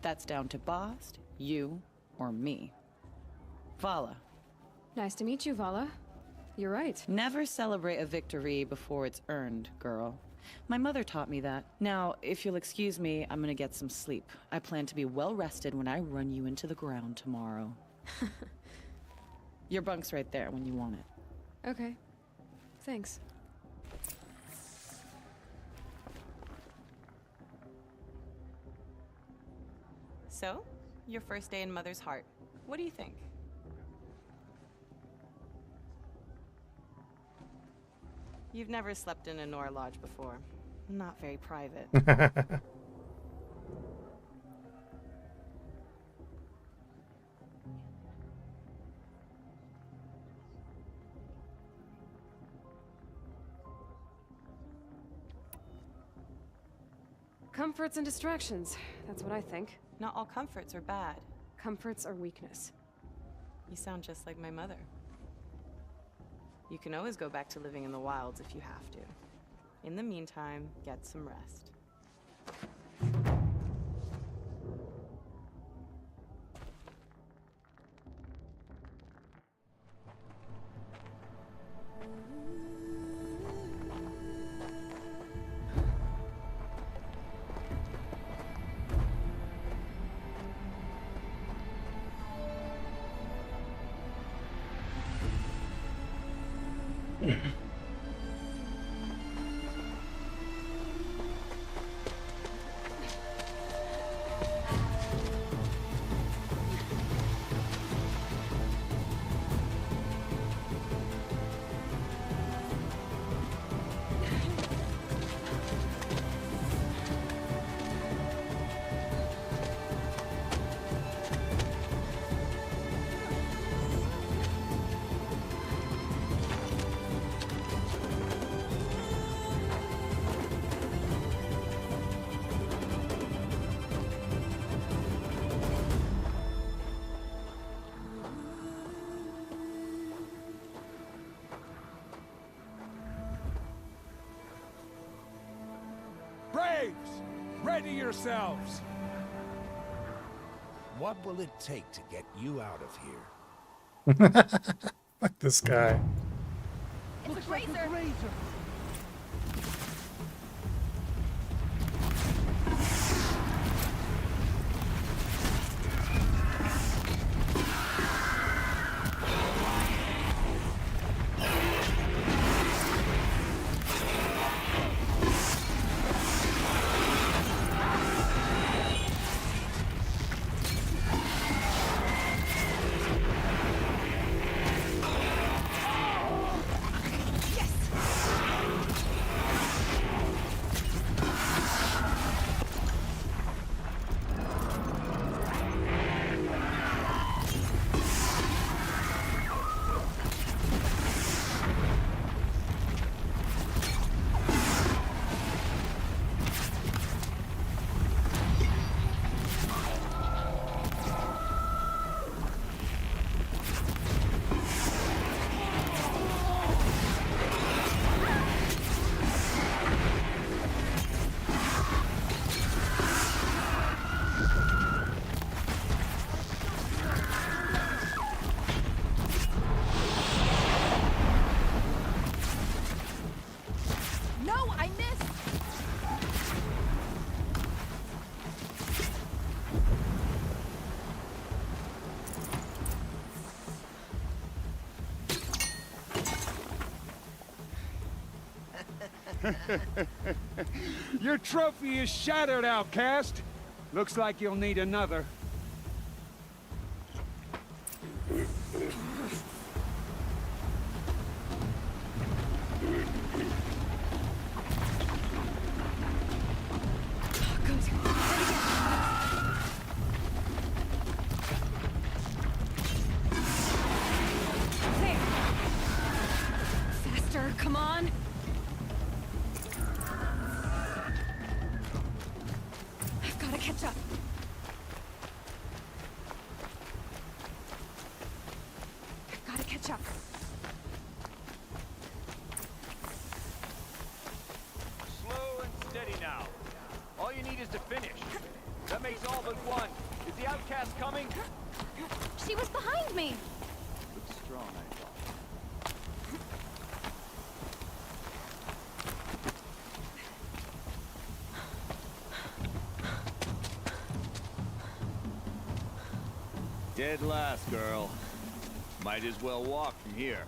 That's down to Bast, you, or me. Vala. Nice to meet you, Vala. You're right. Never celebrate a victory before it's earned, girl. My mother taught me that. Now, if you'll excuse me, I'm gonna get some sleep. I plan to be well rested when I run you into the ground tomorrow. Your bunk's right there when you want it. Okay. Thanks. So, your first day in Mother's Heart. What do you think? You've never slept in a Nora Lodge before. Not very private. Comforts and distractions. That's what I think. Not all comforts are bad. Comforts are weakness. You sound just like my mother. You can always go back to living in the wilds if you have to. In the meantime, get some rest. Braves, ready yourselves! What will it take to get you out of here? Fuck this guy. It's a grazer! Your trophy is shattered, outcast. Looks like you'll need another. Faster, come on. I've got to catch up. I've got to catch up. Slow and steady now. All you need is to finish. That makes all but one. Is the outcast coming? She was behind me. Looks strong, I thought. Dead last, girl. Might as well walk from here.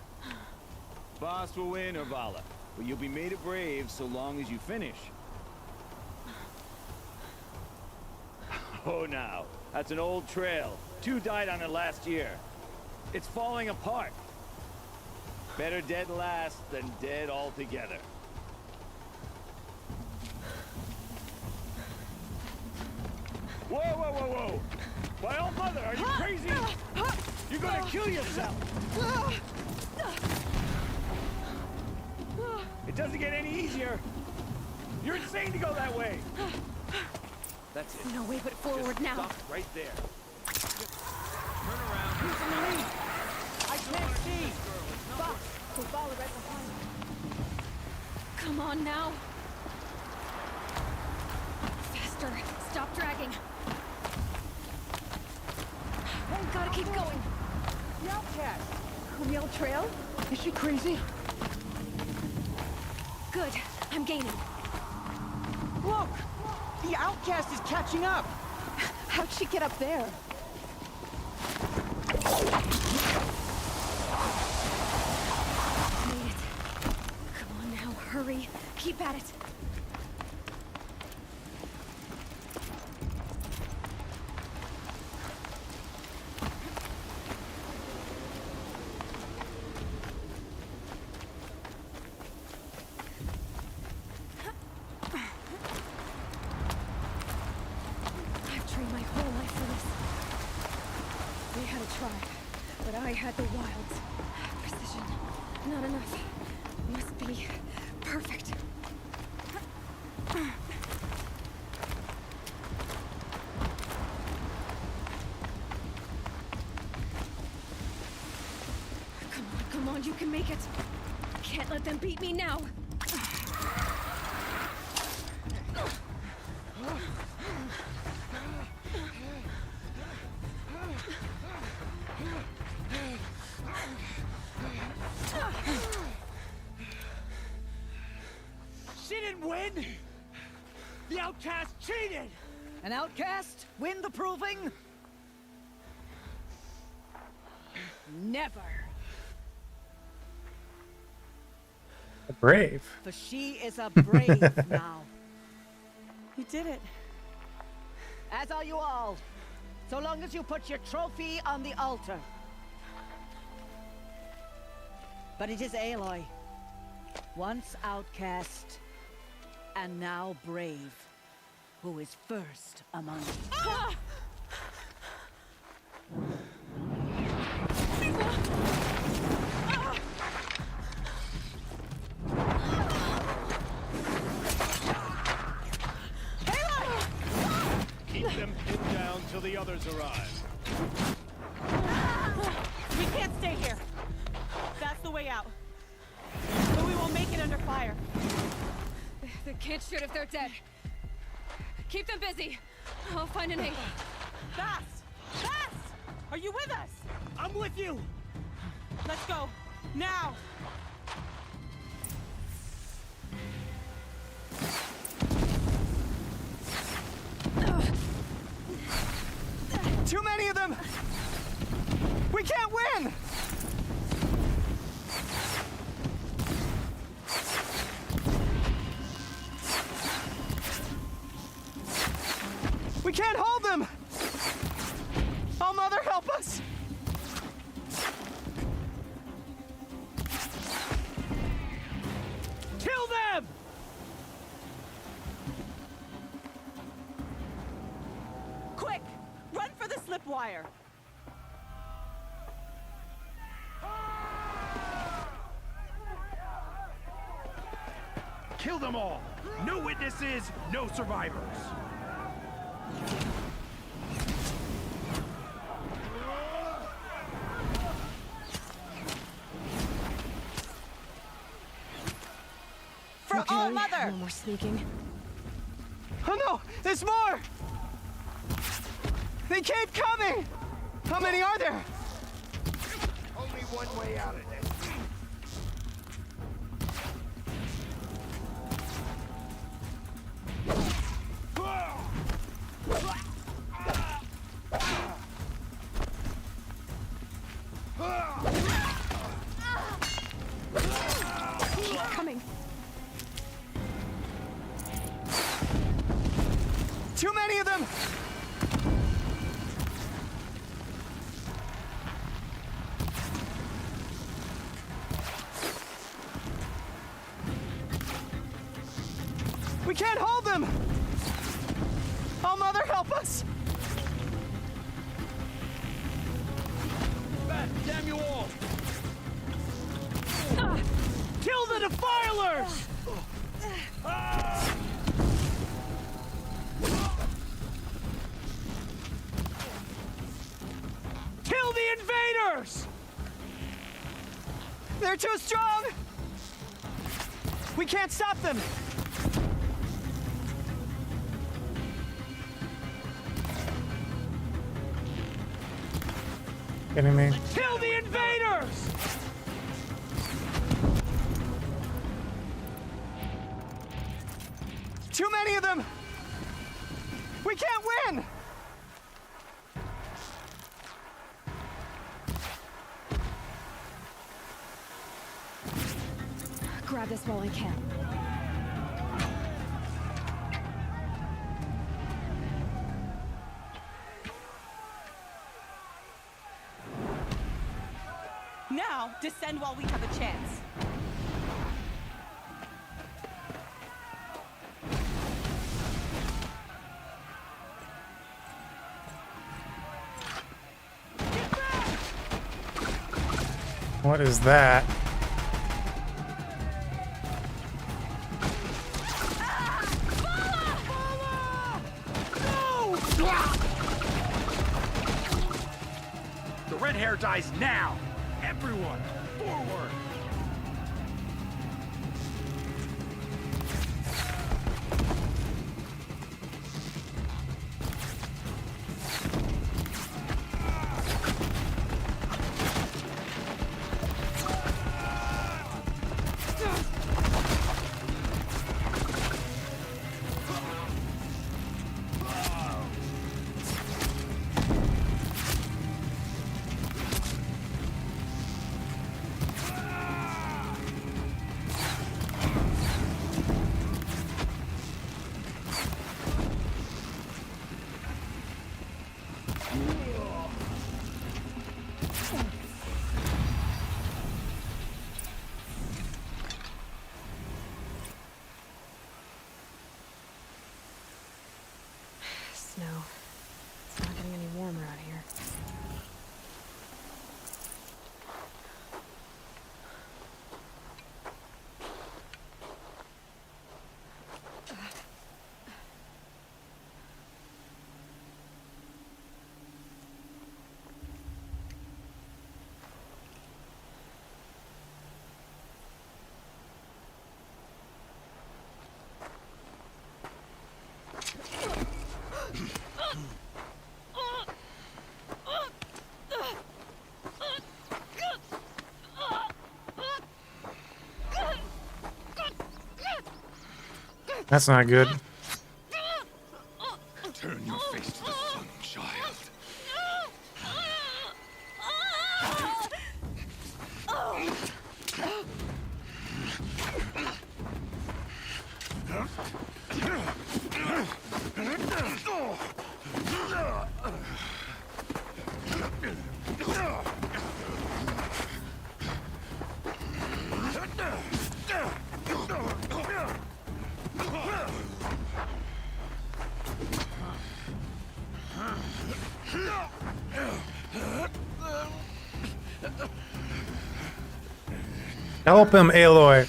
Boss will win, or Vala, but you'll be made a brave so long as you finish. Oh, now. That's an old trail. 2 died on it last year. It's falling apart. Better dead last than dead altogether. Whoa, whoa, whoa, whoa! My old mother, are you crazy? You're gonna kill yourself! It doesn't get any easier! You're insane to go that way! That's it. No way but forward now. Stop right there. Turn around. Who's in the lead? I can't see! Boss, we'll follow right behind you. Come on now. Faster. Stop dragging. We've got to keep going. The outcast. On the old trail? Is she crazy? Good. I'm gaining. Look! The outcast is catching up! How'd she get up there? Made it. Come on now, hurry. Keep at it. But I had the wilds. Precision. Not enough. Must be perfect. Come on, you can make it. Can't let them beat me now. She didn't win! The outcast cheated! An outcast? Win the proving? Never. Brave. For she is a brave now. You did it. As are you all. So long as you put your trophy on the altar. But it is Aloy. Once outcast, and now brave, who is first among you. Ah! Keep them pinned down till the others arrive. We can't stay here. That's the way out. But we won't make it under fire. They can't shoot if they're dead. Keep them busy. I'll find an angle. Fast! Fast! Are you with us? I'm with you! Let's go. Now! Too many of them! We can't win! We can't hold them! Oh, Mother, help us! Kill them! Quick! Run for the slip wire! Kill them all! No witnesses, no survivors! For All Mother! No more sneaking. Oh no! There's more! They keep coming! How many are there? Only one way out of this. Coming. Too many of them! We can't hold them! Oh, Mother, help us! Beth, damn you all! Kill the defilers! Kill the invaders! They're too strong! We can't stop them! Kidding me? Kill the invaders! Too many of them! We can't win! Grab this while I can. Now, descend while we have a chance. What is that? The red hair dies now! Everyone, forward! Snow. It's not getting any warmer out here. That's not good. Turn your face to the sun, child. Help him, Aloy.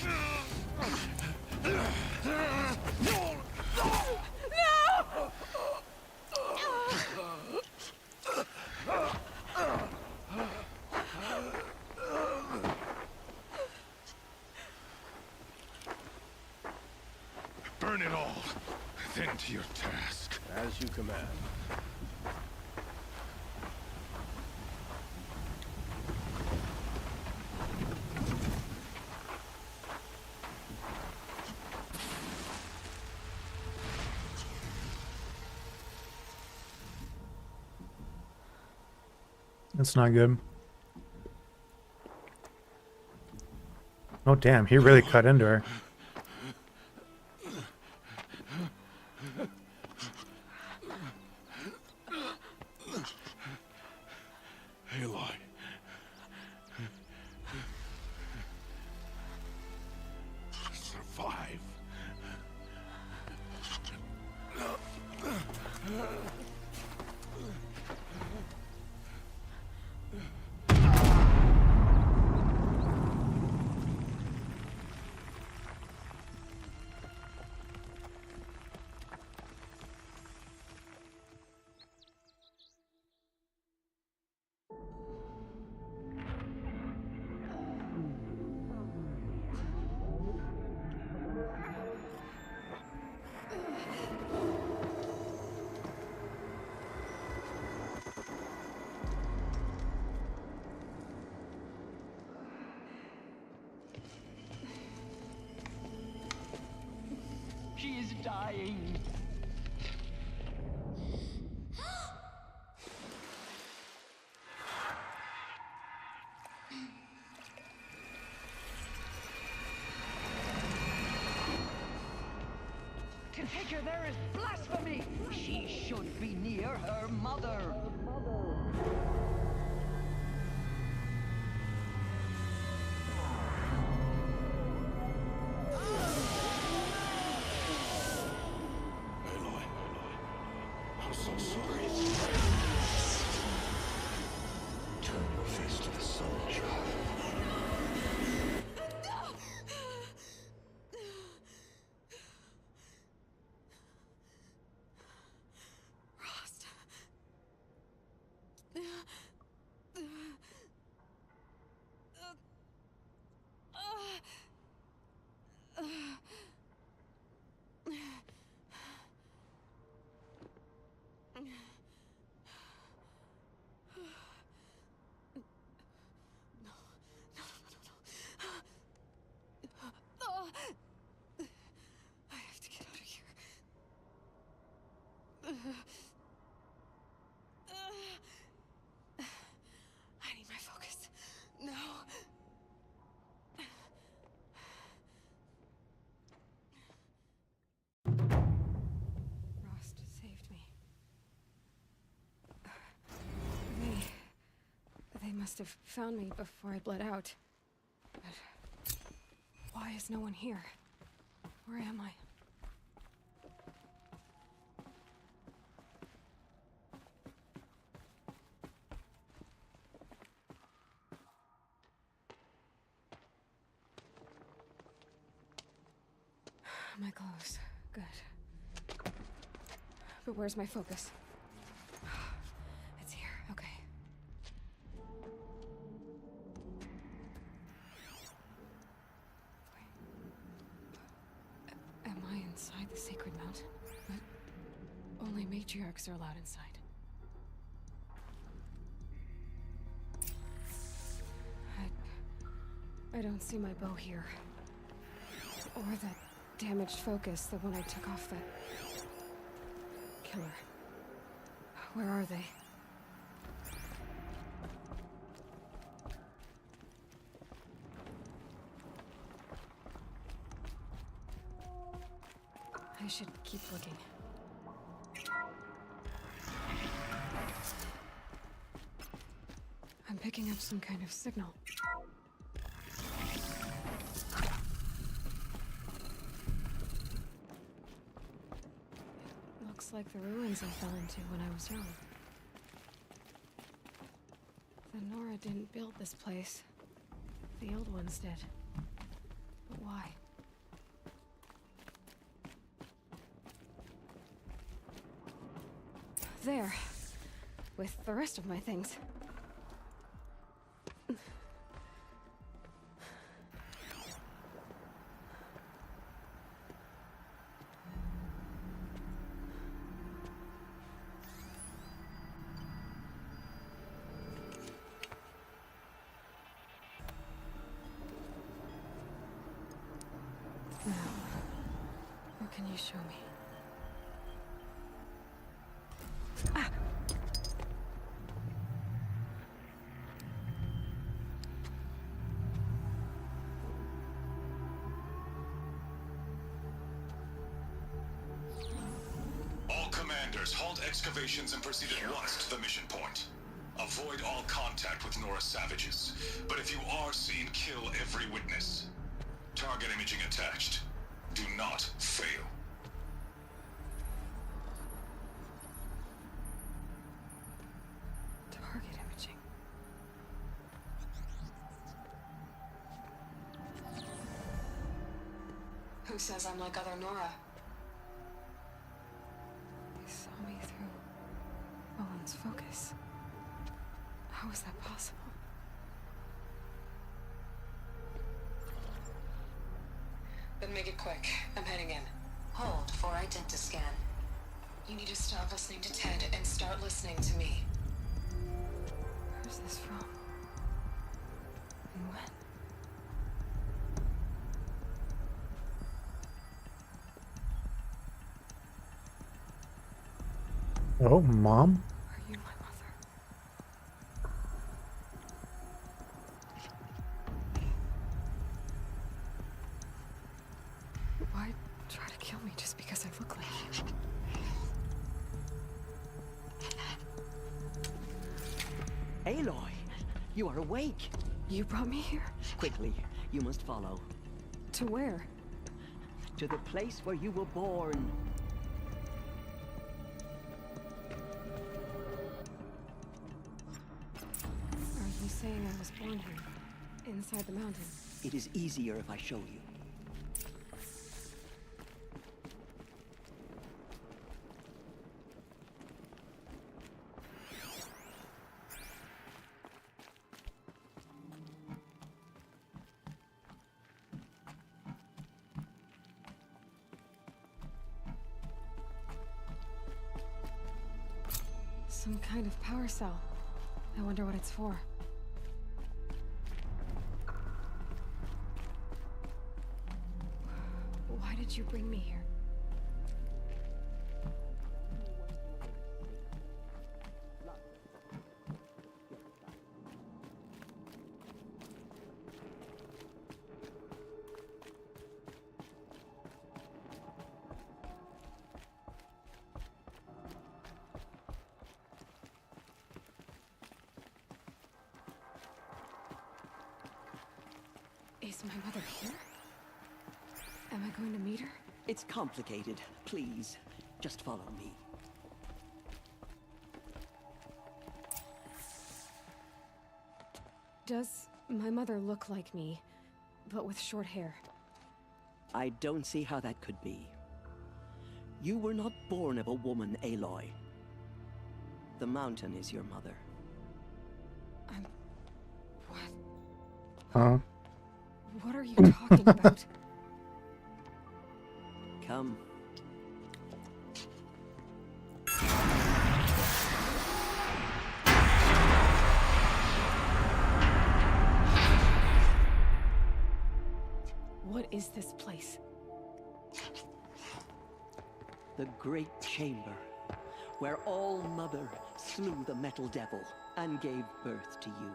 Burn it all, then to your task. As you command. That's not good. Oh damn, he really cut into her. Aloy. Survive. She is dying. To take her there is blasphemy! She should be near her mother. Aloy, I'm so sorry. Turn your face to the sun, child. Rost. I have to get out of here. I need my focus. No. Rost saved me. They must have found me before I bled out. But why is no one here? Where am I? My clothes. Good. But where's my focus? It's here. Okay. Am I inside the sacred mountain? But only matriarchs are allowed inside. I don't see my bow here. Or that damaged focus, the one I took off the killer. Where are they? I should keep looking. I'm picking up some kind of signal. Looks like the ruins I fell into when I was young. The Nora didn't build this place. The old ones did. Why? There. With the rest of my things. Now, what can you show me? Ah! All commanders, halt excavations and proceed at once to the mission point. Avoid all contact with Nora savages. But if you are seen, kill every witness. Target imaging attached. Do not fail. Target imaging. Who says I'm like other Nora? They saw me through Owen's focus. How is that possible? Then make it quick. I'm heading in. Hold for identiscan. You need to stop listening to Ted and start listening to me. Where's this from? And when? Oh, Mom? Are you my mother? Why try to kill me just because I look like you? Aloy, you are awake. You brought me here? Quickly, you must follow. To where? To the place where you were born. Are you saying I was born here? Inside the mountain? It is easier if I show you. Some kind of power cell. I wonder what it's for. Why did you bring me here? Is my mother here? Am I going to meet her? It's complicated. Please, just follow me. Does my mother look like me, but with short hair? I don't see how that could be. You were not born of a woman, Aloy. The mountain is your mother. Huh? What are you talking about? Come. What is this place? The Great Chamber, where All-Mother slew the Metal Devil and gave birth to you.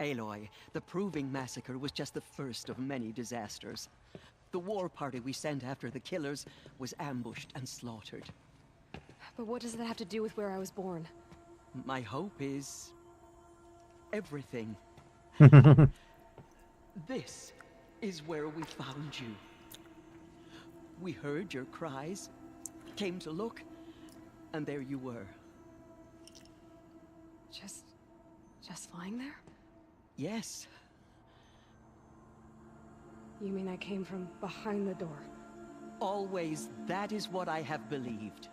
Aloy, the Proving Massacre was just the first of many disasters. The war party we sent after the killers was ambushed and slaughtered. But what does that have to do with where I was born? My hope is... everything. This is where we found you. We heard your cries, came to look, and there you were. Just lying there? Yes. You mean I came from behind the door? Always, that is what I have believed.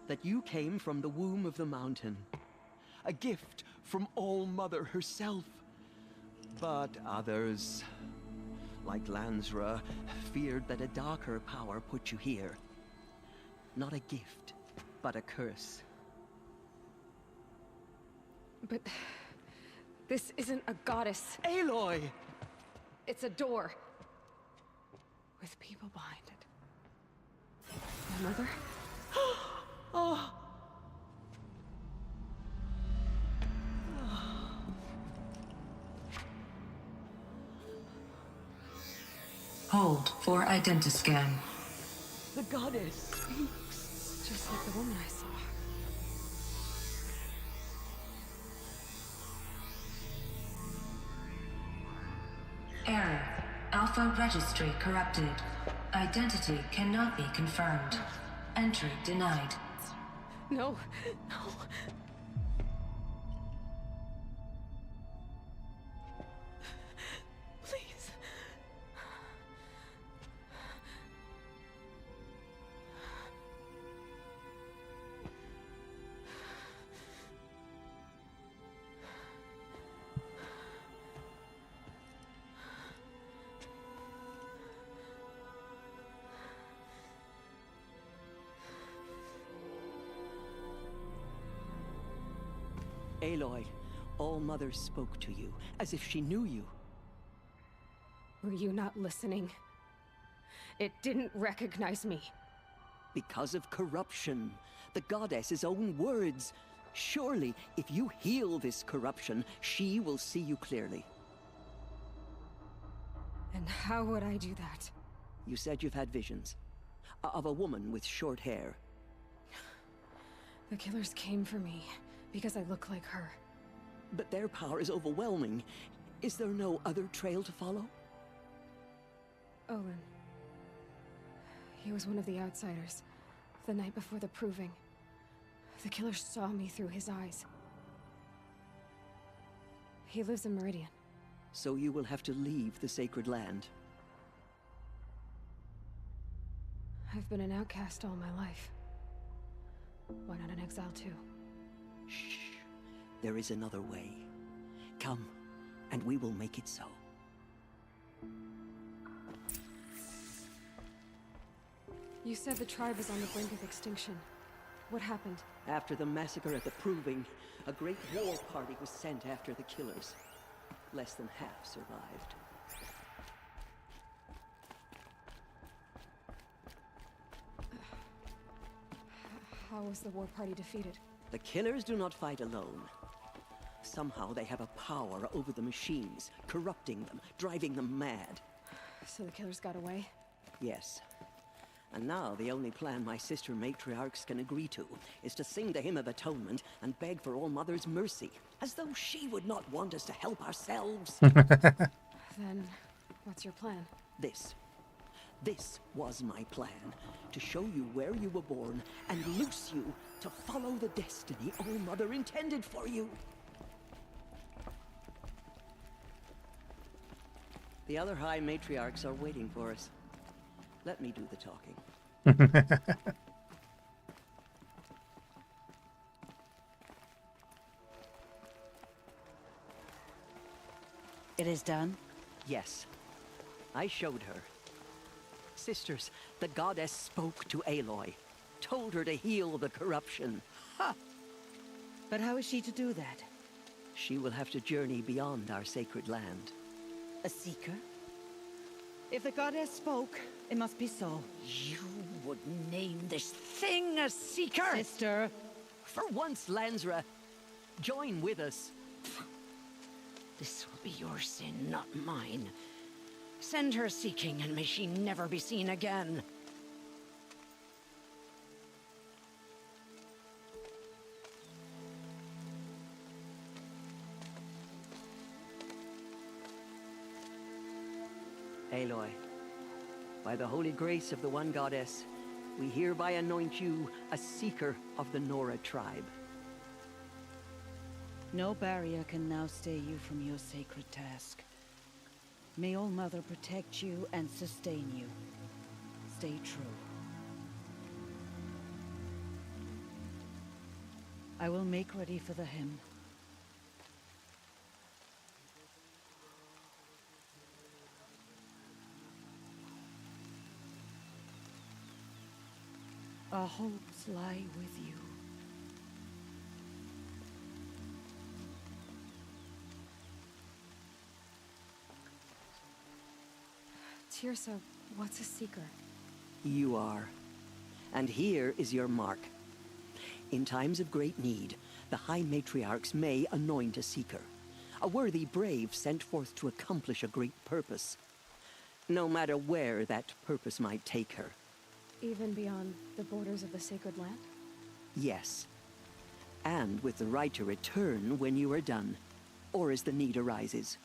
That you came from the womb of the mountain. A gift from All-Mother herself. But others, like Lansra, feared that a darker power put you here. Not a gift, but a curse. But this isn't a goddess. Aloy! It's a door. With people behind it. My mother? Oh! Hold for identiscan. The goddess speaks. Just like the woman I saw. Error. Alpha registry corrupted. Identity cannot be confirmed. Entry denied. No, no. Please. Aloy, All-Mother spoke to you, as if she knew you. Were you not listening? It didn't recognize me. Because of corruption. The goddess's own words. Surely, if you heal this corruption, she will see you clearly. And how would I do that? You said you've had visions. Of a woman with short hair. The killers came for me. Because I look like her. But their power is overwhelming. Is there no other trail to follow? Olin. He was one of the outsiders. The night before the proving. The killer saw me through his eyes. He lives in Meridian. So you will have to leave the sacred land. I've been an outcast all my life. Why not an exile too? Shh. There is another way. Come, and we will make it so. You said the tribe was on the brink of extinction. What happened? After the massacre at the Proving, a great war party was sent after the killers. Less than half survived. How was the war party defeated? The killers do not fight alone. Somehow they have a power over the machines, corrupting them, driving them mad. So the killers got away? Yes. And now the only plan my sister matriarchs can agree to is to sing the Hymn of Atonement and beg for All-Mother's mercy, as though she would not want us to help ourselves. Then, what's your plan? This was my plan, to show you where you were born and loose you to follow the destiny All-Mother intended for you. The other High Matriarchs are waiting for us. Let me do the talking. It is done? Yes. I showed her. Sisters, the goddess spoke to Aloy. Told her to heal the corruption. Ha! But how is she to do that? She will have to journey beyond our sacred land. A seeker? If the goddess spoke, it must be so. You would name this thing a seeker? Sister! For once, Lansra, join with us. This will be your sin, not mine. Send her seeking, and may she never be seen again. Aloy, by the holy grace of the One Goddess, we hereby anoint you a seeker of the Nora tribe. No barrier can now stay you from your sacred task. May All Mother protect you and sustain you. Stay true. I will make ready for the hymn. Our hopes lie with you. Tirsa, what's a seeker? You are. And here is your mark. In times of great need, the High Matriarchs may anoint a seeker. A worthy brave sent forth to accomplish a great purpose. No matter where that purpose might take her. Even beyond the borders of the sacred land? Yes. And with the right to return when you are done, or as the need arises.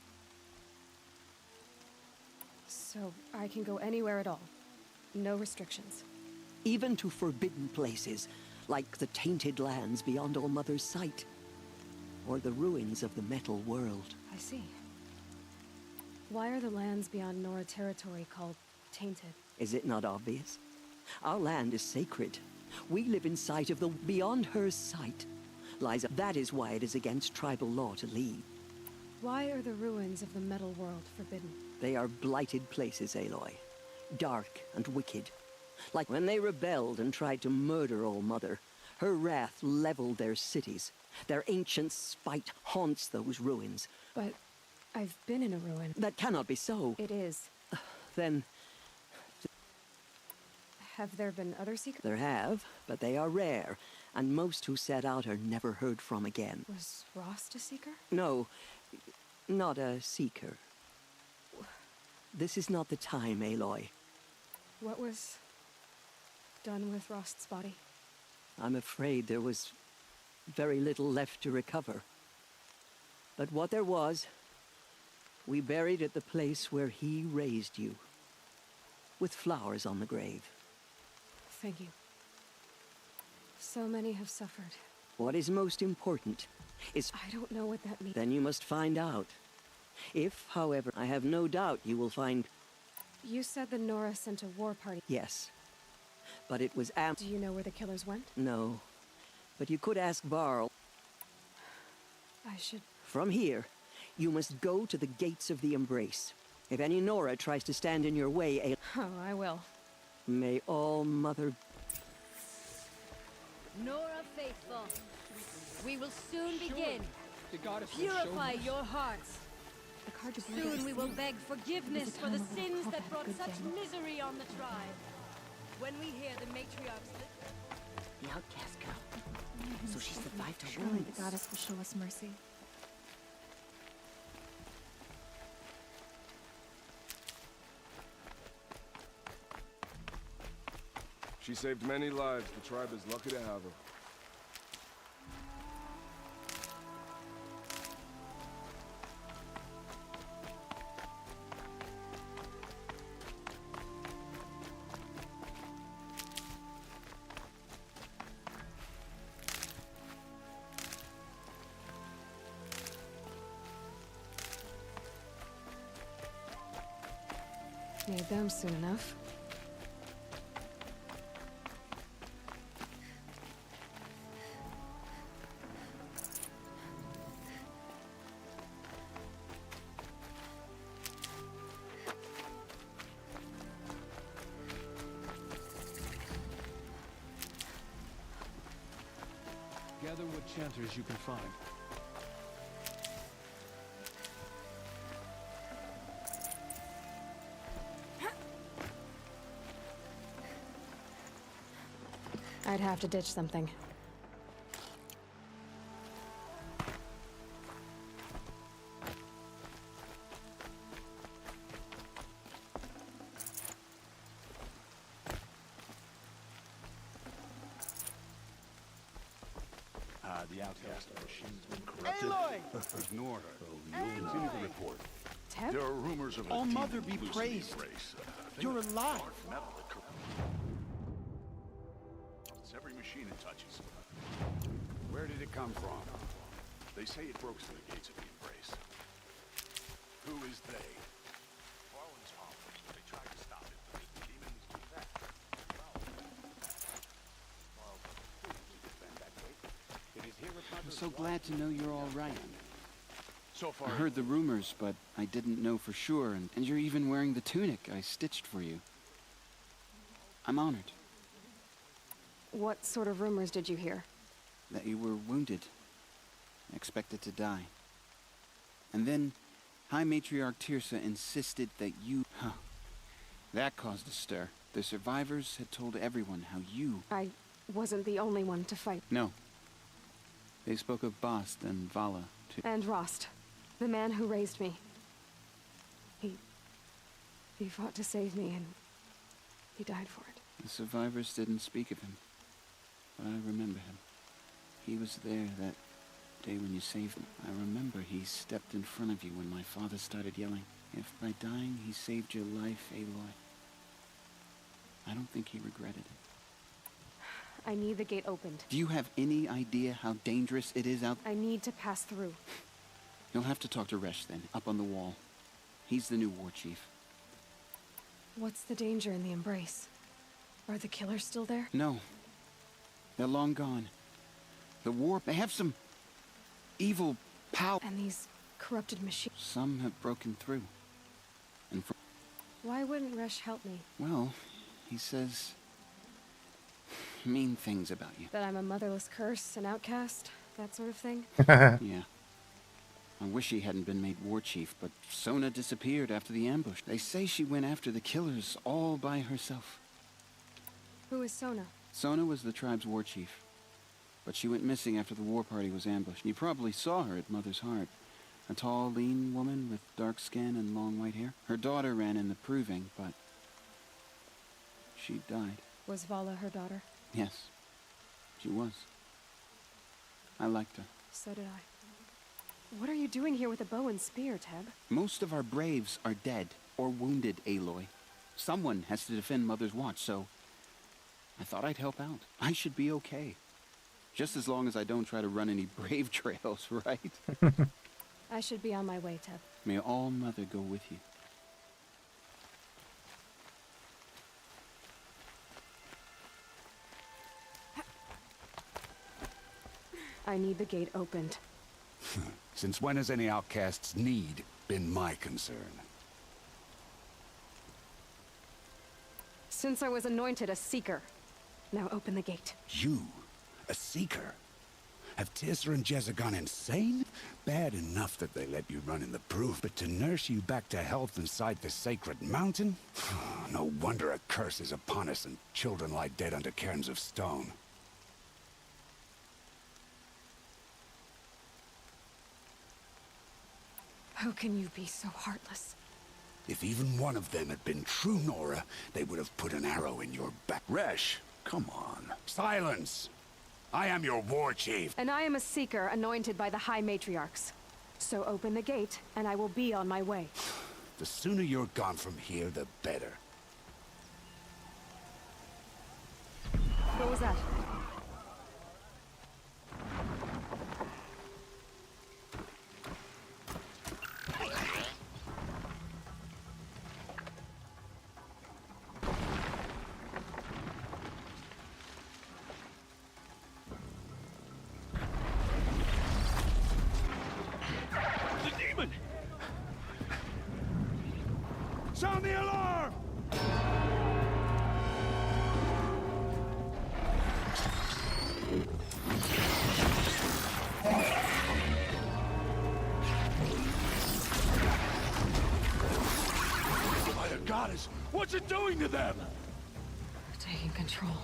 So I can go anywhere at all? No restrictions? Even to forbidden places, like the tainted lands beyond All Mother's sight. Or the ruins of the metal world. I see. Why are the lands beyond Nora territory called tainted? Is it not obvious? Our land is sacred. We live in sight of the beyond her sight. Liza, that is why it is against tribal law to leave. Why are the ruins of the metal world forbidden? They are blighted places, Aloy. Dark and wicked. Like when they rebelled and tried to murder All Mother, her wrath leveled their cities. Their ancient spite haunts those ruins. But I've been in a ruin. That cannot be so. It is. Then... Have there been other seekers? There have, but they are rare, and most who set out are never heard from again. Was Rost a seeker? No, not a seeker. This is not the time, Aloy. What was done with Rost's body? I'm afraid there was very little left to recover. But what there was, we buried at the place where he raised you, with flowers on the grave. Thank you. So many have suffered. What is most important is... I don't know what that means. Then you must find out. If, however, I have no doubt you will find... You said the Nora sent a war party. Yes. But it was Do you know where the killers went? No. But you could ask Varl. I should... From here, you must go to the gates of the Embrace. If any Nora tries to stand in your way, Oh, I will. May All Mother... Nora faithful, we will soon begin. The goddess will Purify show your hearts. Soon we will beg forgiveness for the sins that brought such misery on the tribe. When we hear the matriarchs... The outcast girl. So she survived her Surely wounds. the goddess will show us mercy. She saved many lives. The tribe is lucky to have her. Need them soon enough. Gather what chanters you can find. I'd have to ditch something. The outcast machine's been corrupted. Aloy! Ignore her. Continue the report. Teb? There are rumors of a All demon Mother be losing praised. his race. You're alive. Metal that It's every machine it touches. Where did it come from? They say it broke through the gates of the Embrace. Who is they? so glad to know you're all right. So far, I heard the rumors, but I didn't know for sure, and you're even wearing the tunic I stitched for you. I'm honored. What sort of rumors did you hear? That you were wounded, expected to die. And then High Matriarch Tirsa insisted that you... That caused a stir. The survivors had told everyone how you... I wasn't the only one to fight. No. They spoke of Bast and Vala, too. And Rost, the man who raised me. He fought to save me, and he died for it. The survivors didn't speak of him, but I remember him. He was there that day when you saved me. I remember he stepped in front of you when my father started yelling. If by dying he saved your life, Aloy, I don't think he regretted it. I need the gate opened. Do you have any idea how dangerous it is out? I need to pass through. You'll have to talk to Resh then, up on the wall. He's the new war chief. What's the danger in the Embrace? Are the killers still there? No. They're long gone. The war, they have some evil power. And these corrupted machines. Some have broken through. And why wouldn't Resh help me? Well, he says mean things about you. That I'm a motherless curse, an outcast, that sort of thing? Yeah. I wish he hadn't been made war chief, but Sona disappeared after the ambush. They say she went after the killers all by herself. Who is Sona? Sona was the tribe's war chief, but she went missing after the war party was ambushed. You probably saw her at Mother's Heart. A tall, lean woman with dark skin and long white hair. Her daughter ran in the proving, but she died. Was Vala her daughter? Yes, she was. I liked her. So did I. What are you doing here with a bow and spear, Teb? Most of our braves are dead or wounded, Aloy. Someone has to defend Mother's Watch, so I thought I'd help out. I should be okay. Just as long as I don't try to run any brave trails, right? I should be on my way, Teb. May All Mother go with you. I need the gate opened. Since when has any outcast's need been my concern? Since I was anointed a Seeker. Now open the gate. You? A Seeker? Have Tirsa and Jezza gone insane? Bad enough that they let you run in the proof, but to nurse you back to health inside the sacred mountain? No wonder a curse is upon us and children lie dead under cairns of stone. How can you be so heartless? If even one of them had been true Nora, they would have put an arrow in your back. Resh, come on. Silence! I am your war chief. And I am a Seeker anointed by the High Matriarchs. So open the gate, and I will be on my way. The sooner you're gone from here, the better. What was that? Sound the alarm! My goddess, what's it doing to them? Taking control.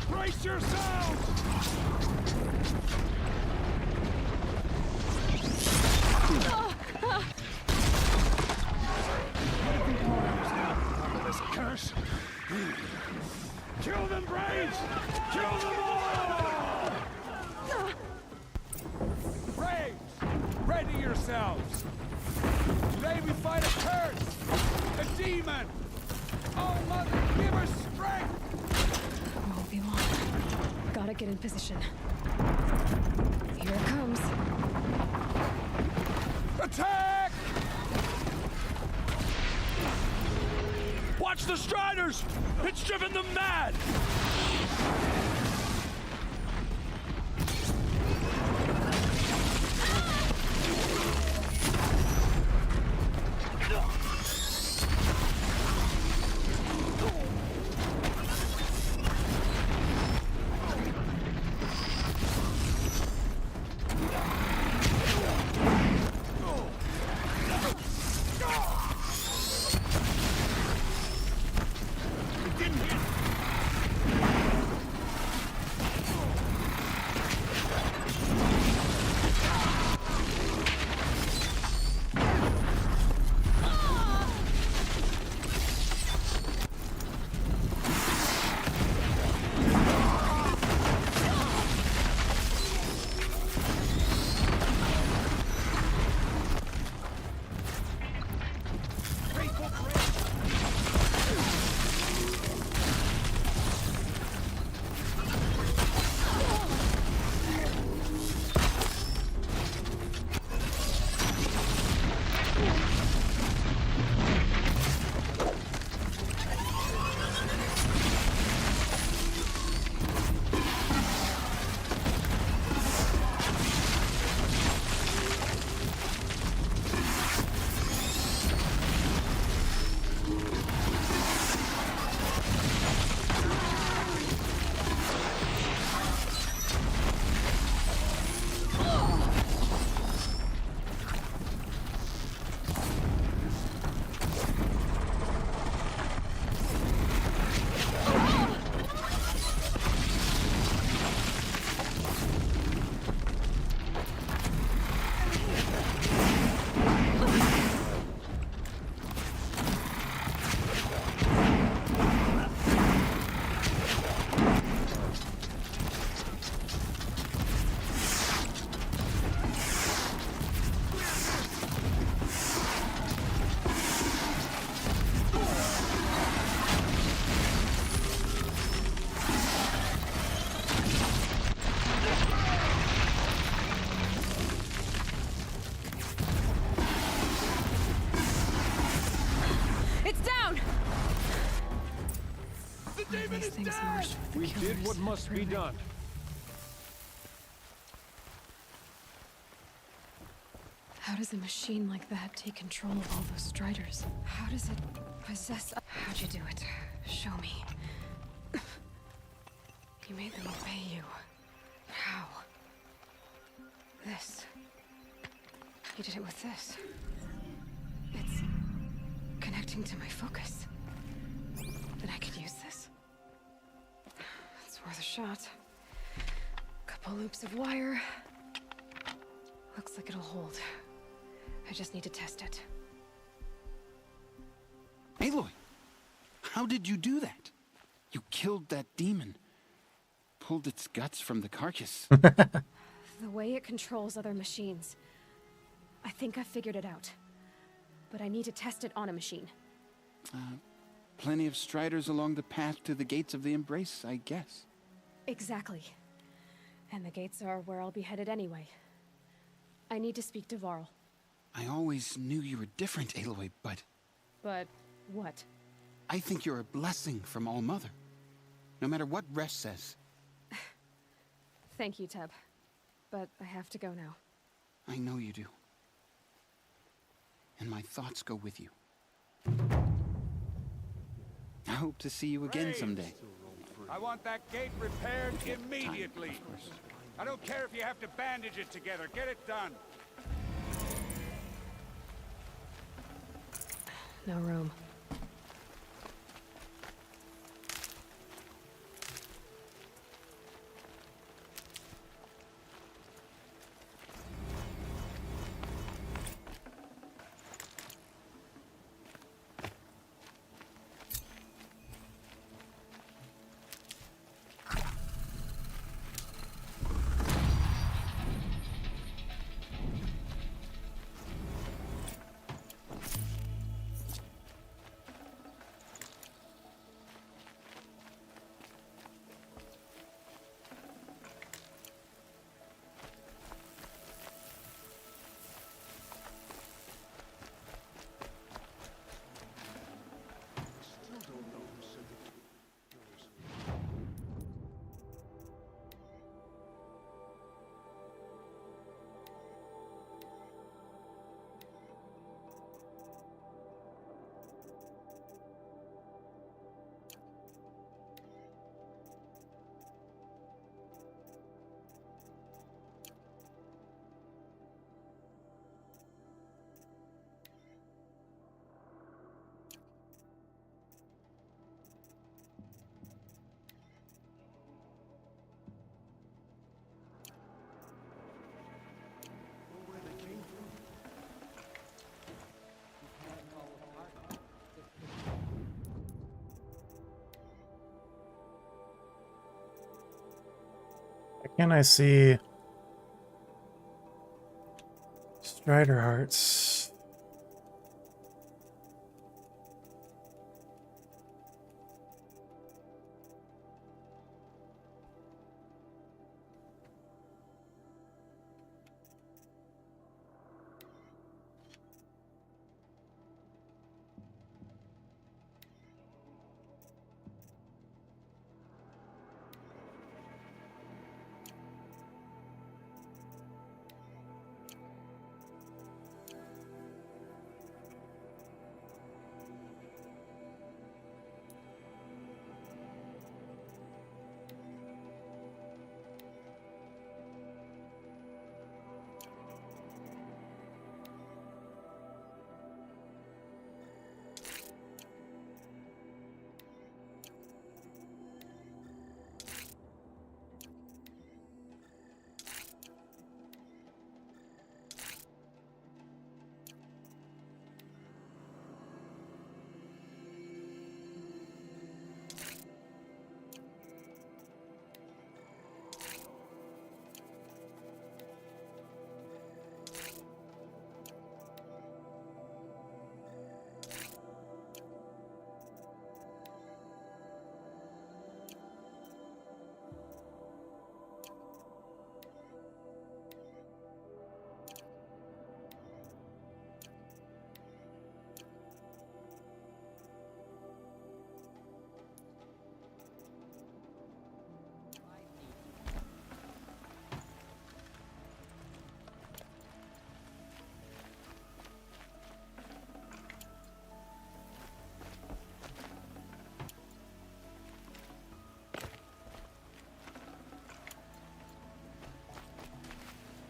Brace yourselves! This curse. Kill them, Braves! Kill them all! Braves, ready yourselves! Today we fight a curse! A demon! Oh, Mother, give her strength! Won't be long. Gotta get in position. Here it comes. Attack! the Striders! It's driven them mad! We did what must be done. How does a machine like that take control of all those Striders? How does it possess... How'd you do it? Show me. You made them obey you. How? This. You did it with this. It's connecting to my focus. Then I could use this. It's worth a shot. Couple loops of wire. Looks like it'll hold. I just need to test it. Aloy! How did you do that? You killed that demon. Pulled its guts from the carcass. The way it controls other machines. I think I figured it out. But I need to test it on a machine. Plenty of Striders along the path to the gates of the Embrace, I guess. Exactly. And the gates are where I'll be headed anyway. I need to speak to Varl. I always knew you were different, Aloy, but... But what? I think you're a blessing from All-Mother. No matter what Resh says. Thank you, Teb. But I have to go now. I know you do. And my thoughts go with you. I hope to see you again someday. I want that gate repaired immediately. I don't care if you have to bandage it together. Get it done. No room. Can I see Strider Hearts?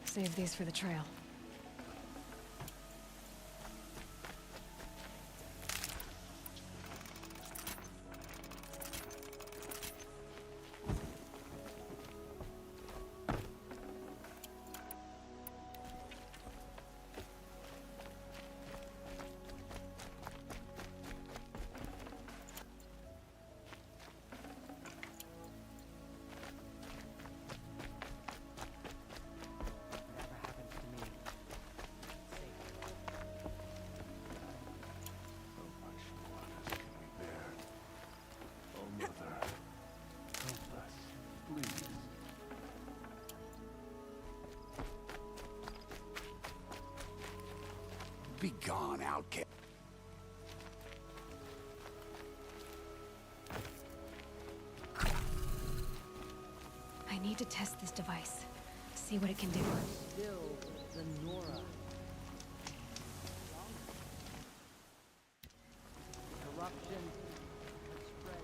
Save these for the trail. Be gone, outcast. I need to test this device. See what it can do. Still the Nora. Corruption has spread.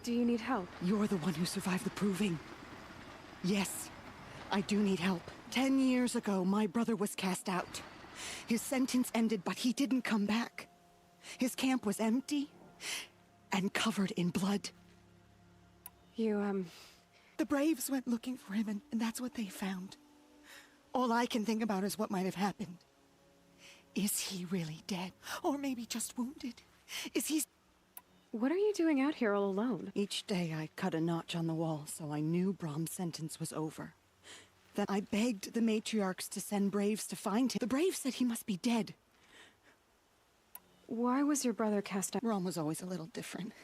Do you need help? You're the one who survived the proving. Yes, I do need help. 10 years ago, my brother was cast out. His sentence ended, but he didn't come back. His camp was empty and covered in blood. You, The Braves went looking for him, and that's what they found. All I can think about is what might have happened. Is he really dead? Or maybe just wounded? Is he... What are you doing out here all alone? Each day I cut a notch on the wall, so I knew Brom's sentence was over. Then I begged the matriarchs to send Braves to find him. The Braves said he must be dead. Why was your brother cast out? Brom was always a little different.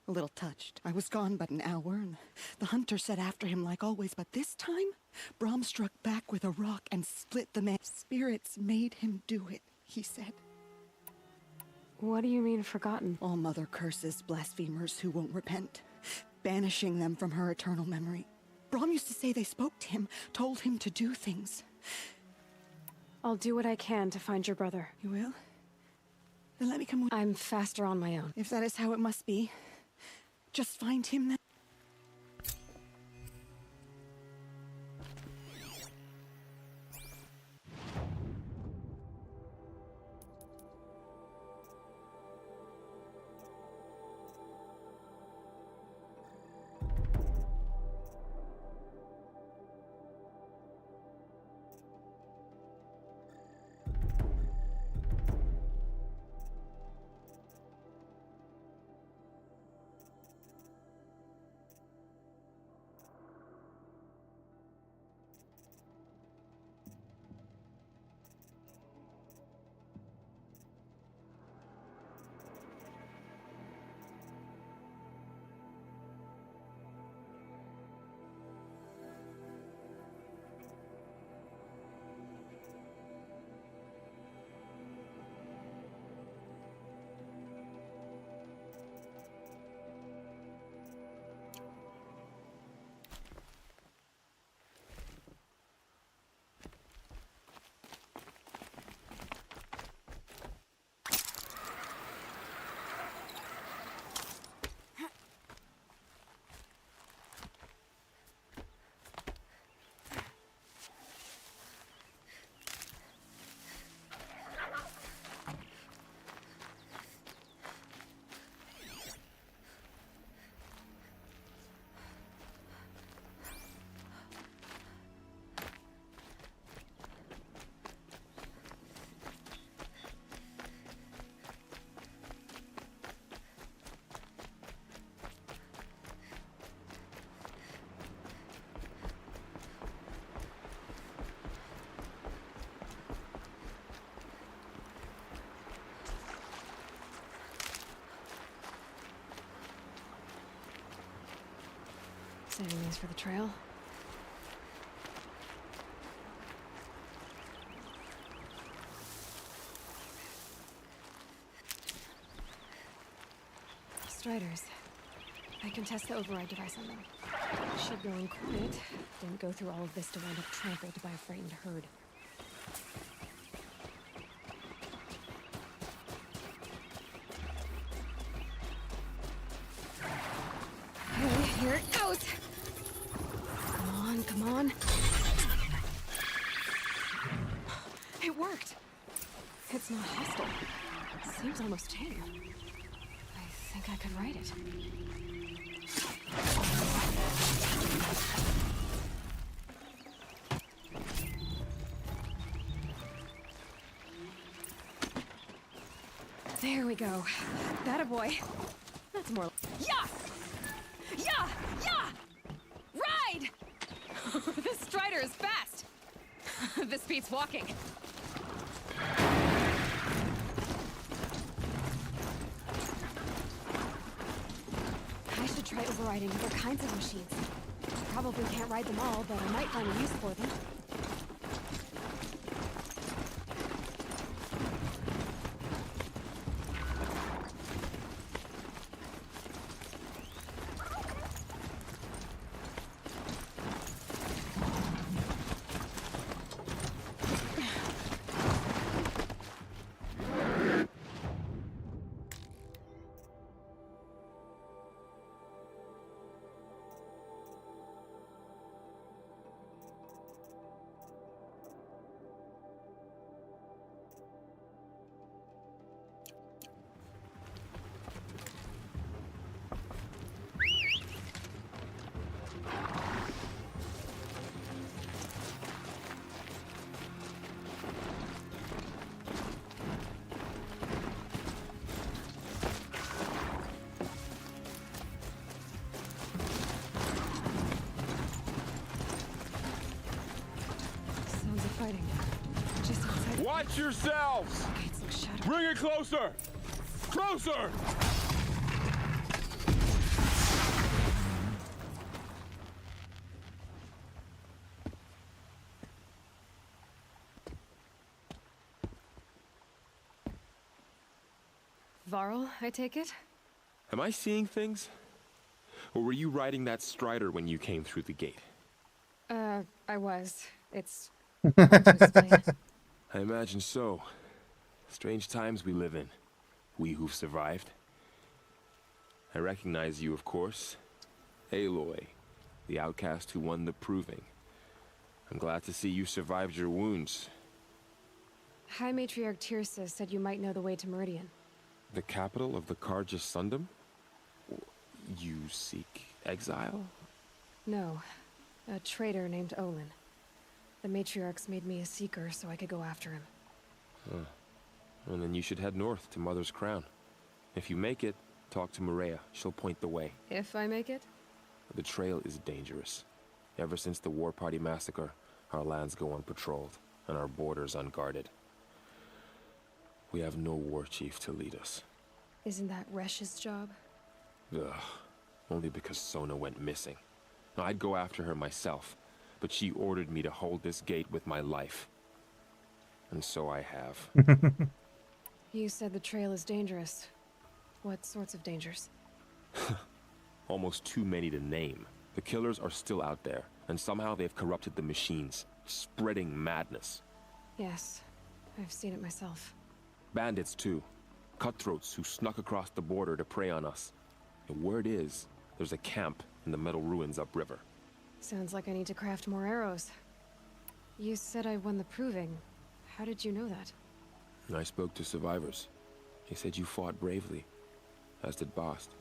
A little touched. I was gone but an hour, and the hunter set after him like always, but this time, Brom struck back with a rock and split the man. Spirits made him do it, he said. What do you mean, forgotten? All mother curses blasphemers who won't repent, banishing them from her eternal memory. Brom used to say they spoke to him, told him to do things. I'll do what I can to find your brother. You will? Then let me come with... I'm faster on my own. If that is how it must be, just find him then. Saving these for the trail. Striders. I can test the override device on them. Should go in quiet. Didn't go through all of this to wind up trampled by a frightened herd. Okay, here it goes! Come on, come on. It worked! It's not hostile. Seems almost tame. I think I could ride it. There we go. That boy. That's more. Yeah! Yeah! Yeah! Ride! This Strider is fast. This beats walking. I should try overriding other kinds of machines. Probably can't ride them all, but I might find a use for them. Watch yourselves! Bring it closer! Closer! Varl, I take it? Am I seeing things? Or were you riding that Strider when you came through the gate? I was. It's hard to explain. I imagine so. Strange times we live in. We who've survived. I recognize you, of course. Aloy, the outcast who won the Proving. I'm glad to see you survived your wounds. High Matriarch Tirsa said you might know the way to Meridian. The capital of the Carja Sundom? You seek exile? No. A traitor named Olin. The Matriarchs made me a seeker so I could go after him. Huh. Well, then you should head north to Mother's Crown. If you make it, talk to Maria. She'll point the way. If I make it? The trail is dangerous. Ever since the War Party massacre, our lands go unpatrolled, and our borders unguarded. We have no war chief to lead us. Isn't that Resh's job? Ugh. Only because Sona went missing. I'd go after her myself, but she ordered me to hold this gate with my life. And so I have. You said the trail is dangerous. What sorts of dangers? Almost too many to name. The killers are still out there, and somehow they've corrupted the machines, spreading madness. Yes, I've seen it myself. Bandits, too. Cutthroats who snuck across the border to prey on us. The word is, there's a camp in the metal ruins upriver. Sounds like I need to craft more arrows. You said I won the Proving. How did you know that? I spoke to survivors. They said you fought bravely, as did Bast.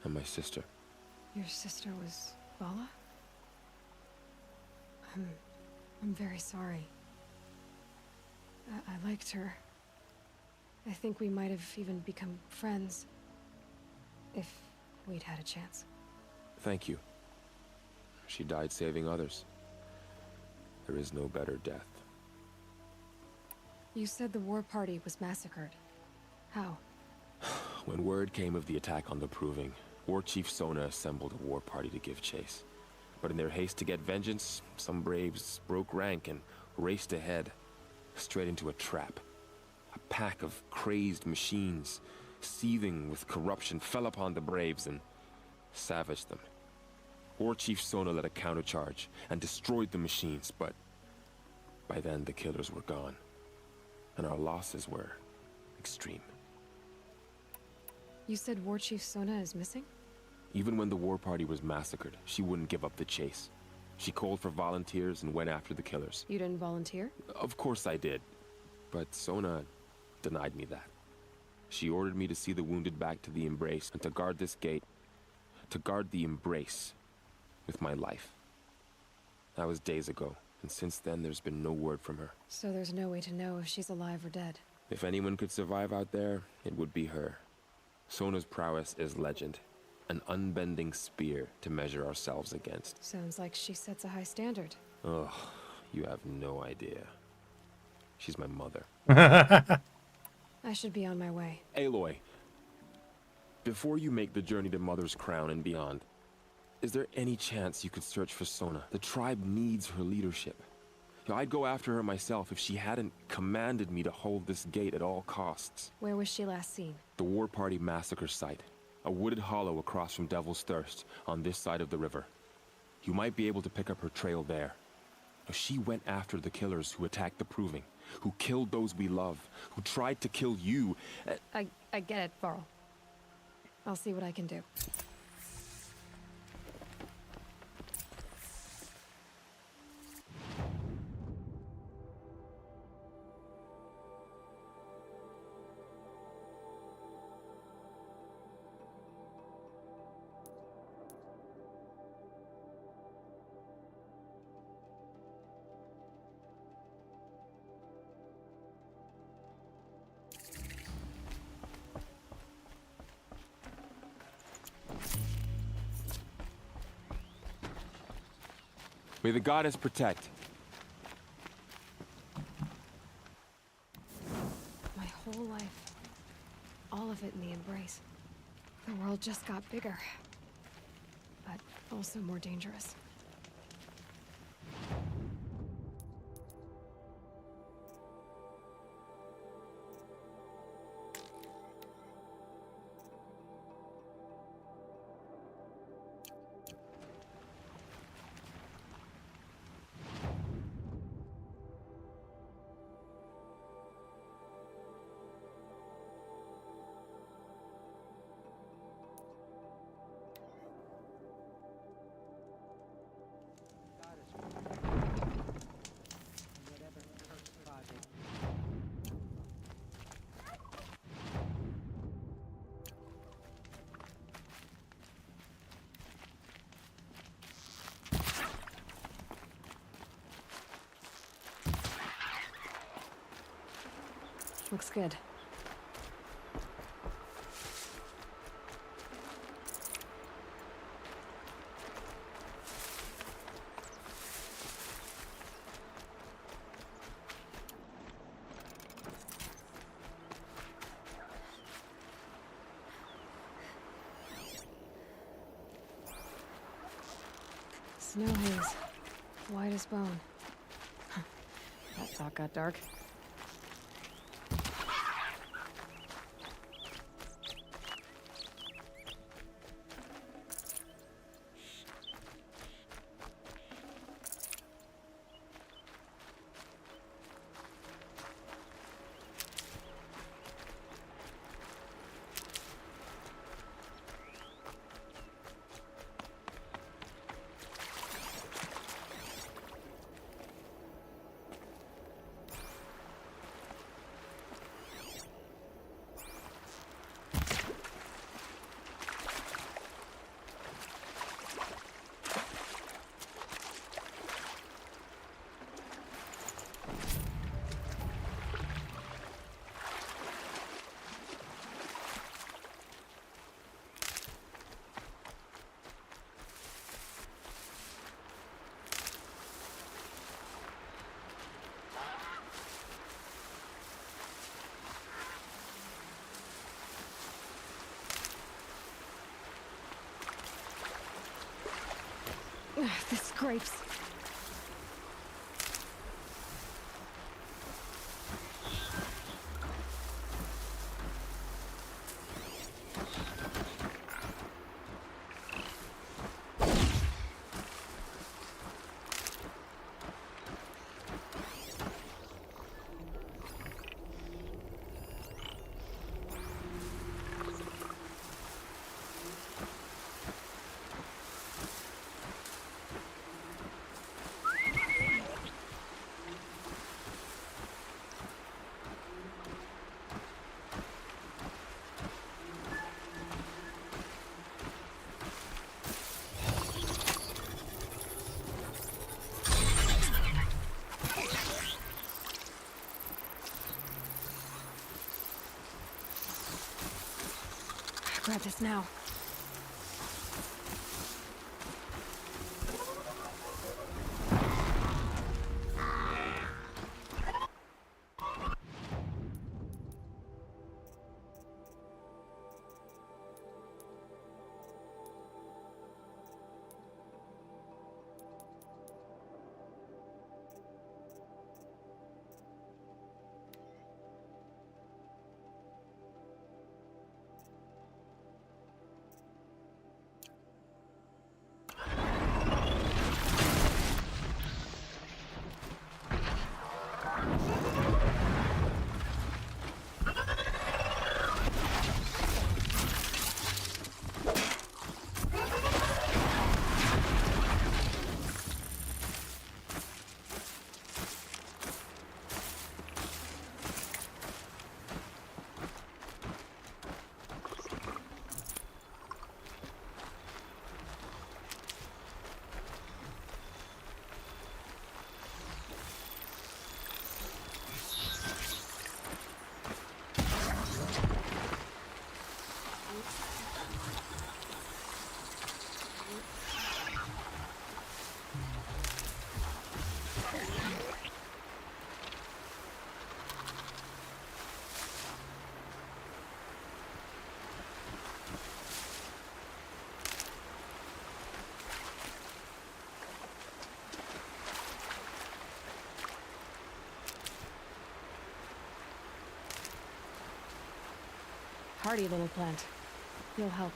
And my sister. Your sister was Vala? I'm very sorry. I liked her. I think we might have even become friends. If we'd had a chance. Thank you. She died saving others. There is no better death. You said the war party was massacred. How? When word came of the attack on the Proving, War Chief Sona assembled a war party to give chase. But in their haste to get vengeance, some braves broke rank and raced ahead, straight into a trap. A pack of crazed machines, seething with corruption, fell upon the braves and savaged them. War Chief Sona led a countercharge and destroyed the machines, but by then the killers were gone, and our losses were extreme. You said War Chief Sona is missing? Even when the war party was massacred, she wouldn't give up the chase. She called for volunteers and went after the killers. You didn't volunteer? Of course I did, but Sona denied me that. She ordered me to see the wounded back to the Embrace and to guard this gate. To guard the Embrace with my life. That was days ago, and since then there's been no word from her. So there's no way to know if she's alive or dead. If anyone could survive out there, it would be her. Sona's prowess is legend. An unbending spear to measure ourselves against. Sounds like she sets a high standard. Ugh, you have no idea. She's my mother. I should be on my way. Aloy, before you make the journey to Mother's Crown and beyond, is there any chance you could search for Sona? The tribe needs her leadership. I'd go after her myself if she hadn't commanded me to hold this gate at all costs. Where was she last seen? The War Party massacre site. A wooded hollow across from Devil's Thirst, on this side of the river. You might be able to pick up her trail there. She went after the killers who attacked the Proving, who killed those we love, who tried to kill you. I get it, Varl. I'll see what I can do. May the goddess protect. all of it in the embrace. The world just got bigger, but also more dangerous. Looks good. Snow haze. White as bone. That thought got dark. The scrapes. Grab this now. Hardy little plant. You'll help.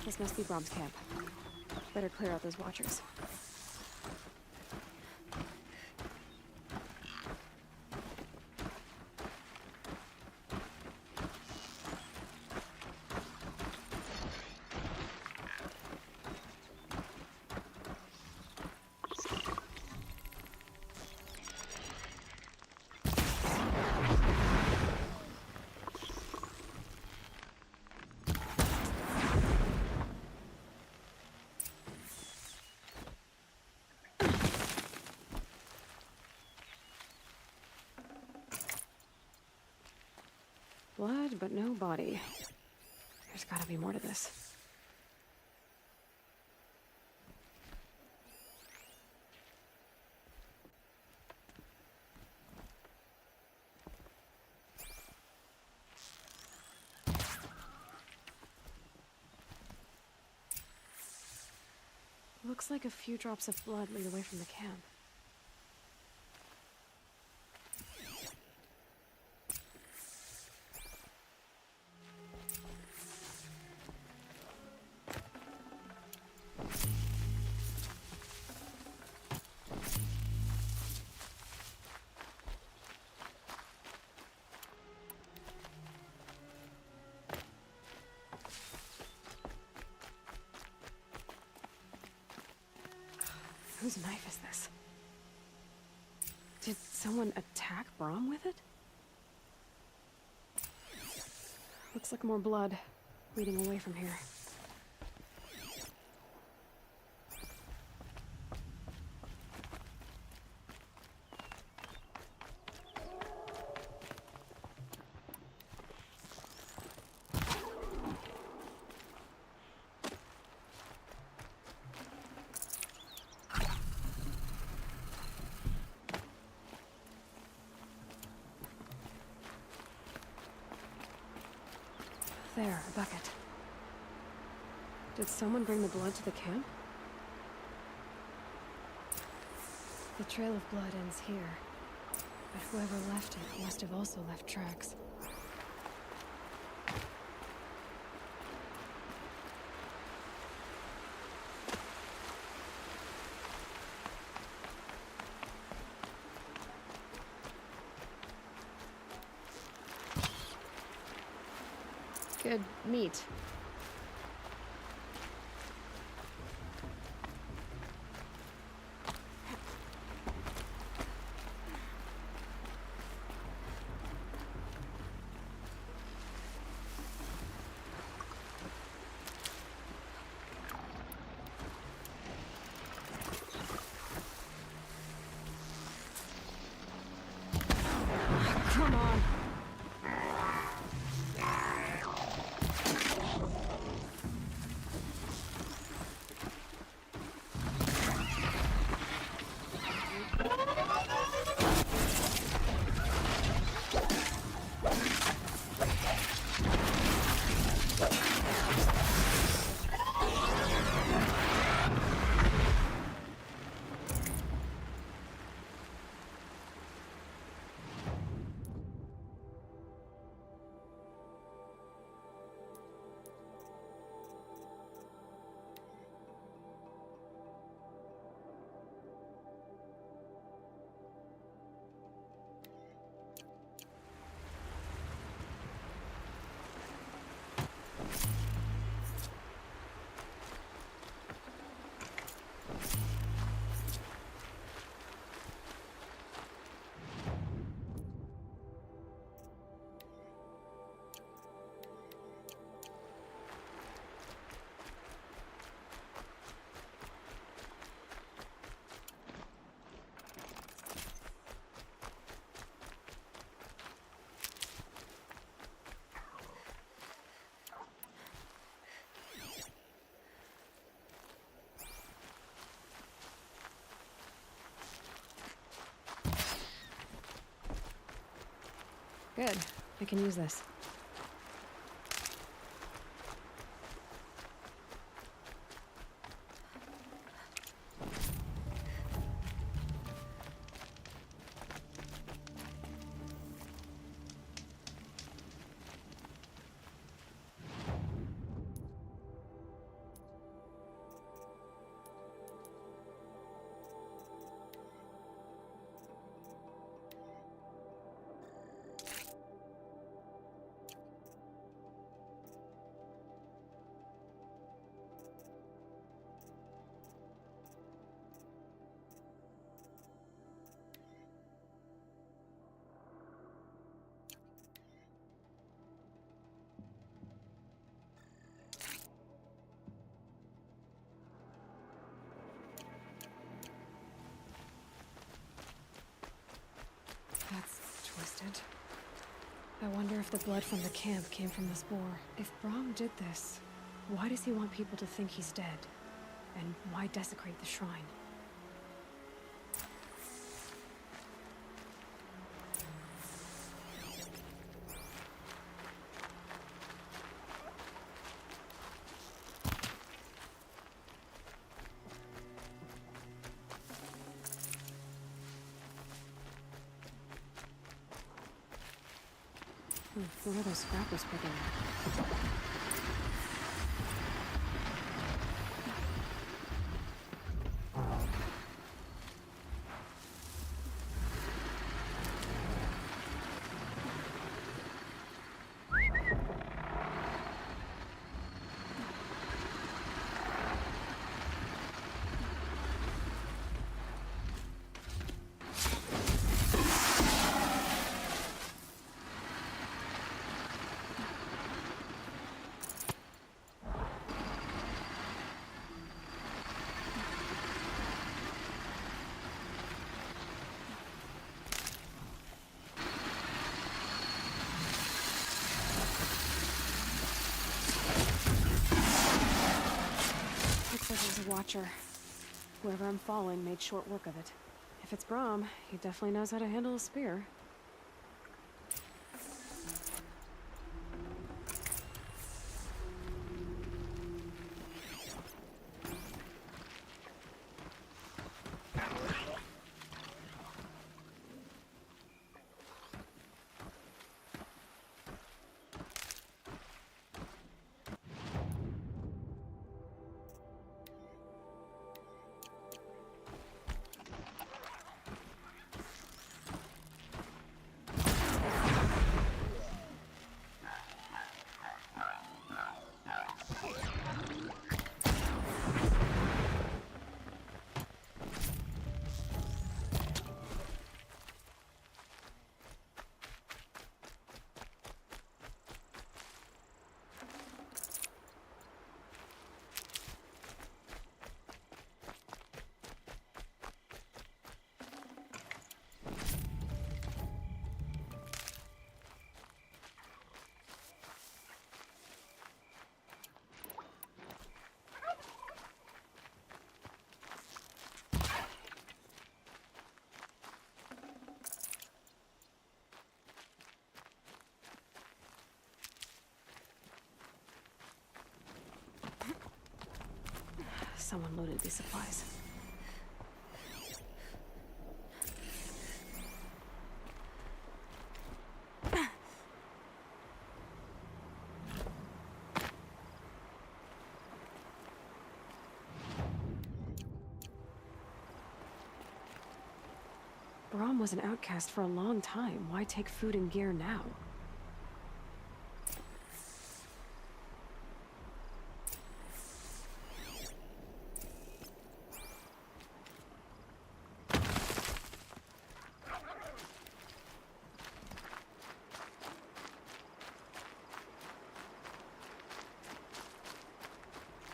This must be Brom's camp. Better clear out those watchers. Blood, but no body. There's gotta be more to this. Looks like a few drops of blood lead away from the camp. Whose knife is this? Did someone attack Brom with it? Looks like more blood leading away from here. There, a bucket. Did someone bring the blood to the camp? The trail of blood ends here, but whoever left it must have also left tracks. Good meat. Come on. Good. I can use this. That's twisted. I wonder if the blood from the camp came from the spore. If Braum did this, why does he want people to think he's dead? And why desecrate the shrine? What are those scrappers picking up? There's a watcher. Whoever I'm following made short work of it. If it's Braum, he definitely knows how to handle a spear. Someone loaded these supplies. Braum was an outcast for a long time. Why take food and gear now?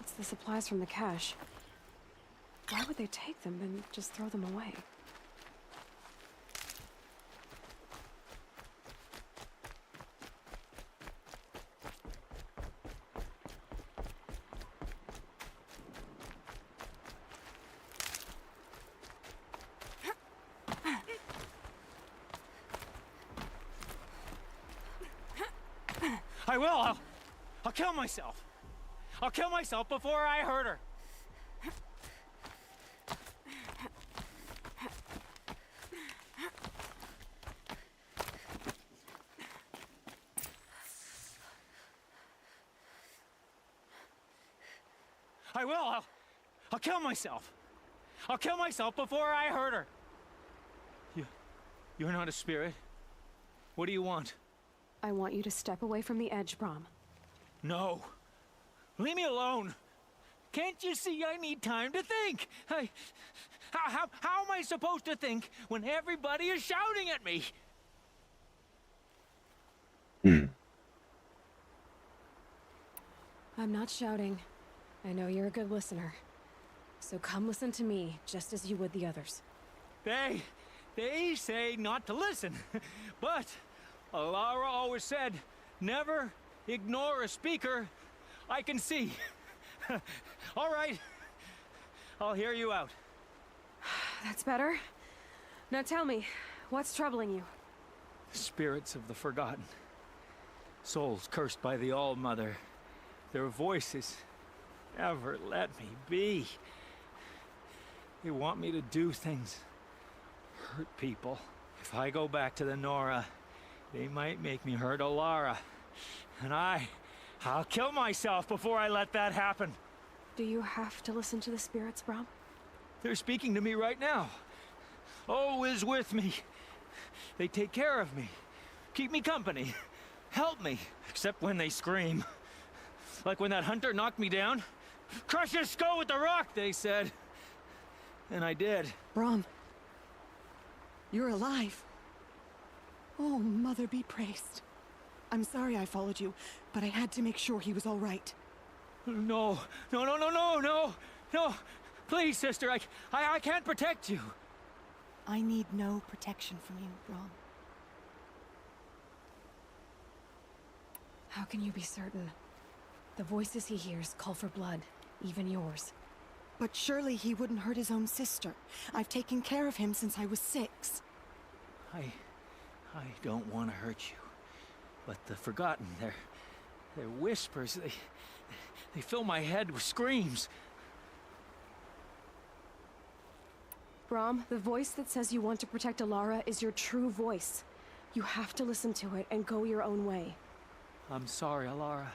It's the supplies from the cache. Why would they take them and just throw them away? I will. I'll kill myself. I'll kill myself before I hurt her. I will. I'll kill myself. I'll kill myself before I hurt her. You're not a spirit. What do you want? I want you to step away from the edge, Brom. No. Leave me alone. Can't you see I need time to think? How am I supposed to think when everybody is shouting at me? I'm not shouting. I know you're a good listener. So come listen to me, just as you would the others. They say not to listen. But Alara always said, never ignore a speaker I can see. All right. I'll hear you out. That's better. Now tell me, what's troubling you? Spirits of the forgotten. Souls cursed by the All-Mother. Their voices never let me be. They want me to do things, hurt people. If I go back to the Nora, they might make me hurt Alara. And I'll kill myself before I let that happen. Do you have to listen to the spirits, Brom? They're speaking to me right now. Oh is with me. They take care of me, keep me company, help me, except when they scream. Like when that hunter knocked me down. Crush his skull with the rock, they said. And I did. Brom, you're alive. Oh, Mother be praised. I'm sorry I followed you, but I had to make sure he was all right. No. Please, sister, I can't protect you. I need no protection from you, Brom. How can you be certain? The voices he hears call for blood, even yours. But surely he wouldn't hurt his own sister. I've taken care of him since I was 6. I don't want to hurt you. But the Forgotten, their whispers, they fill my head with screams. Brom, the voice that says you want to protect Alara is your true voice. You have to listen to it and go your own way. I'm sorry, Alara.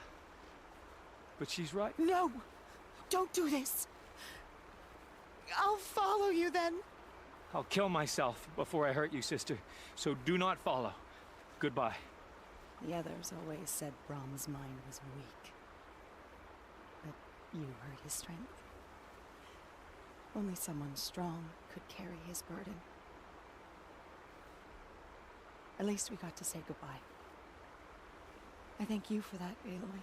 But she's right. No! Don't do this! I'll follow you then. I'll kill myself before I hurt you, sister. So do not follow. Goodbye. The others always said Brom's mind was weak. But you heard his strength. Only someone strong could carry his burden. At least we got to say goodbye. I thank you for that, Aloy.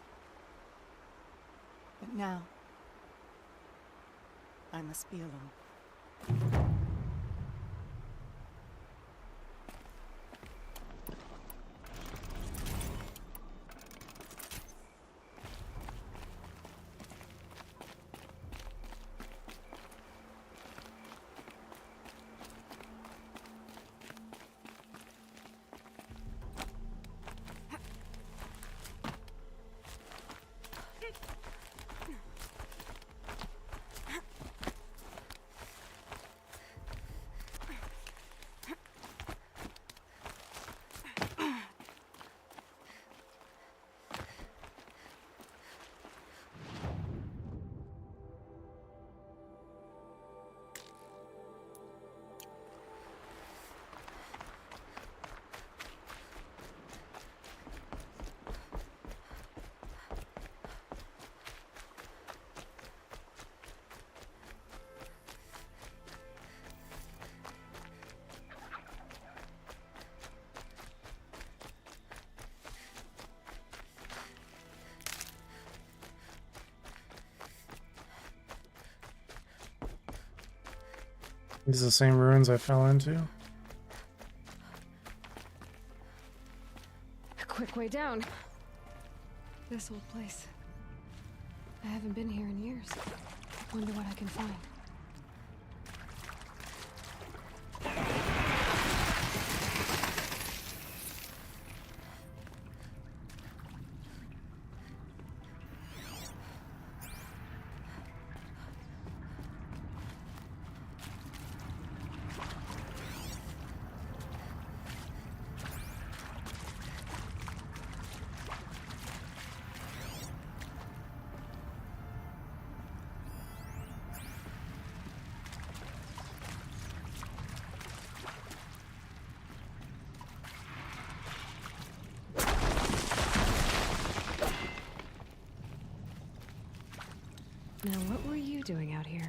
But now, I must be alone. These are the same ruins I fell into. A quick way down. This old place. I haven't been here in years. Wonder what I can find. Now, what were you doing out here?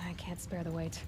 I can't spare the weight.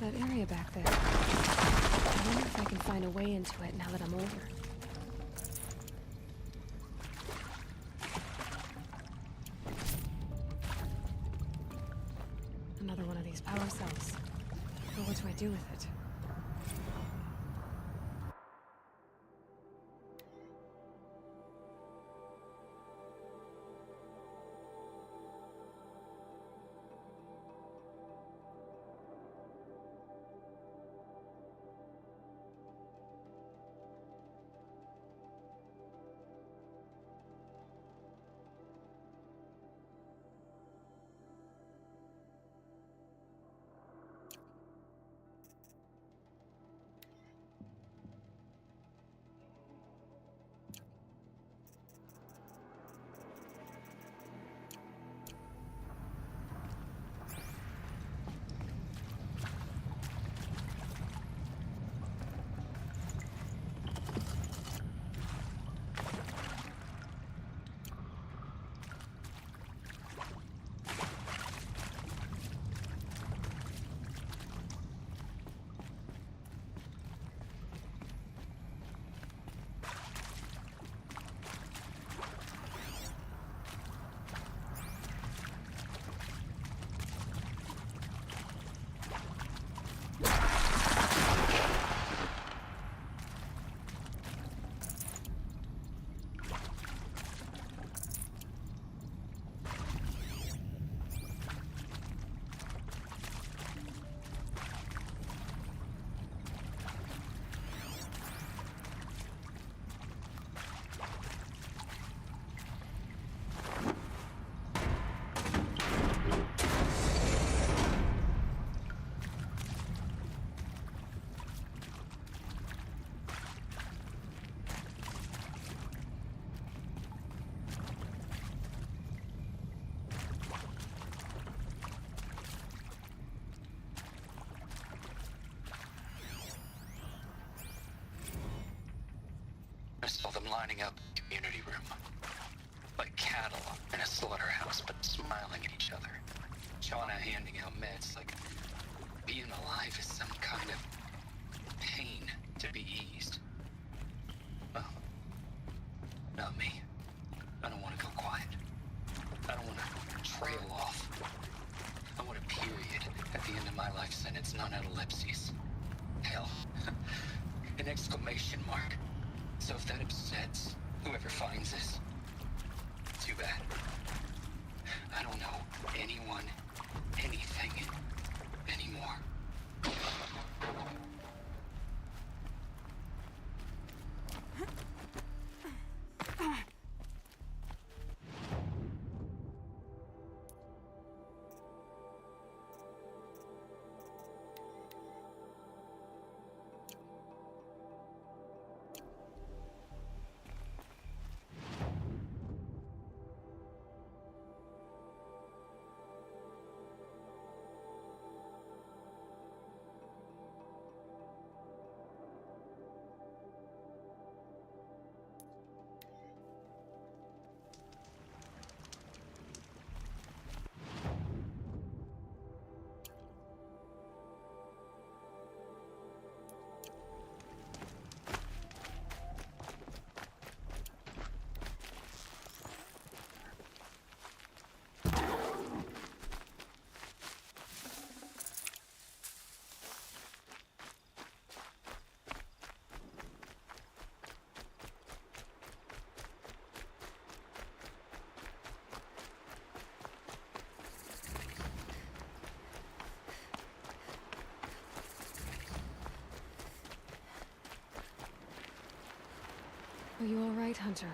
That area back there. I wonder if I can find a way into it now that I'm older. Another one of these power cells. But what do I do with it? I saw them lining up the community room. Like cattle in a slaughterhouse, but smiling at each other. Shauna handing out meds like being alive is some kind of pain to be eased. Well, not me. I don't want to go quiet. I don't want to trail off. I want a period at the end of my life sentence, not an ellipses. Hell, an exclamation mark. So if that upsets whoever finds this, too bad. I don't know anyone, anything, anymore. Are you alright, Hunter?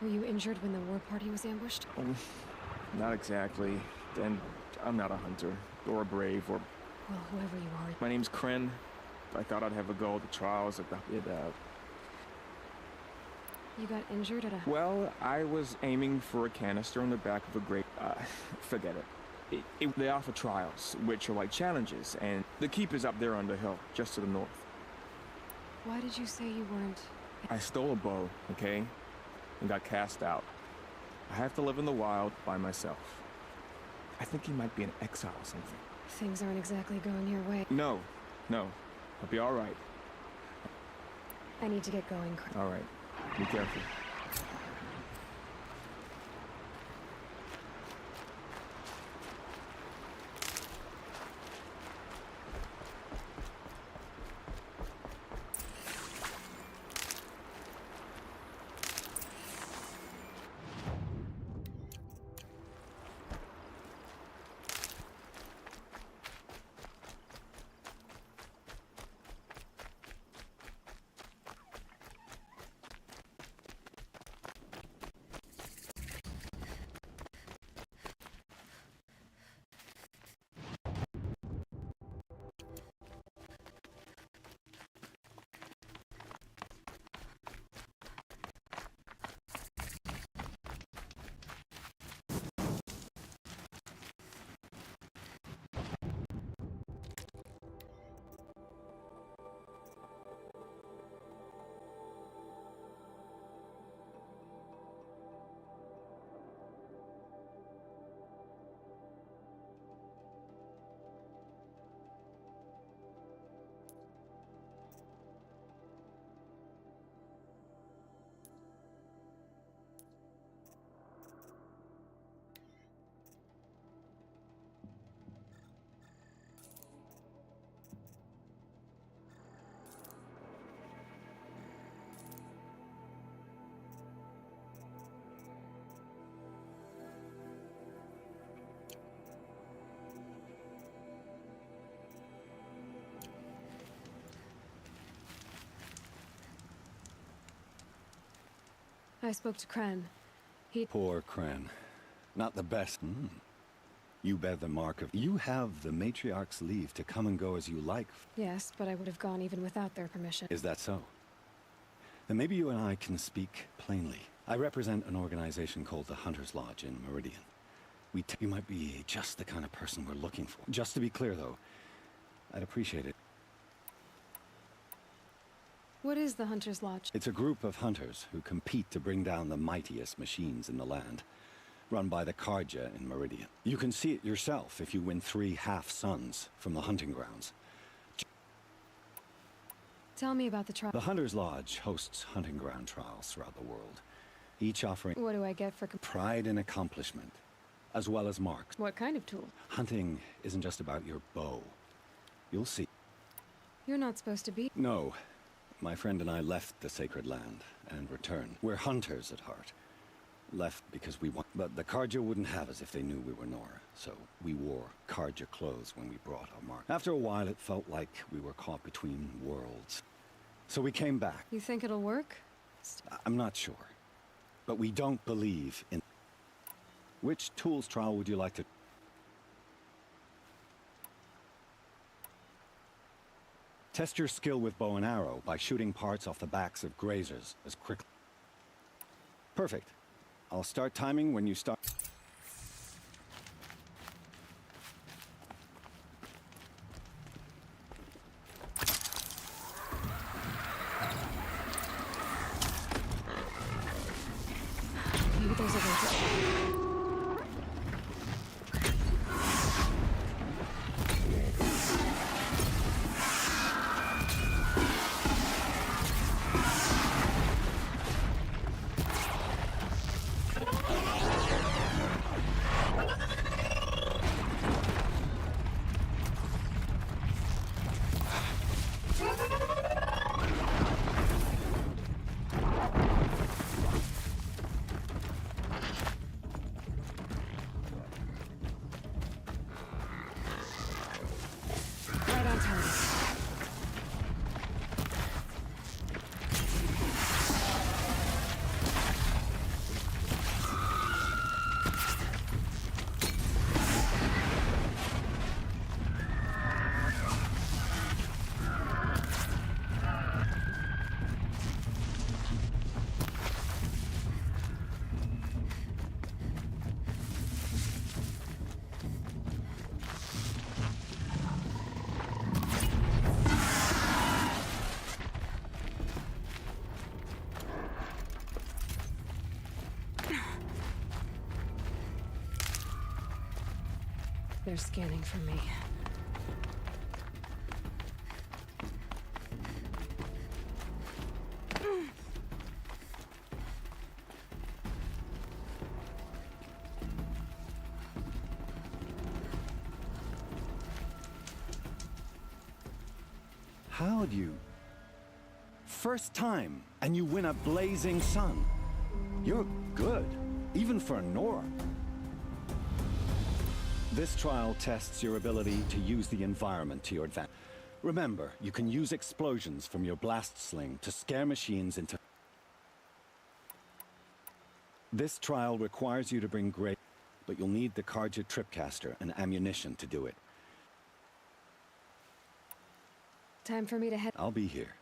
Were you injured when the war party was ambushed? Not exactly. And I'm not a hunter, or a brave, or... Well, whoever you are... My name's Kren. I thought I'd have a go at the trials at the... You got injured at a... Well, I was aiming for a canister on the back of a great... forget it. They offer trials, which are like challenges, and the keep is up there on the hill, just to the north. Why did you say you weren't... I stole a bow, okay? And got cast out. I have to live in the wild by myself. I think he might be in exile or something. Things aren't exactly going your way. No. I'll be all right. I need to get going. All right. Be careful. I spoke to Kren. Poor Kren. Not the best. You bear the mark of... You have the Matriarch's leave to come and go as you like. Yes, but I would have gone even without their permission. Is that so? Then maybe you and I can speak plainly. I represent an organization called the Hunter's Lodge in Meridian. You might be just the kind of person we're looking for. Just to be clear, though, I'd appreciate it. What is the Hunter's Lodge? It's a group of hunters who compete to bring down the mightiest machines in the land, run by the Carja in Meridian. You can see it yourself if you win 3 half-suns from the hunting grounds. Tell me about the trial. The Hunter's Lodge hosts hunting ground trials throughout the world, each offering... What do I get for... Pride and accomplishment, as well as marks. What kind of tool? Hunting isn't just about your bow. You'll see. You're not supposed to be... No. My friend and I left the sacred land and returned. We're hunters at heart. Left because we want... But the Carja wouldn't have us if they knew we were Nora, so we wore Carja clothes when we brought our mark. After a while, it felt like we were caught between worlds. So we came back. You think it'll work? I'm not sure. But we don't believe in... Which tools trial would you like to... Test your skill with bow and arrow by shooting parts off the backs of grazers as quickly. Perfect. I'll start timing when you start. Maybe there's a way to... They're scanning for me. How'd you? First time, and you win a blazing sun. You're good, even for Nora. This trial tests your ability to use the environment to your advantage. Remember, you can use explosions from your blast sling to scare machines into... This trial requires you to bring great, but you'll need the Carja Tripcaster and ammunition to do it. Time for me to head. I'll be here.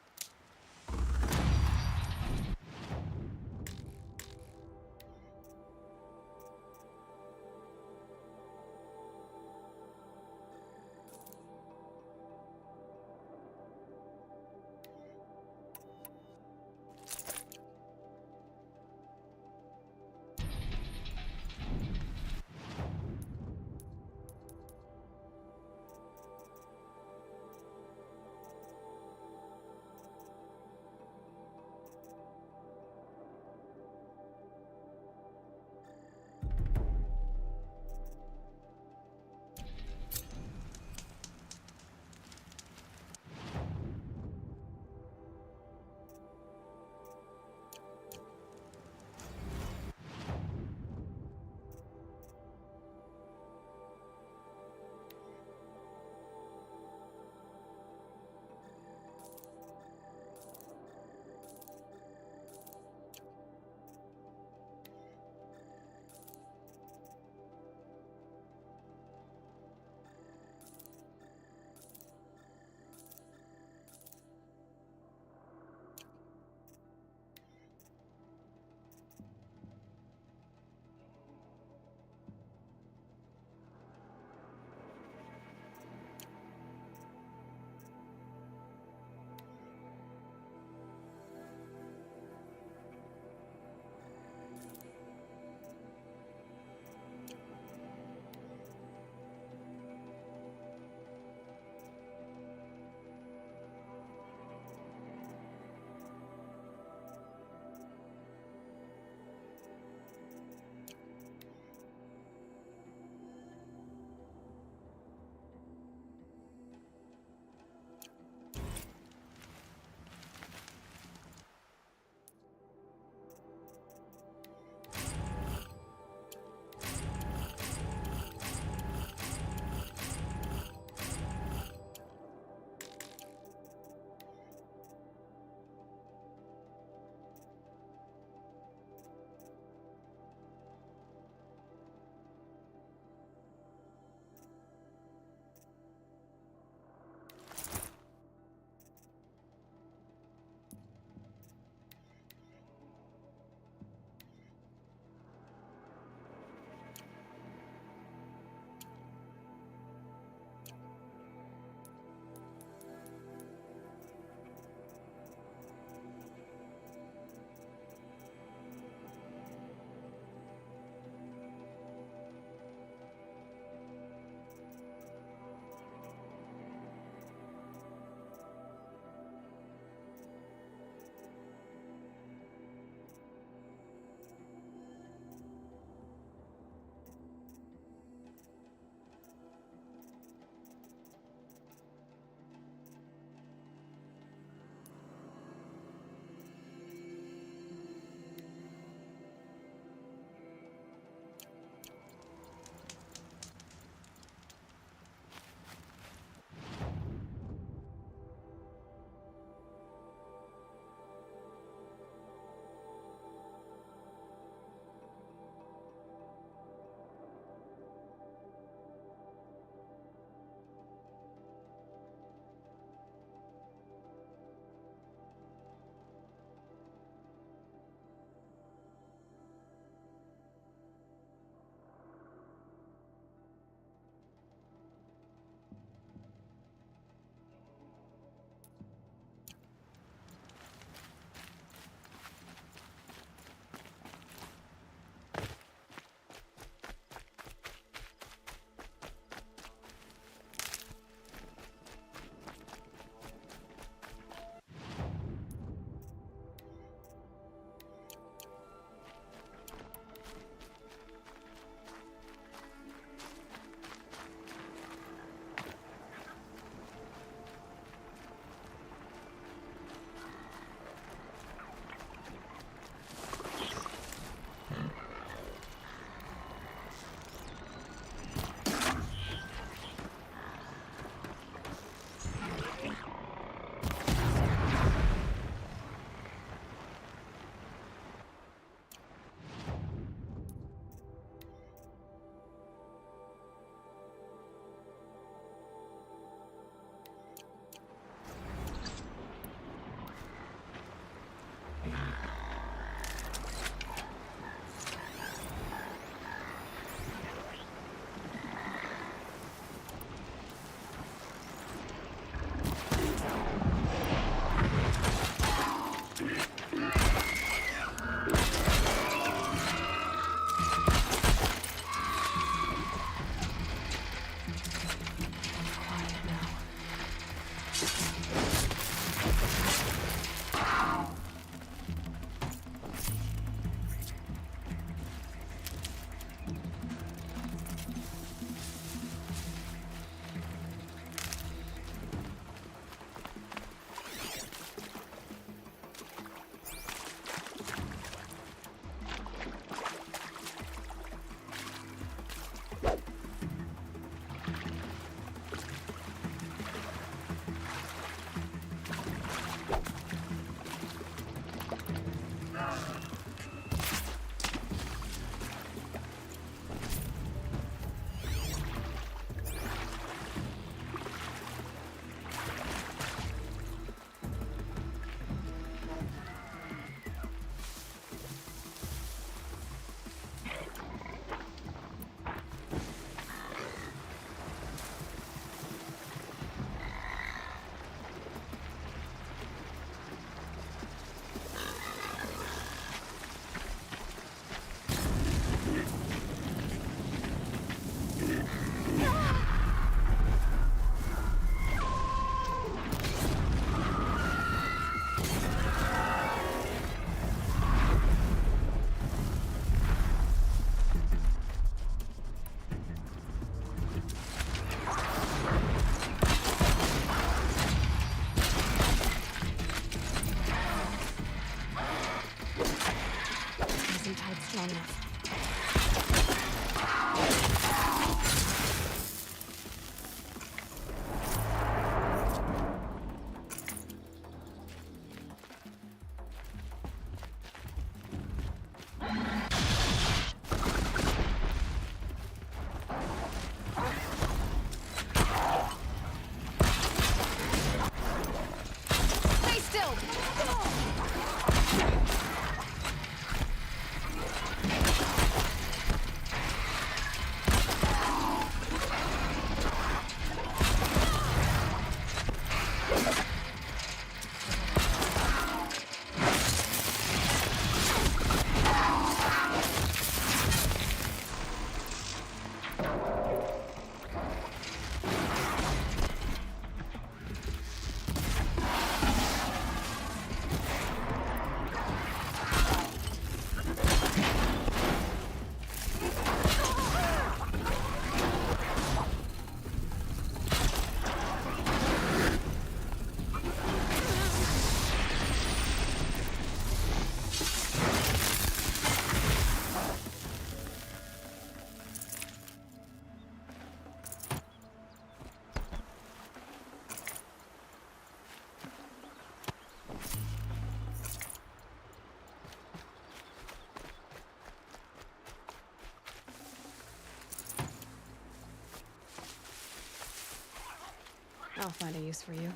I'll find a use for you.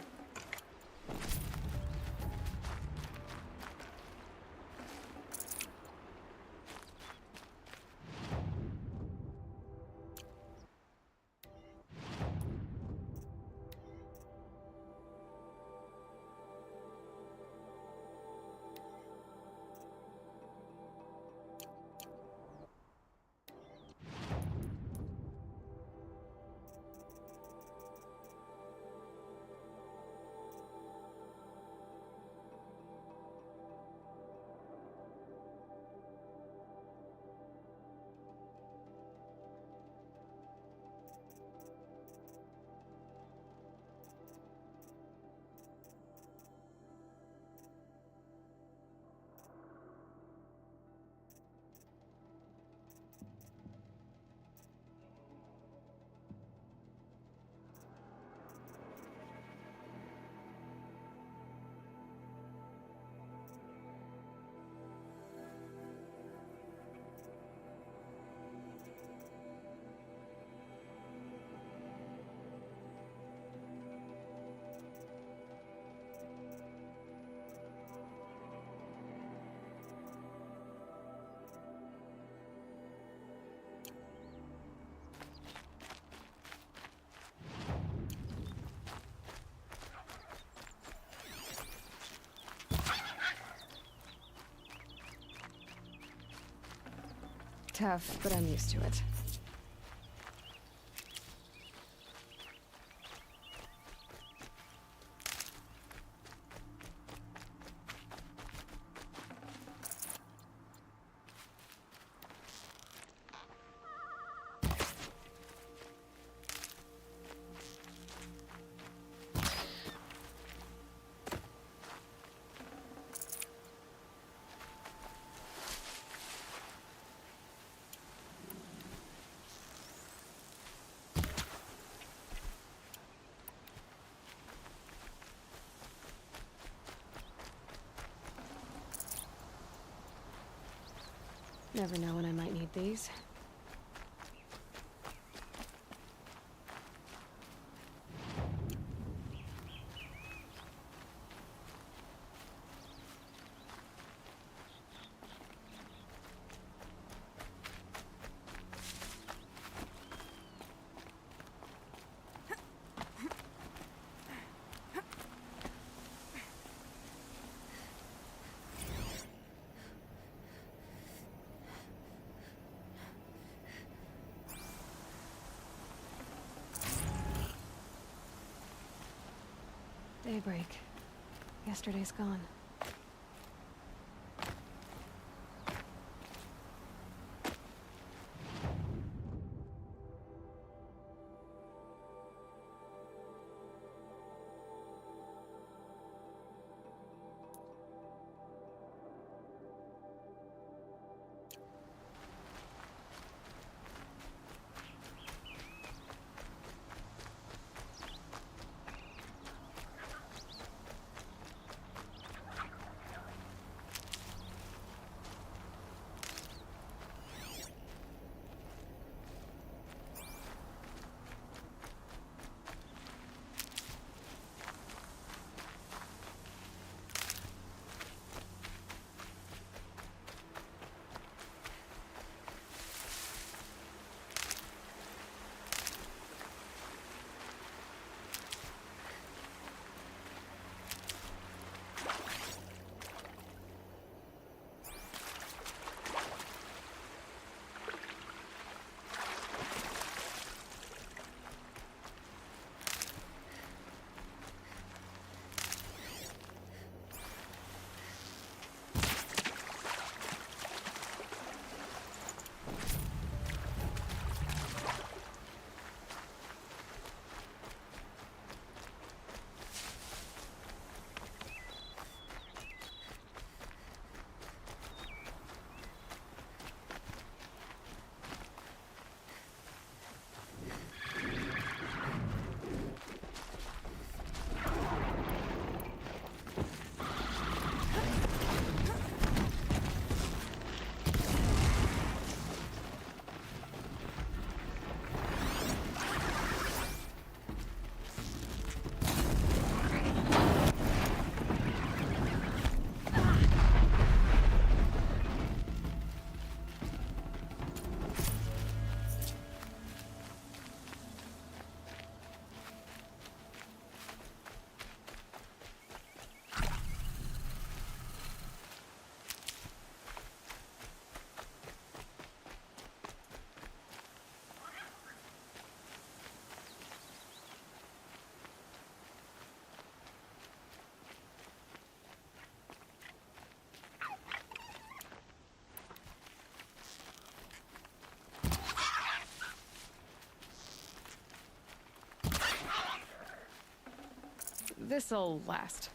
Tough, but I'm used to it. Never know when I might need these. Daybreak. Yesterday's gone. This'll last.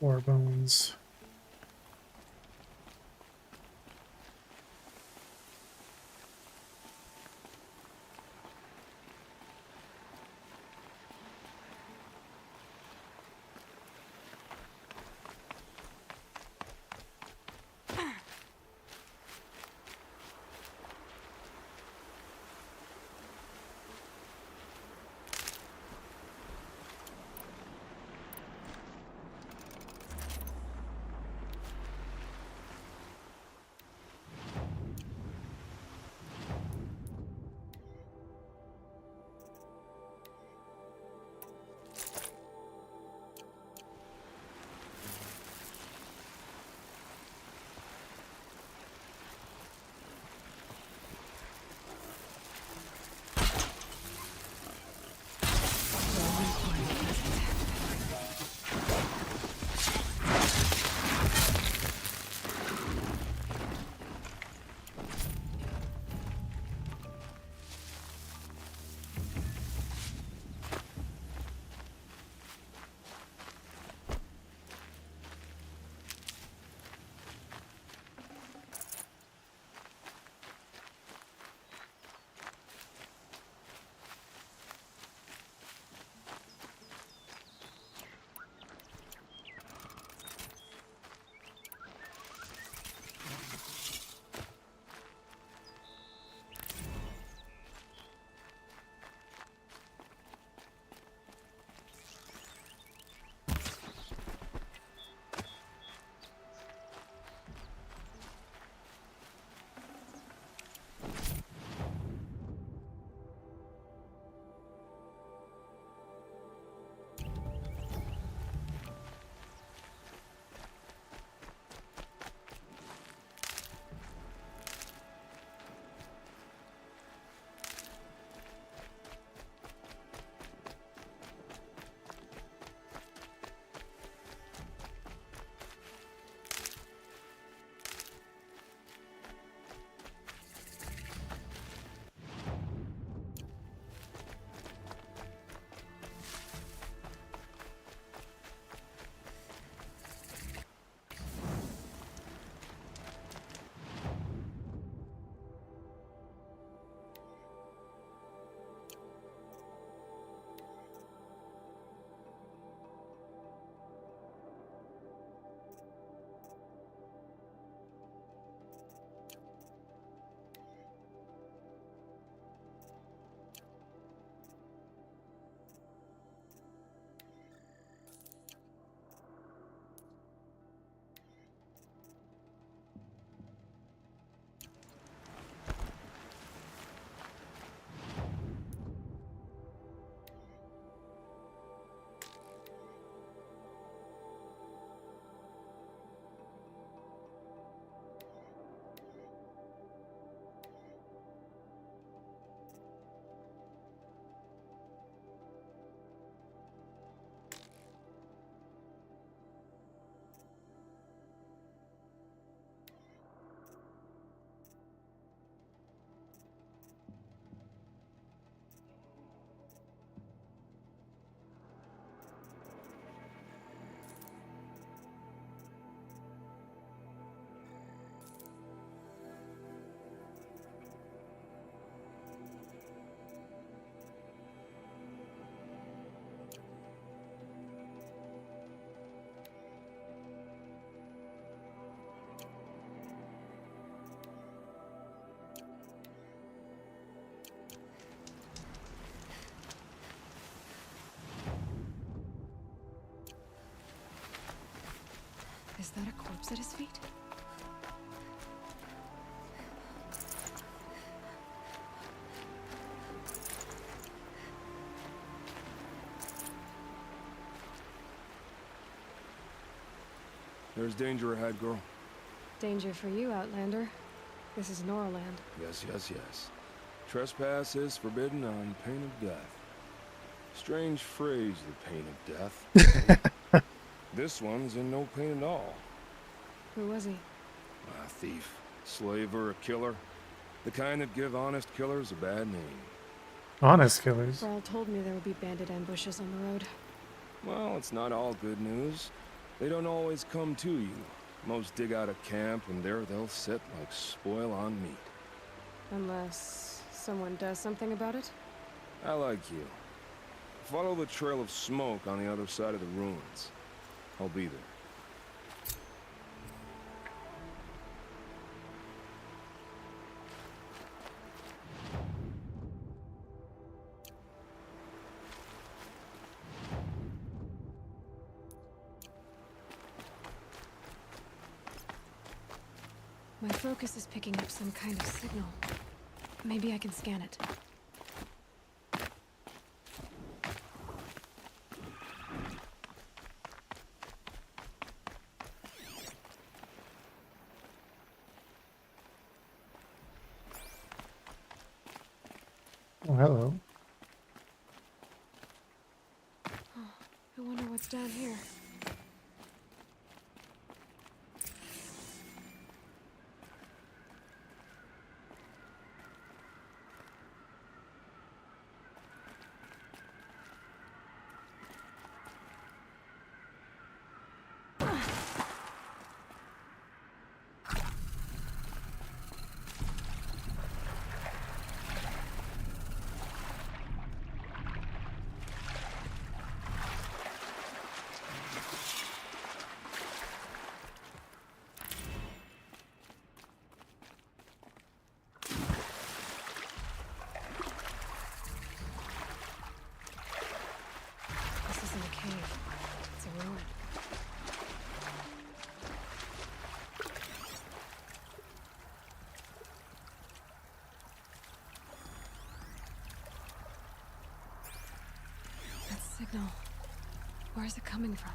More bones. Is that a corpse at his feet? There's danger ahead, girl. Danger for you, Outlander. This is Noraland. Yes, yes, yes. Trespass is forbidden on pain of death. Strange phrase, the pain of death. This one's in no pain at all. Who was he? A thief, slaver, a killer. The kind that give honest killers a bad name. Honest killers? Brawl told me there would be bandit ambushes on the road. Well, it's not all good news. They don't always come to you. Most dig out a camp, and there they'll sit like spoil on meat. Unless someone does something about it? I like you. Follow the trail of smoke on the other side of the ruins. I'll be there. My focus is picking up some kind of signal. Maybe I can scan it. Oh, hello. Oh, I wonder what's down here. It's a ruin. That signal. Where is it coming from?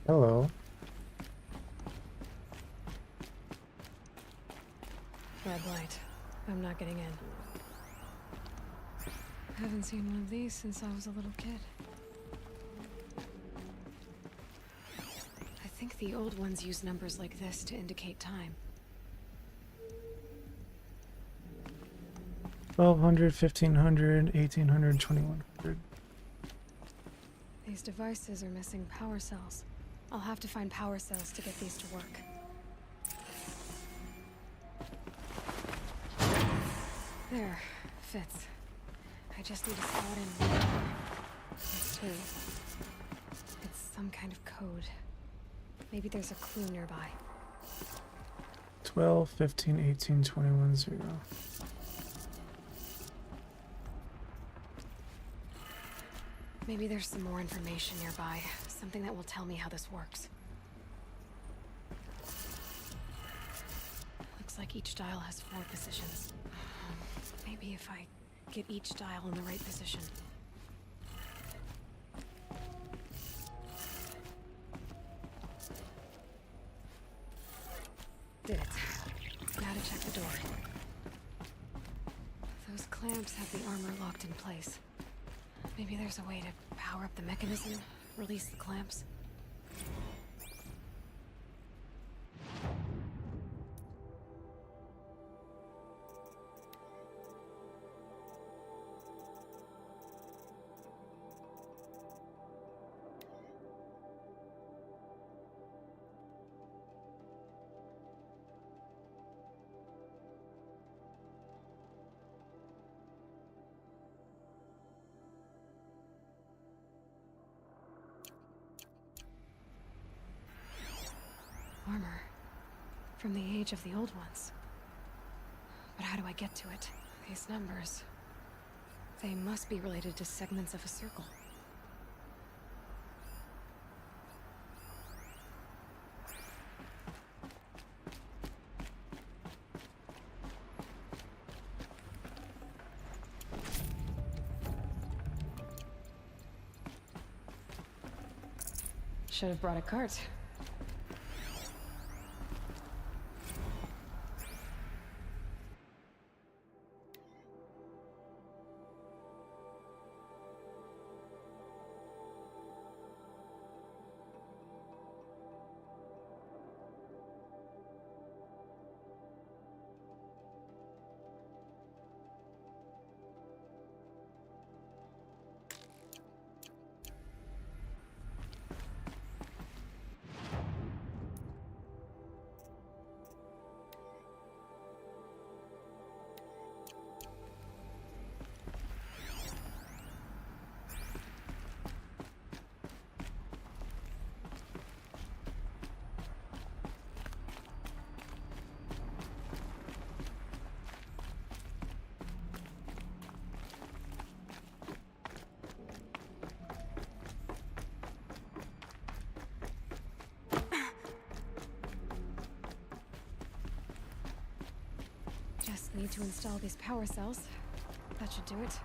Hello. Red light. I'm not getting in. Haven't seen one of these since I was a little kid. I think the old ones use numbers like this to indicate time. 1200, 1500, 1800, 2100. These devices are missing power cells. I'll have to find power cells to get these to work. There. Fits. I just need to slot in one more. That's two. It's some kind of code. Maybe there's a clue nearby. 12, 15, 18, 21, 0. Maybe there's some more information nearby. Something that will tell me how this works. Looks like each dial has 4 positions. Maybe if I get each dial in the right position. Did it. Now to check the door. Those clamps have the armor locked in place. Maybe there's a way to power up the mechanism, release the clamps. From the age of the Old Ones. But how do I get to it? These numbers... they must be related to segments of a circle. Should have brought a cart. Just need to install these power cells. That should do it.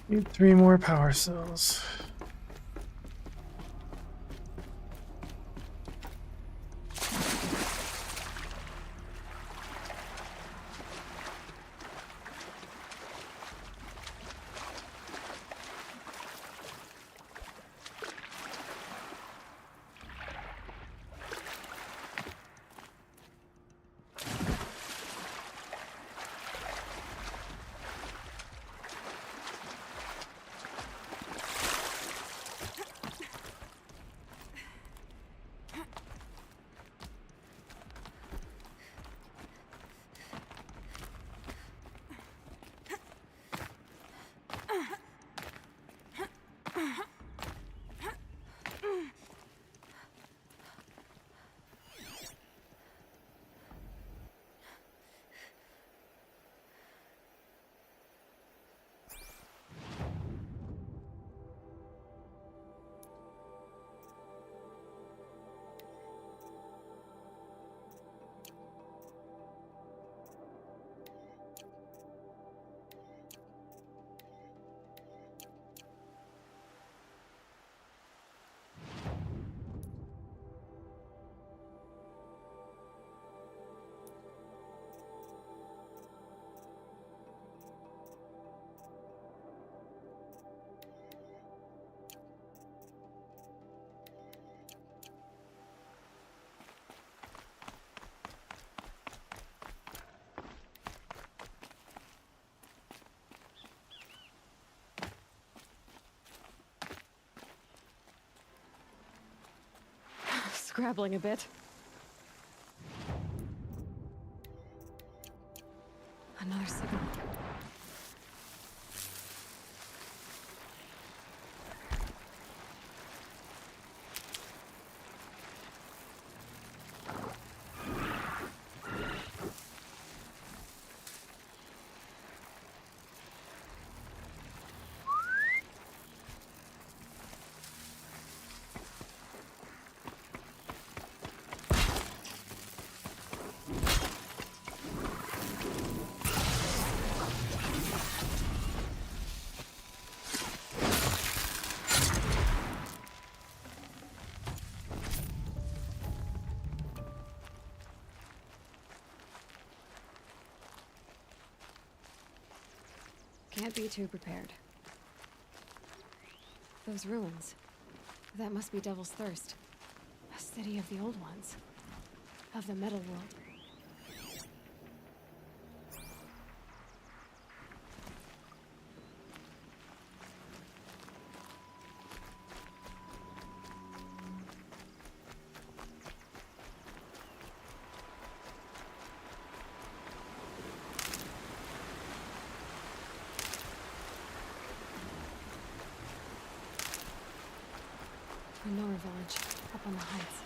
Need 3 more power cells. Scrabbling a bit. Another signal. Can't be too prepared. Those ruins. That must be Devil's Thirst. A city of the old ones. Of the metal world. The Nora village, up on the heights.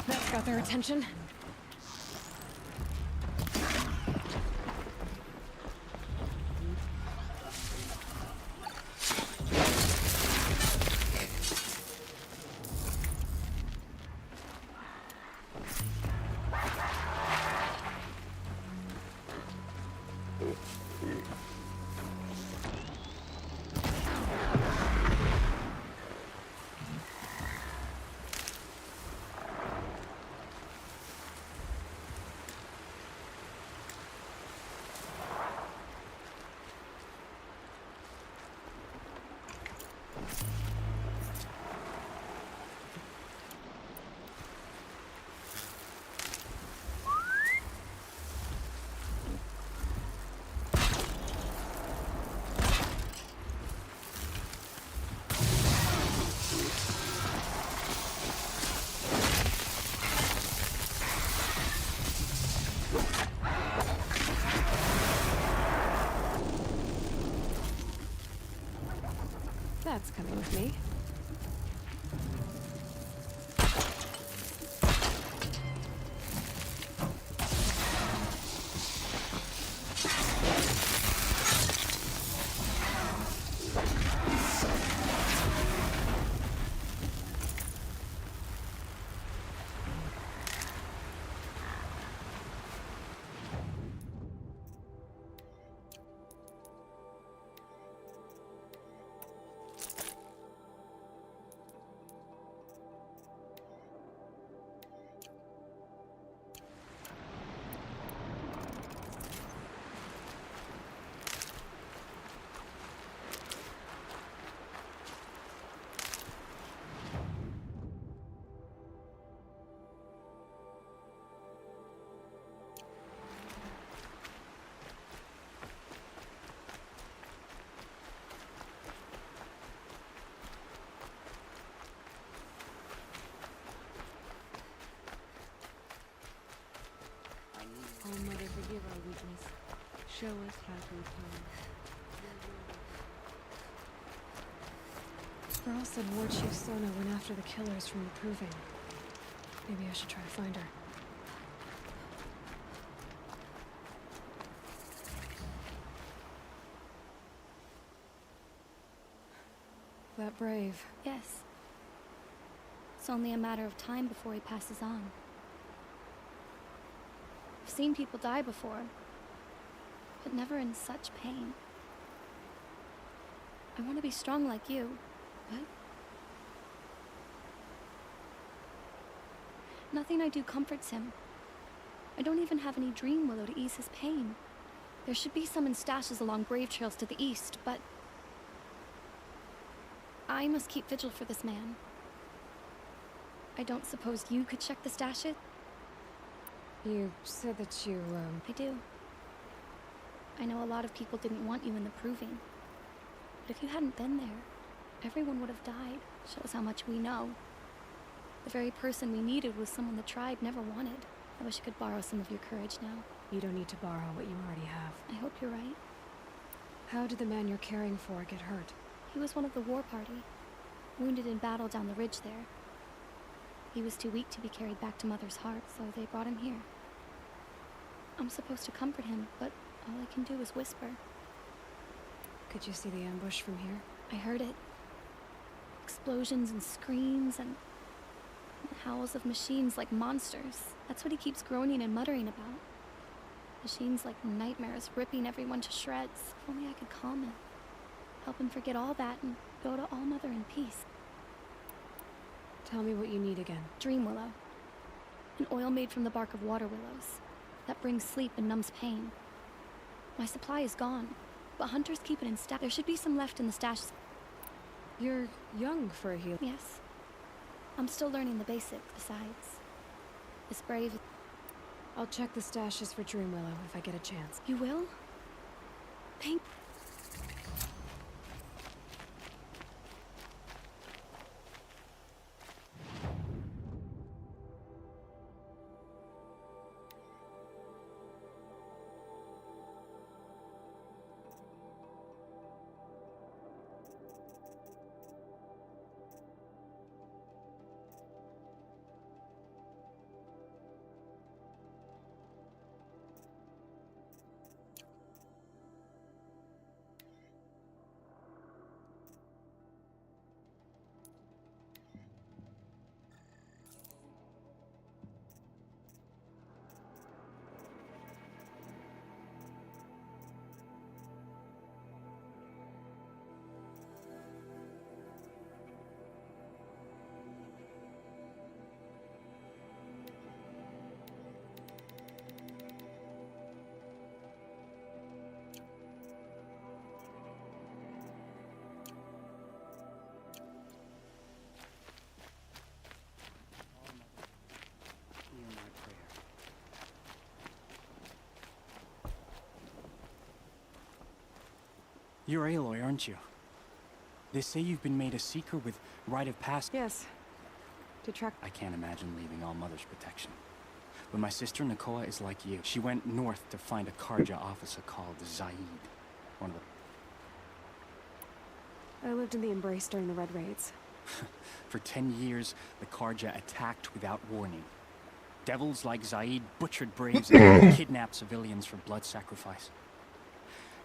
That's got their attention. That's coming with me. Oh, Mother, forgive our weakness. Show us how to atone. Varl said War Chief Sona went after the killers from the Proving. Maybe I should try to find her. That brave. Yes. It's only a matter of time before he passes on. I've seen people die before, but never in such pain. I want to be strong like you, but nothing I do comforts him. I don't even have any dream willow to ease his pain. There should be some in stashes along grave trails to the east, but I must keep vigil for this man. I don't suppose you could check the stashes? You said that you, I do. I know a lot of people didn't want you in the Proving. But if you hadn't been there, everyone would have died. Shows how much we know. The very person we needed was someone the tribe never wanted. I wish I could borrow some of your courage now. You don't need to borrow what you already have. I hope you're right. How did the man you're caring for get hurt? He was one of the war party. Wounded in battle down the ridge there. He was too weak to be carried back to Mother's heart, so they brought him here. I'm supposed to comfort him, but all I can do is whisper. Could you see the ambush from here? I heard it. Explosions and screams and howls of machines like monsters. That's what he keeps groaning and muttering about. Machines like nightmares ripping everyone to shreds. If only I could calm him. Help him forget all that and go to All Mother in peace. Tell me what you need again. Dream Willow. An oil made from the bark of water willows. That brings sleep and numbs pain. My supply is gone, but hunters keep it in stash. There should be some left in the stash. You're young for a healer. Yes. I'm still learning the basics. Besides, this brave... I'll check the stashes for Dream Willow if I get a chance. You will? Thank... You're Aloy, aren't you? They say you've been made a Seeker with rite of passage. Yes. To track... I can't imagine leaving All Mother's protection. But my sister Nakoa is like you. She went north to find a Carja officer called Zaid. One of the... I lived in the Embrace during the Red Raids. For 10 years, the Carja attacked without warning. Devils like Zaid butchered braves and kidnapped civilians for blood sacrifice.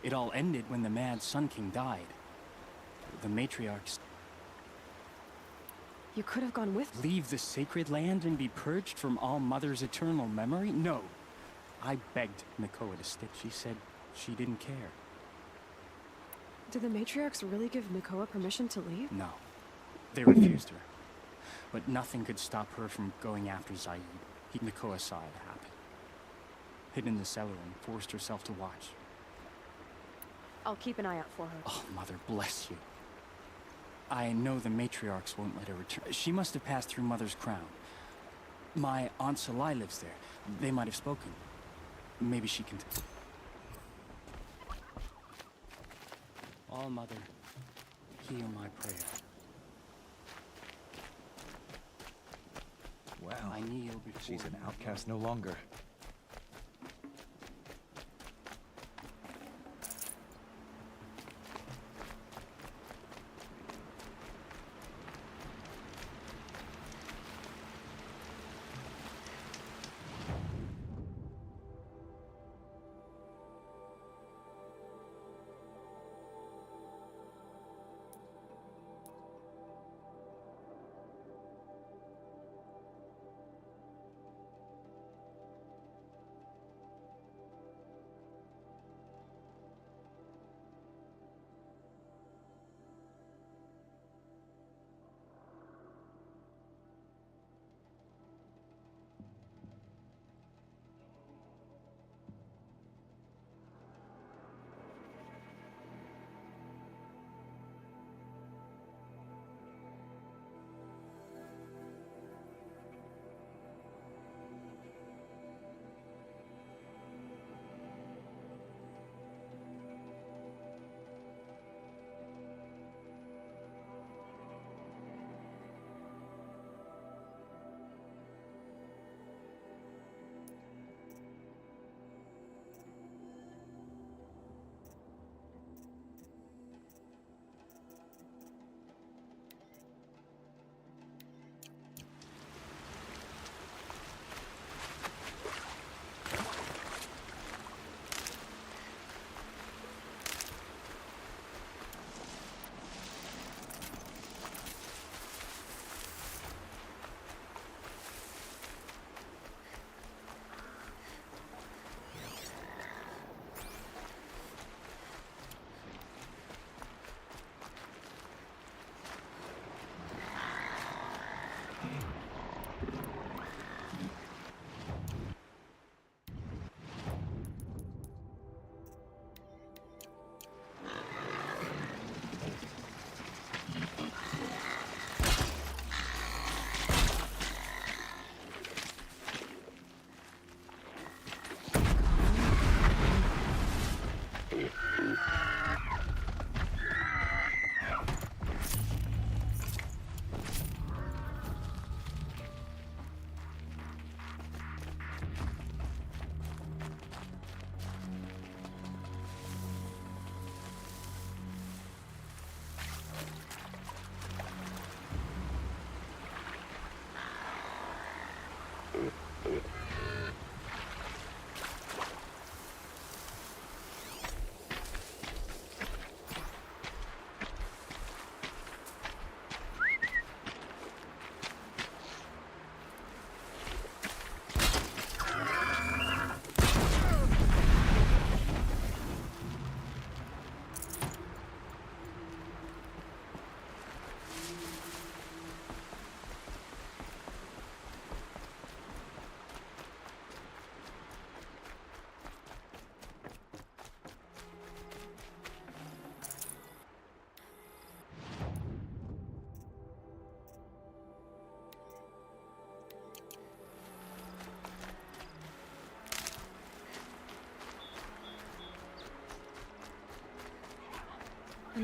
It all ended when the Mad Sun King died. The matriarchs... You could have gone with... Leave the sacred land and be purged from All Mother's eternal memory? No. I begged Nakoa to stick. She said she didn't care. Did the matriarchs really give Nakoa permission to leave? No. They refused her. But nothing could stop her from going after Zaid. Nakoa saw it happen. Hid in the cellar and forced herself to watch. I'll keep an eye out for her. Oh, Mother bless you. I know the matriarchs won't let her return. She must have passed through Mother's crown. My Aunt Salai lives there. They might have spoken. Maybe she can... All Mother, hear my prayer. Well, I kneel before she's an outcast no longer.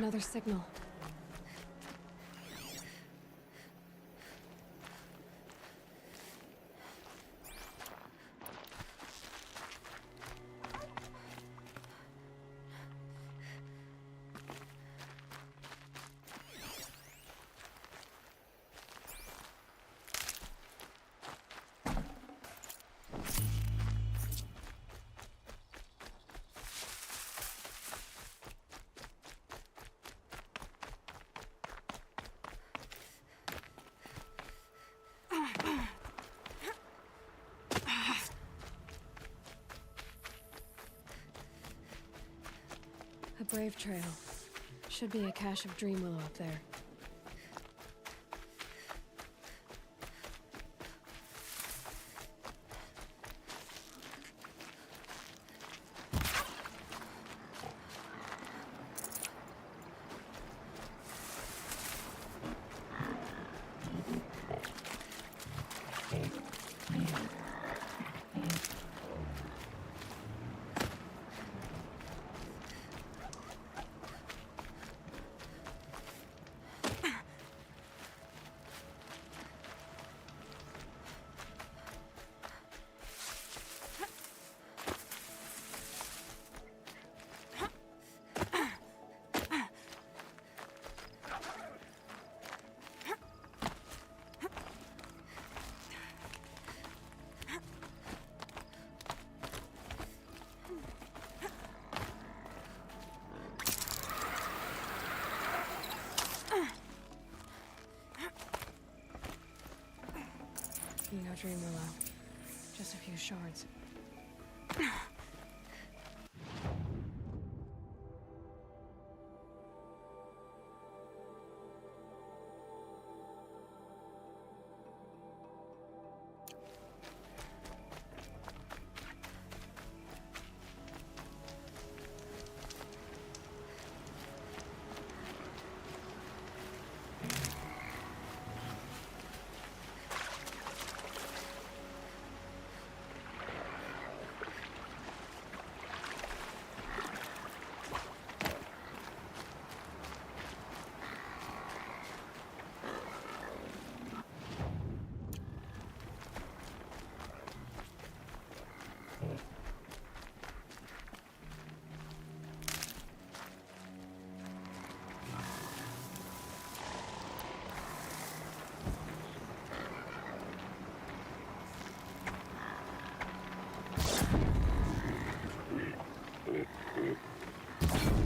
Another signal. A brave trail. Should be a cache of Dreamwillow up there. You know Dreamwillow. Just a few shards.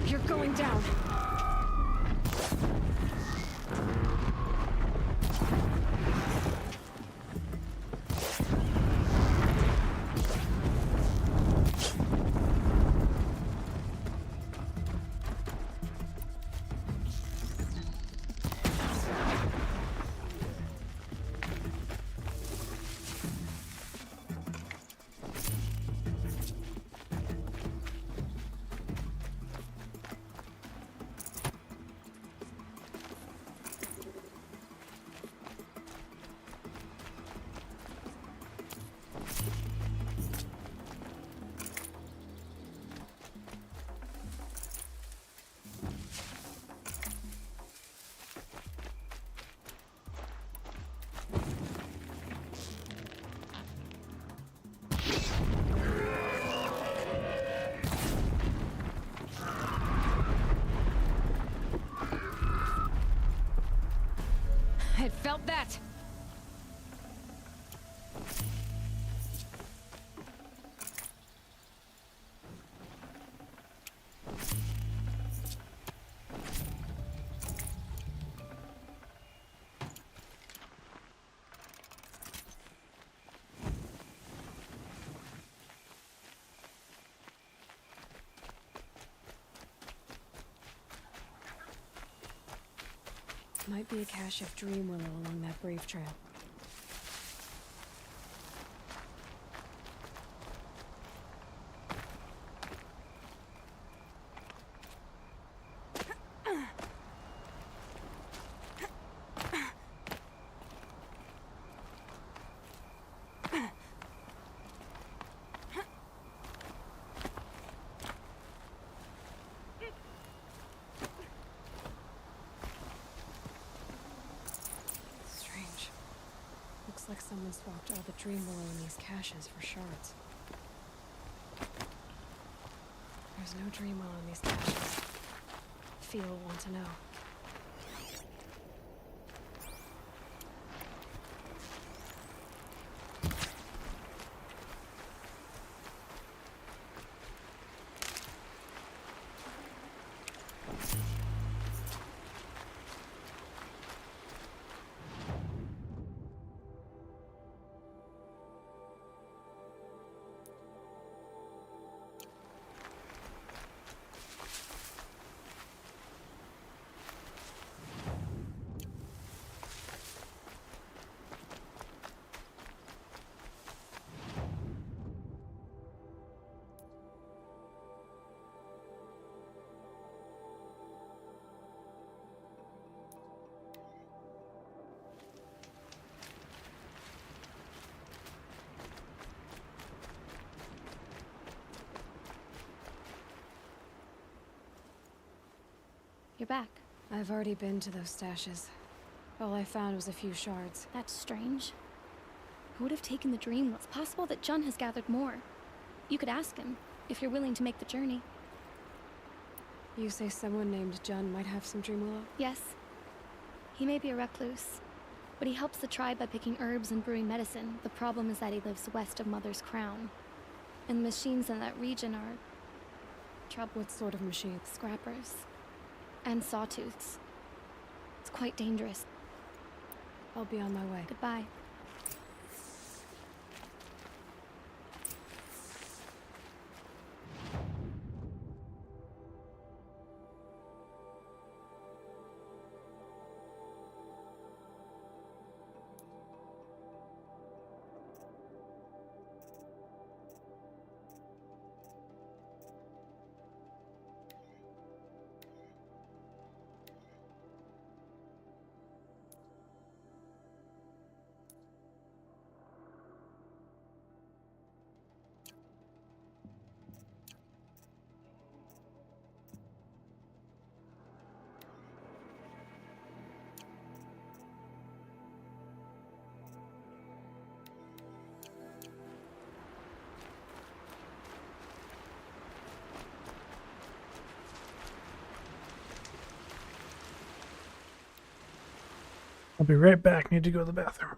You're going down. I felt that! Might be a cache of Dreamwillow along that Brave Trail. Looks like someone swapped all the dream willow in these caches for shards. There's no dream willow in these caches. Feel will want to know. You're back. I've already been to those stashes. All I found was a few shards. That's strange. Who would have taken the dream? It's possible that Jun has gathered more. You could ask him, if you're willing to make the journey. You say someone named Jun might have some dream willow? Yes. He may be a recluse, but he helps the tribe by picking herbs and brewing medicine. The problem is that he lives west of Mother's Crown. And the machines in that region are... trouble. What sort of machines? Scrappers. And sawtooths. It's quite dangerous. I'll be on my way. Goodbye. I'll be right back. Need to go to the bathroom.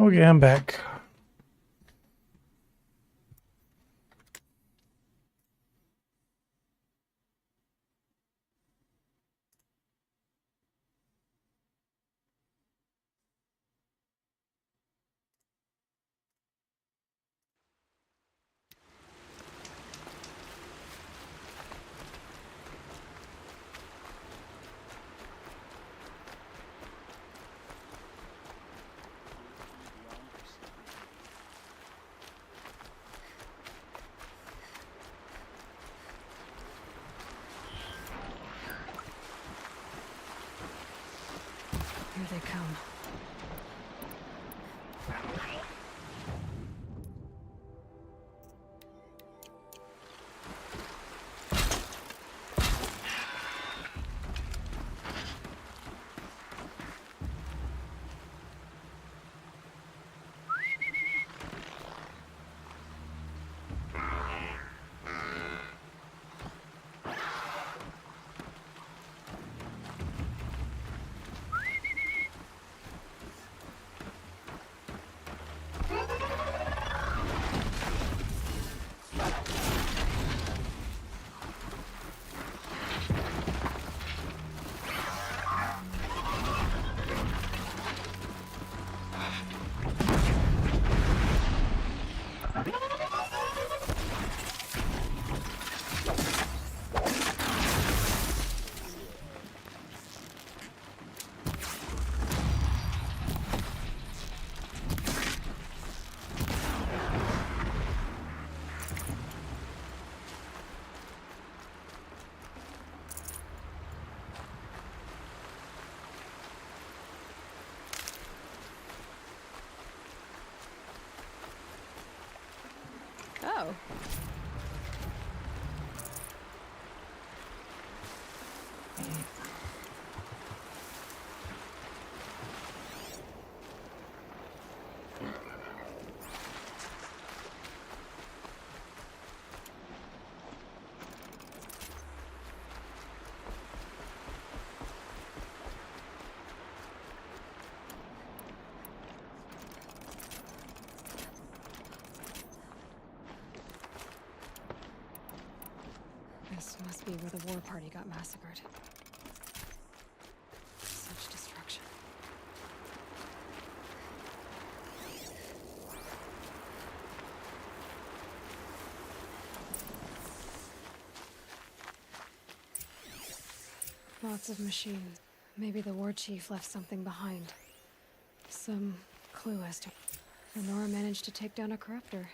Okay, I'm back. Here they come. Oh. This must be where the war party got massacred. Such destruction. Lots of machines. Maybe the war chief left something behind. Some clue as to... Nora managed to take down a corruptor.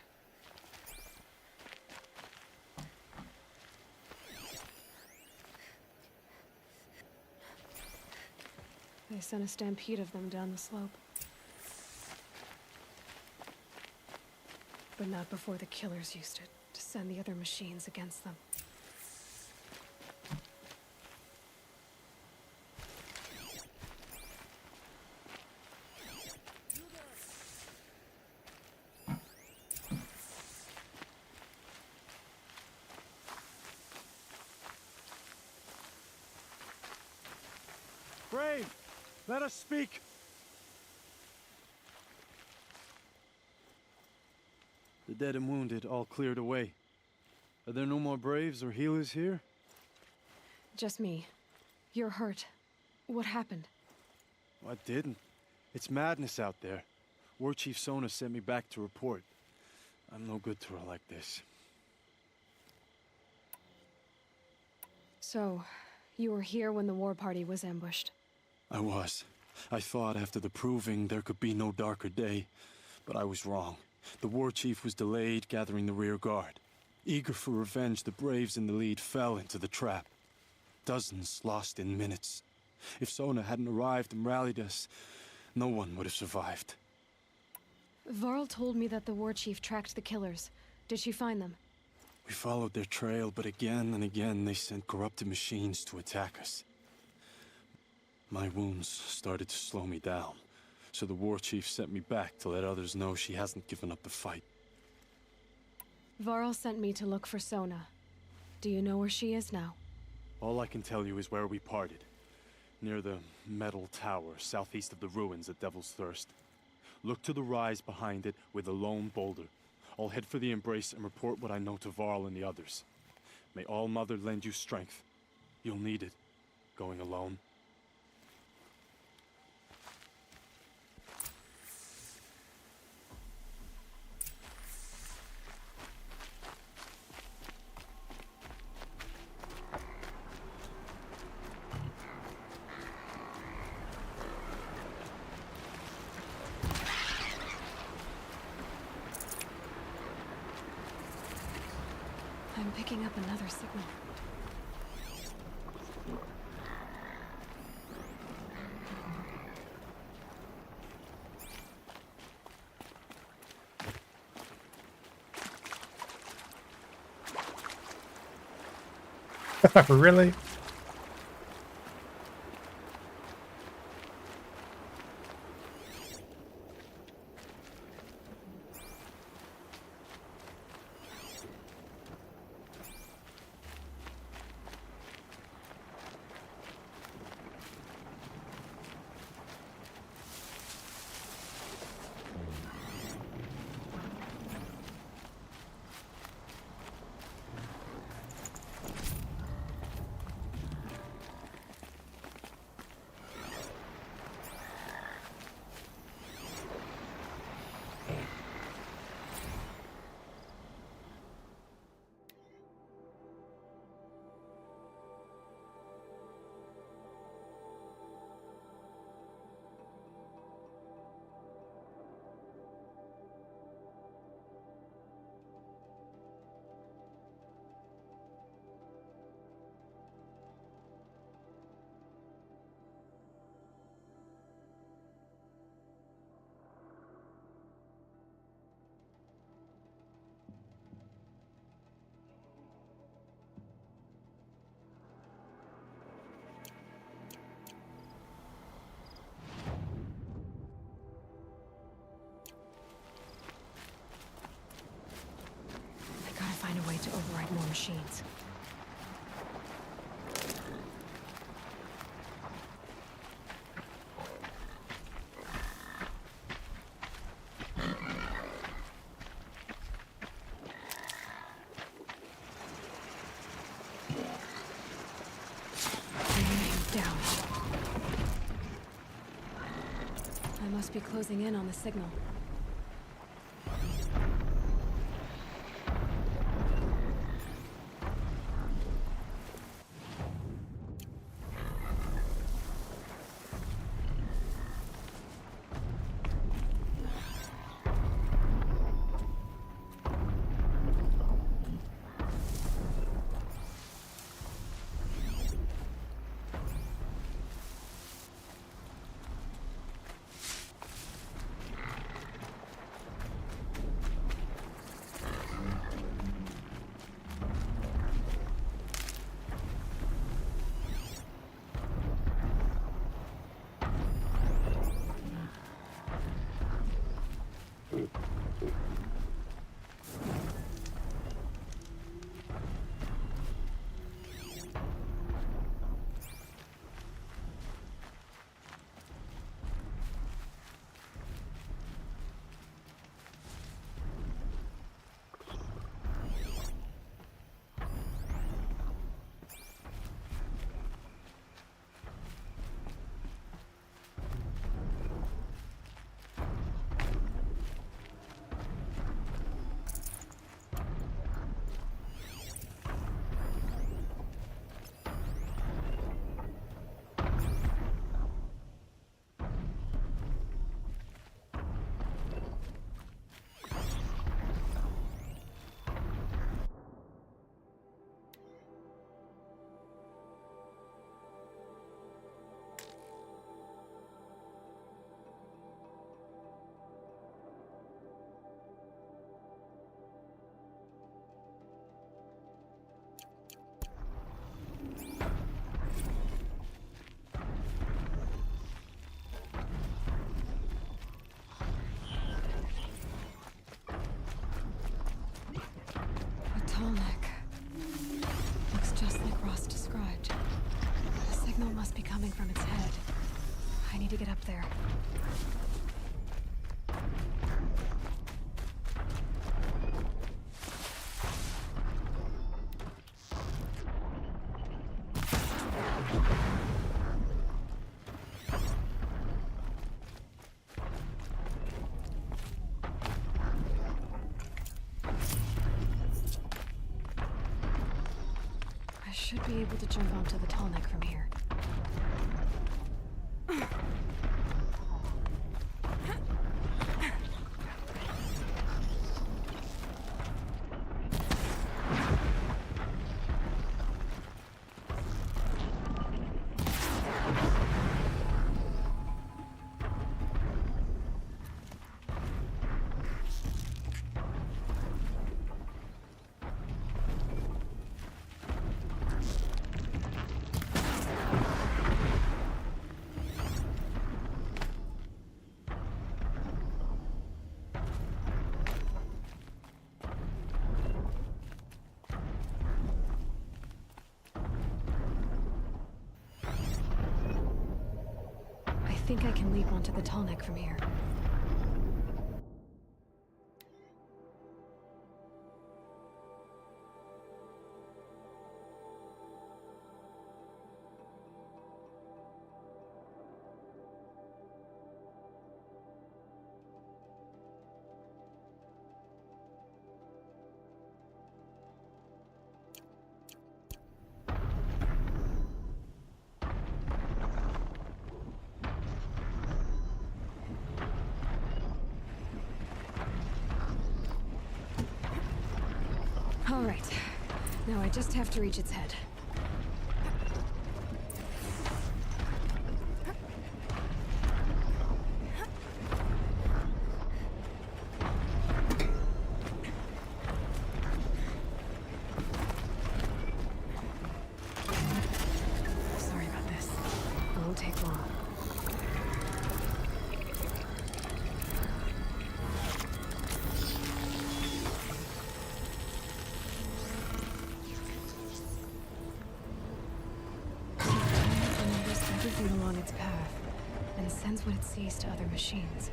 They sent a stampede of them down the slope. But not before the killers used it to send the other machines against them. Brave! Let us speak! The dead and wounded all cleared away. Are there no more braves or healers here? Just me. You're hurt. What happened? I didn't. It's madness out there. War Chief Sona sent me back to report. I'm no good to her like this. So, you were here when the war party was ambushed? I was. I thought after the proving there could be no darker day, but I was wrong. The war chief was delayed gathering the rear guard. Eager for revenge, the braves in the lead fell into the trap. Dozens lost in minutes. If Sona hadn't arrived and rallied us, no one would have survived. Varl told me that the war chief tracked the killers. Did she find them? We followed their trail, but again and again they sent corrupted machines to attack us. My wounds started to slow me down, so the war chief sent me back to let others know she hasn't given up the fight. Varl sent me to look for Sona. Do you know where she is now? All I can tell you is where we parted. Near the metal tower, southeast of the ruins at Devil's Thirst. Look to the rise behind it with a lone boulder. I'll head for the embrace and report what I know to Varl and the others. May All Mother lend you strength. You'll need it, going alone. I'm picking up another signal. Really? Find a way to override more machines. Down. I must be closing in on the signal. should be able to jump onto the tall neck from here. I think I can leap onto the tall neck from here. All right. Now I just have to reach its head. Sorry about this. It won't take long. Everything along its path, and sends what it sees to other machines.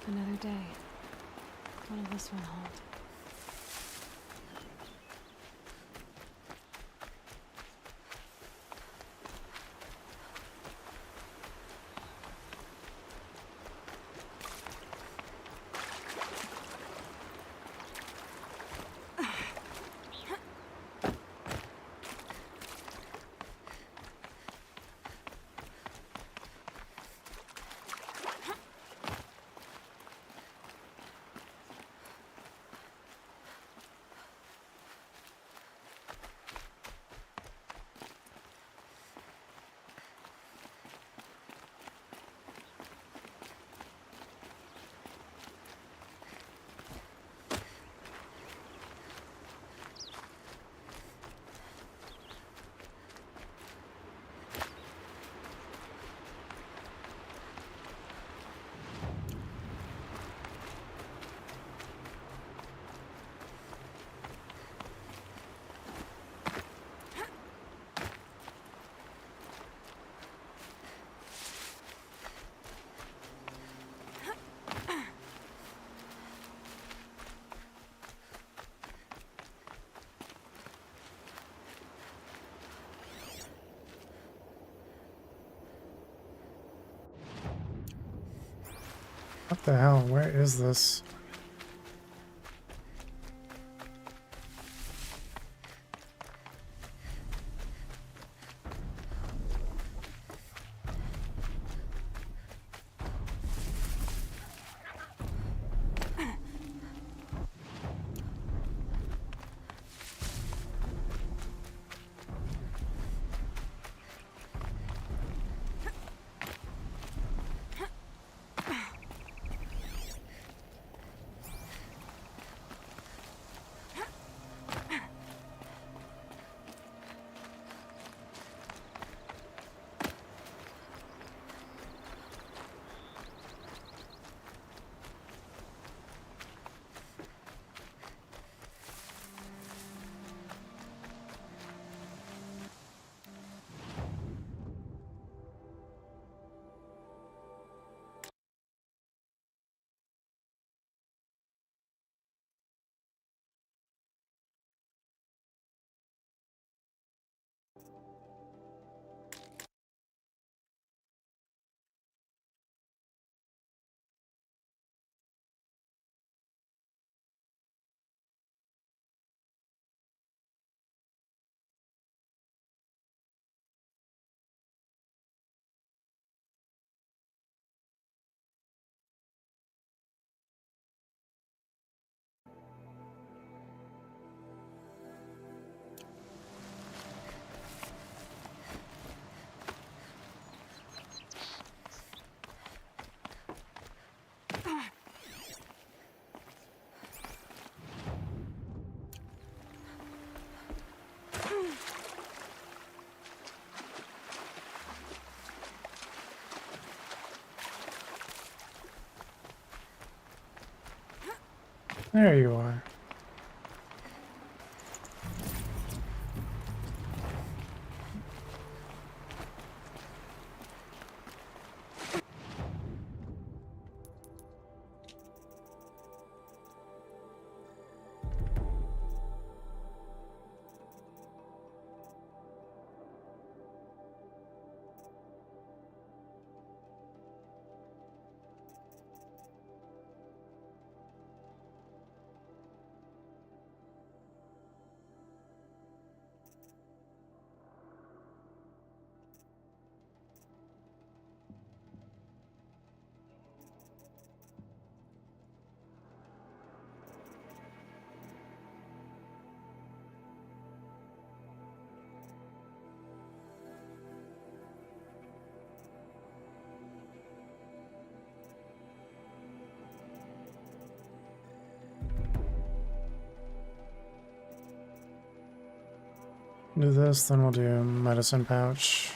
Another day. What will this one hold? What the hell? Where is this? There you are. Do this, then we'll do medicine pouch.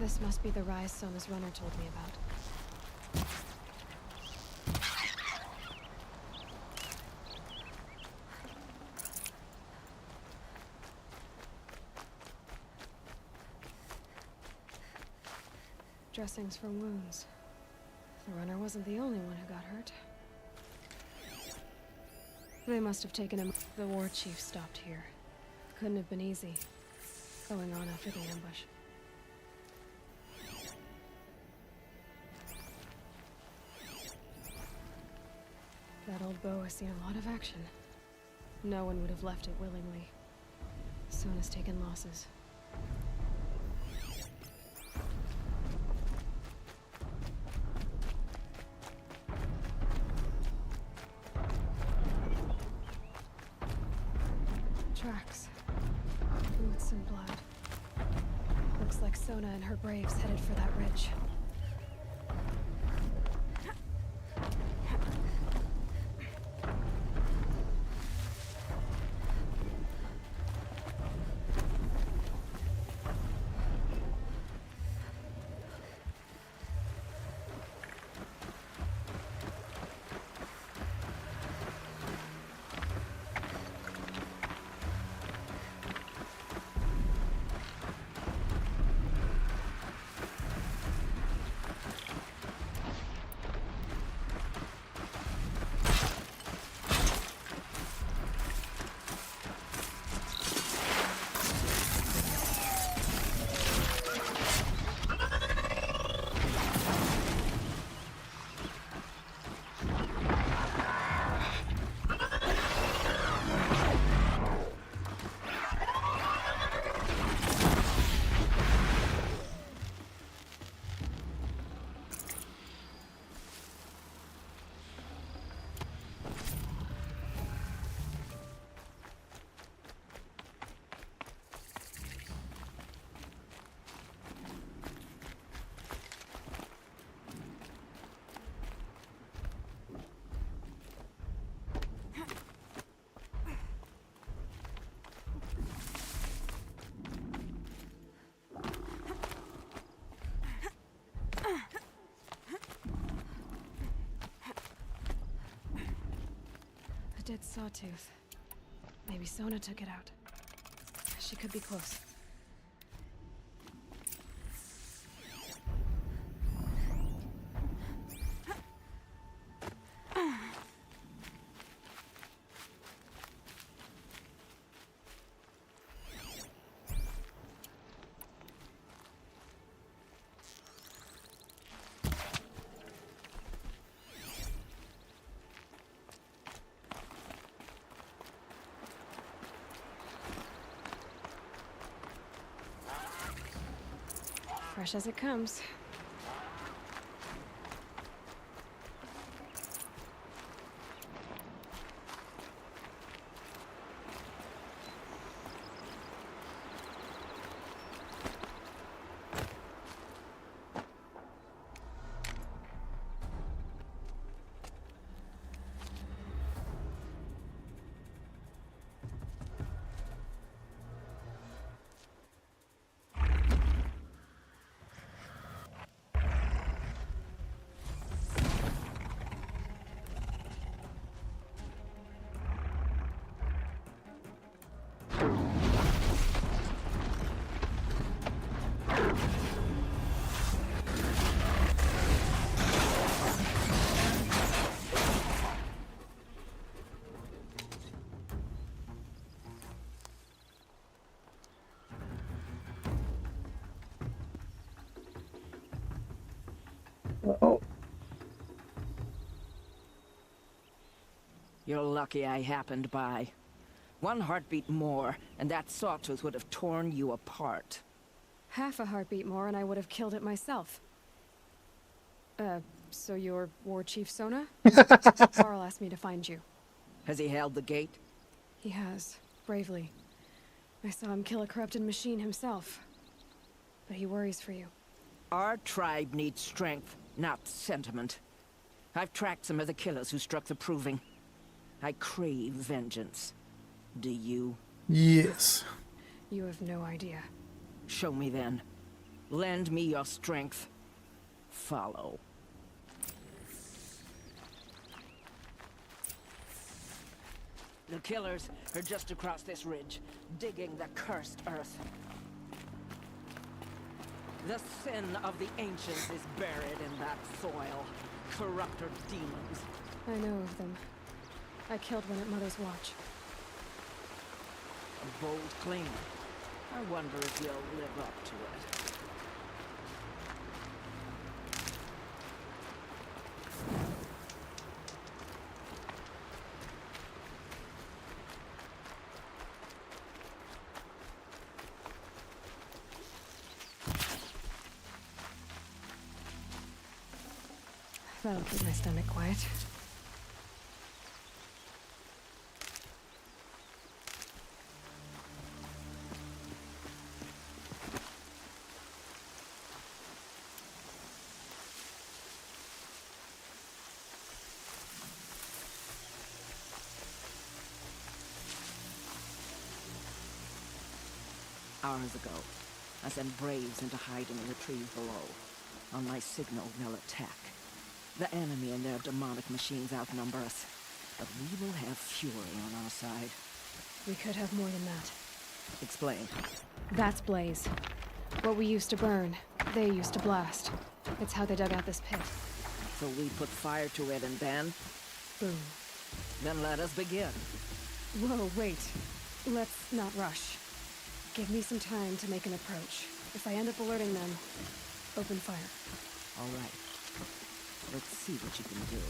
This must be the rise Sona's runner told me about. Dressings for wounds. The runner wasn't the only one who got hurt. They must have taken him. The war chief stopped here. Couldn't have been easy, going on after the ambush. That old bow has seen a lot of action. No one would have left it willingly. Sona's taken losses. Tracks. Boots and blood. Looks like Sona and her braves headed for that ridge. Dead sawtooth. Maybe Sona took it out. She could be close. Fresh as it comes. Oh. You're lucky I happened by. One heartbeat more, and that sawtooth would have torn you apart. Half a heartbeat more and I would have killed it myself. So you're War Chief Sona? Carl asked me to find you. Has he held the gate? He has, bravely. I saw him kill a corrupted machine himself. But he worries for you. Our tribe needs strength, not sentiment. I've tracked some of the killers who struck the Proving. I crave vengeance. Do you? Yes. You have no idea. Show me then. Lend me your strength. Follow. The killers are just across this ridge, digging the cursed earth. The sin of the ancients is buried in that soil. Corrupter demons. I know of them. I killed one at Mother's Watch. A bold claim. I wonder if you'll live up to it. That'll keep my stomach quiet. Hours ago, I sent braves into hiding in the trees below. On my signal, they'll attack. The enemy and their demonic machines outnumber us, but we will have fury on our side. We could have more than that. Explain. That's Blaze. What we used to burn, they used to blast. It's how they dug out this pit. So we put fire to it and then? Boom. Then let us begin. Whoa, wait. Let's not rush. Give me some time to make an approach. If I end up alerting them, open fire. All right. Let's see what you can do.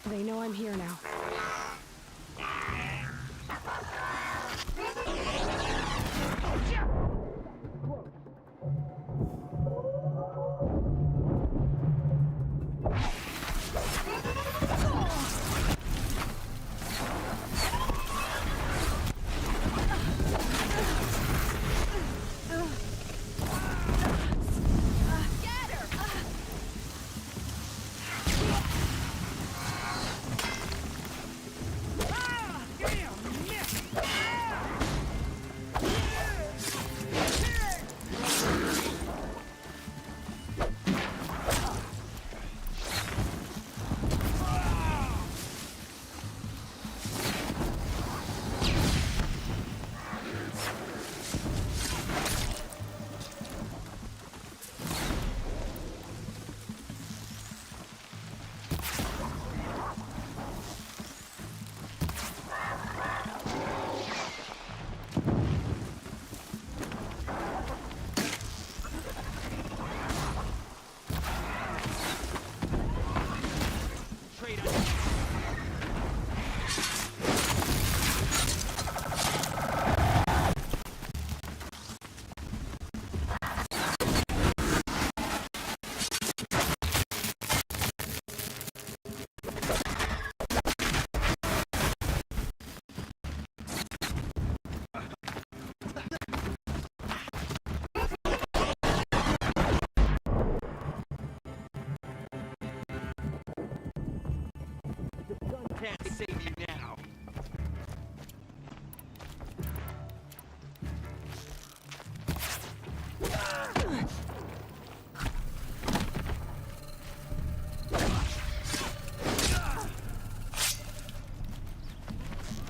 They know I'm here now. can't save you now.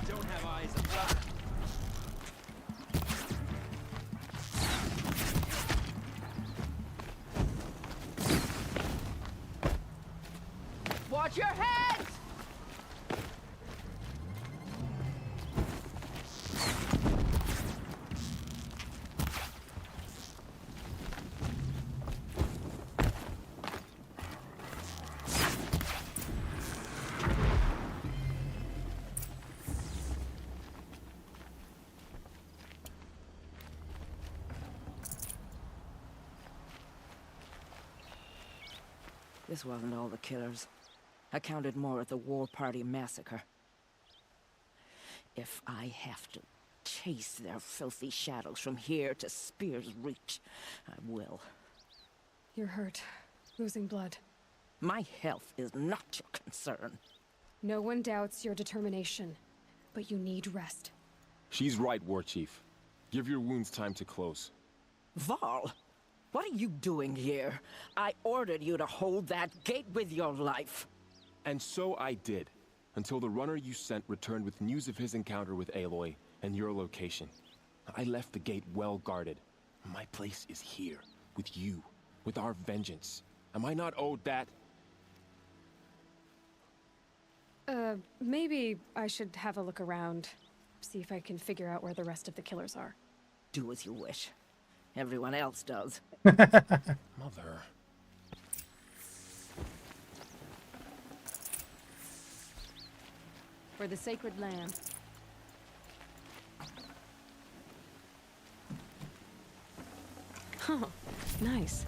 Don't have eyes. Watch your heads! This wasn't all the killers. I counted more at the War Party massacre. If I have to chase their filthy shadows from here to Spear's Reach, I will. You're hurt. Losing blood. My health is not your concern. No one doubts your determination, but you need rest. She's right, War Chief. Give your wounds time to close. Varl, what are you doing here? I ordered you to hold that gate with your life. And so I did, until the runner you sent returned with news of his encounter with Aloy and your location. I left the gate well guarded. My place is here, with you, with our vengeance. Am I not owed that? Maybe I should have a look around, see if I can figure out where the rest of the killers are. Do as you wish. Everyone else does. Mother. For the sacred land. Oh, nice.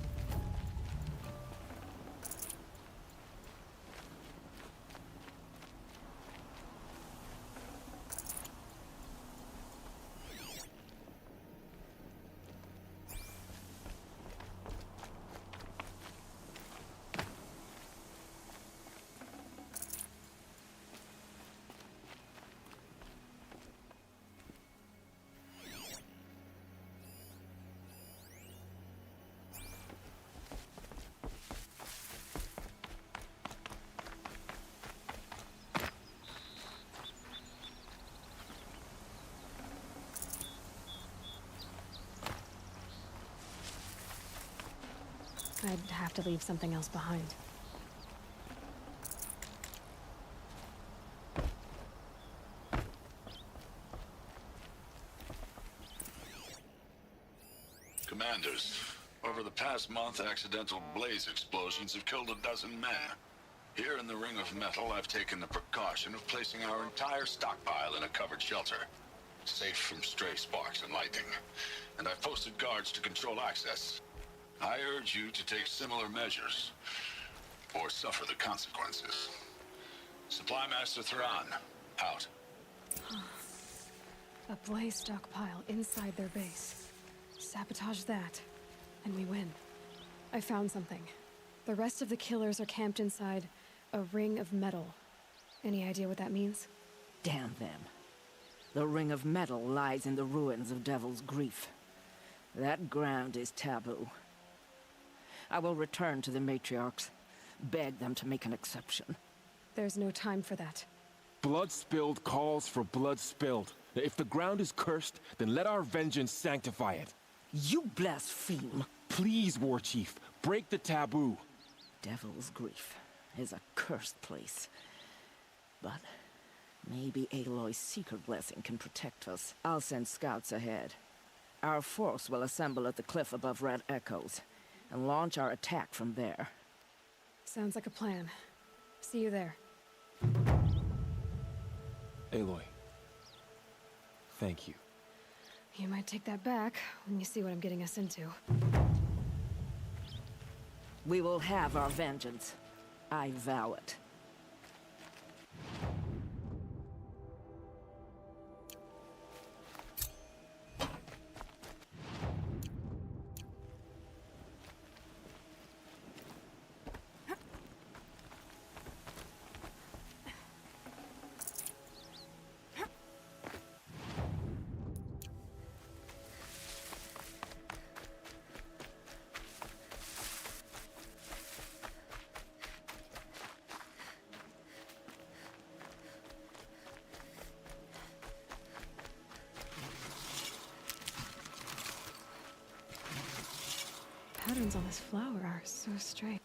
I'd have to leave something else behind. Commanders, over the past month, accidental blaze explosions have killed 12 men. Here in the Ring of Metal, I've taken the precaution of placing our entire stockpile in a covered shelter, safe from stray sparks and lightning. And I've posted guards to control access. I urge you to take similar measures, or suffer the consequences. Supply Master Thran, out. A blaze stockpile inside their base. Sabotage that, and we win. I found something. The rest of the killers are camped inside a ring of metal. Any idea what that means? Damn them. The Ring of Metal lies in the ruins of Devil's Grief. That ground is taboo. I will return to the matriarchs, beg them to make an exception. There's no time for that. Blood spilled calls for blood spilled. If the ground is cursed, then let our vengeance sanctify it. You blaspheme. Please, War Chief, break the taboo. Devil's Grief is a cursed place. But maybe Aloy's secret blessing can protect us. I'll send scouts ahead. Our force will assemble at the cliff above Red Echoes and launch our attack from there. Sounds like a plan. See you there. Aloy, thank you. You might take that back when you see what I'm getting us into. We will have our vengeance. I vow it. patterns on this flower are so strange.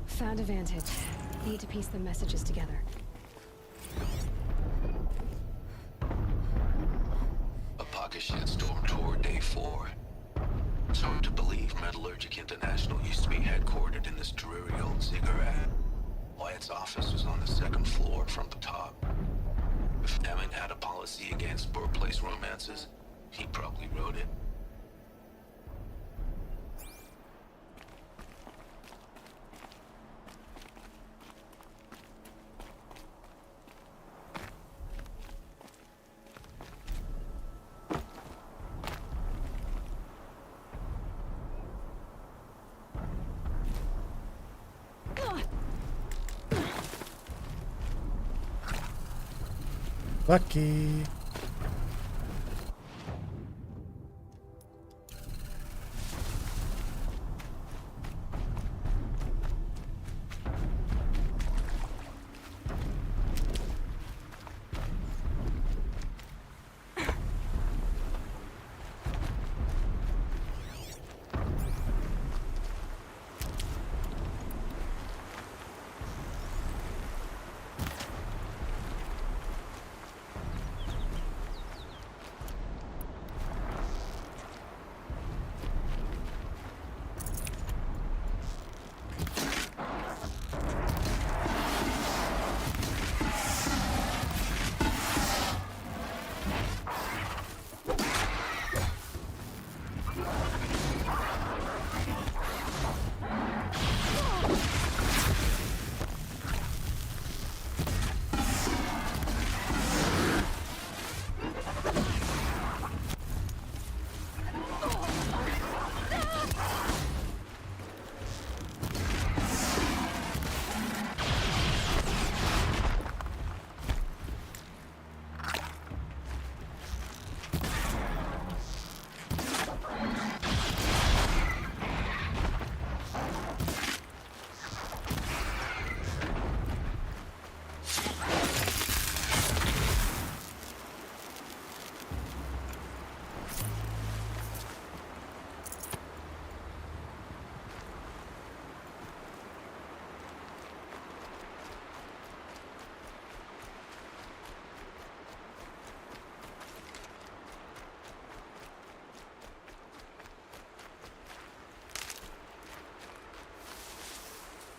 Found a vantage. Need to piece the messages together. A pocket shitstorm tore day 4. It's hard to believe Metallurgic International used to be headquartered in this dreary old ziggurat. Wyatt's office was on the 2nd floor from the top. If Emmett had a policy against birthplace romances, he probably wrote it. Lucky.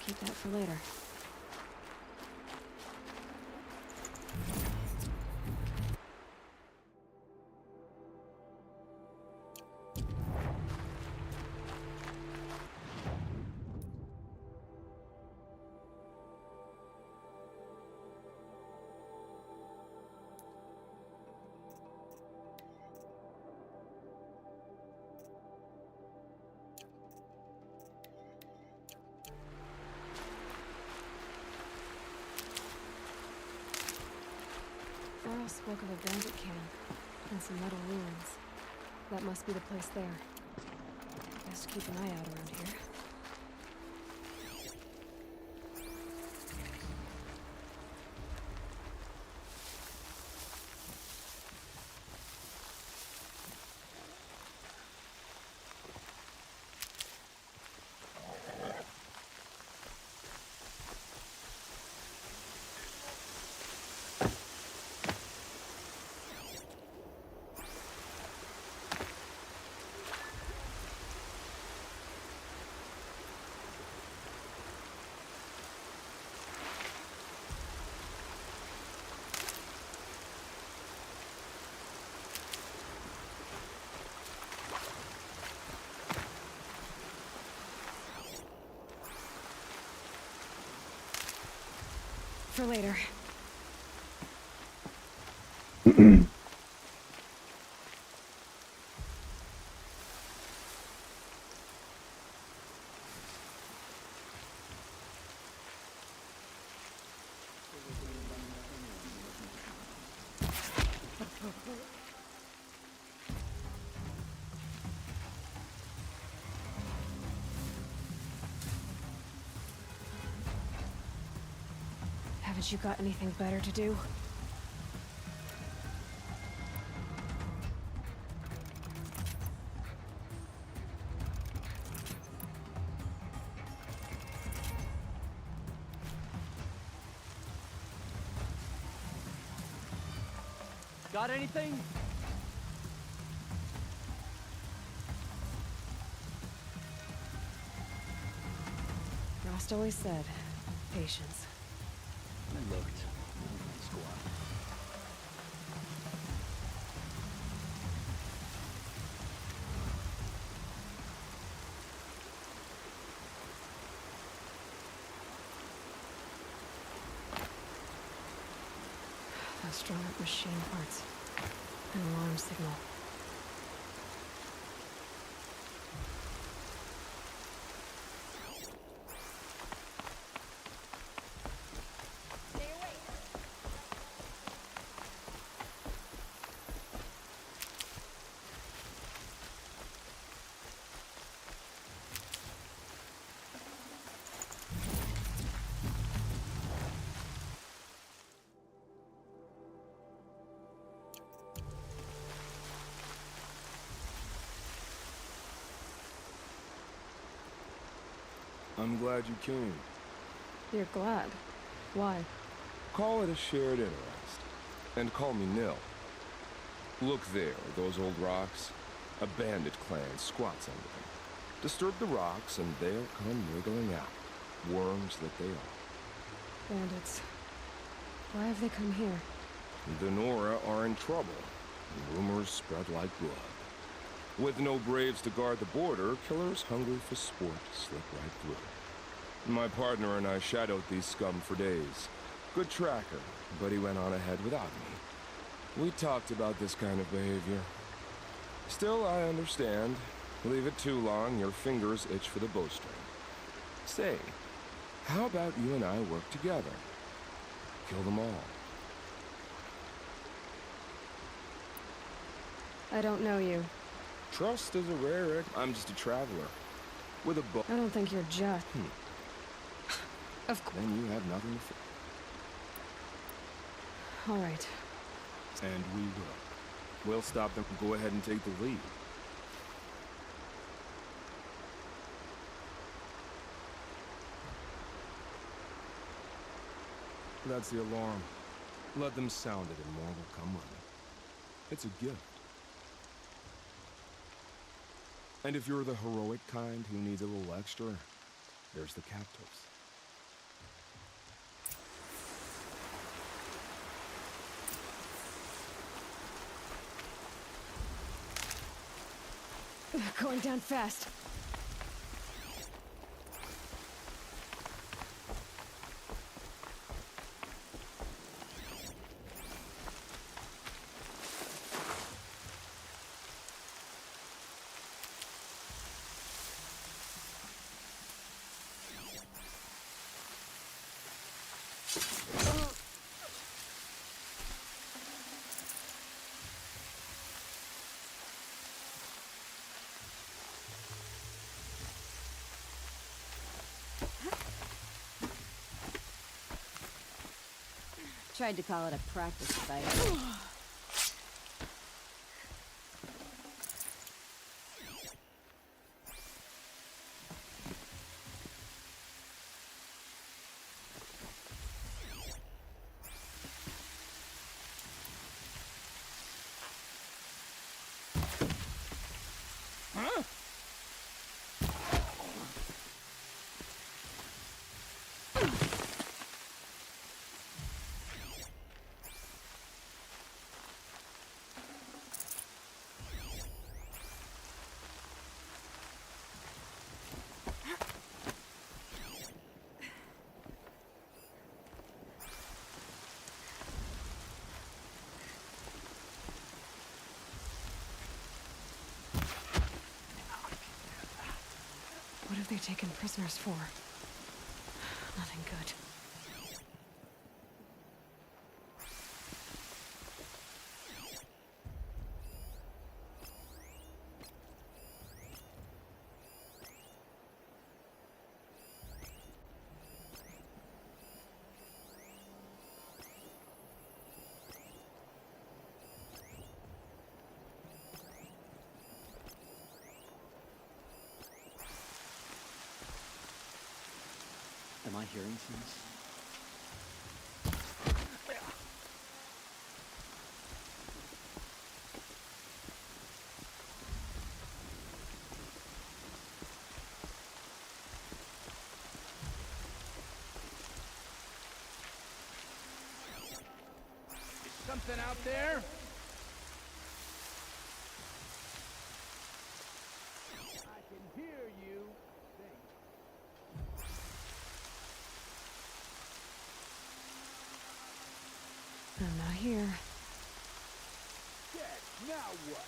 Keep that for later. Jarl spoke of a bandit camp and some metal ruins. That must be the place there. Best keep an eye out around here. For later. Haven't you got anything better to do? Got anything? Rost always said, patience. I looked. Squad. Those strung up machine parts. An alarm signal. I'm glad you came. You're glad. Why? Call it a shared interest. And call me Nil. Look there, those old rocks. A bandit clan squats under them. Disturb the rocks and they'll come wriggling out. Worms that they are. Bandits. Why have they come here? The Nora are in trouble. Rumors spread like blood. With no braves to guard the border, killers hungry for sport slip right through. My partner and I shadowed these scum for days. Good tracker, but he went on ahead without me. We talked about this kind of behavior. Still, I understand. Leave it too long, your fingers itch for the bowstring. Say, how about you and I work together? Kill them all. I don't know you. Trust is a rare. I'm just a traveler. With a bow. I don't think you're just. Of course. Then you have nothing to fear. All right. And we will. We'll stop them. Go ahead and take the lead. That's the alarm. Let them sound it and more will come running. It's a gift. And if you're the heroic kind who needs a little extra, there's the captives. Going down fast. tried to call it a practice fight. What have they taken prisoners for? Nothing good. Am I hearing things? Is something out there? I can hear you. I'm not here. Dead. Now what?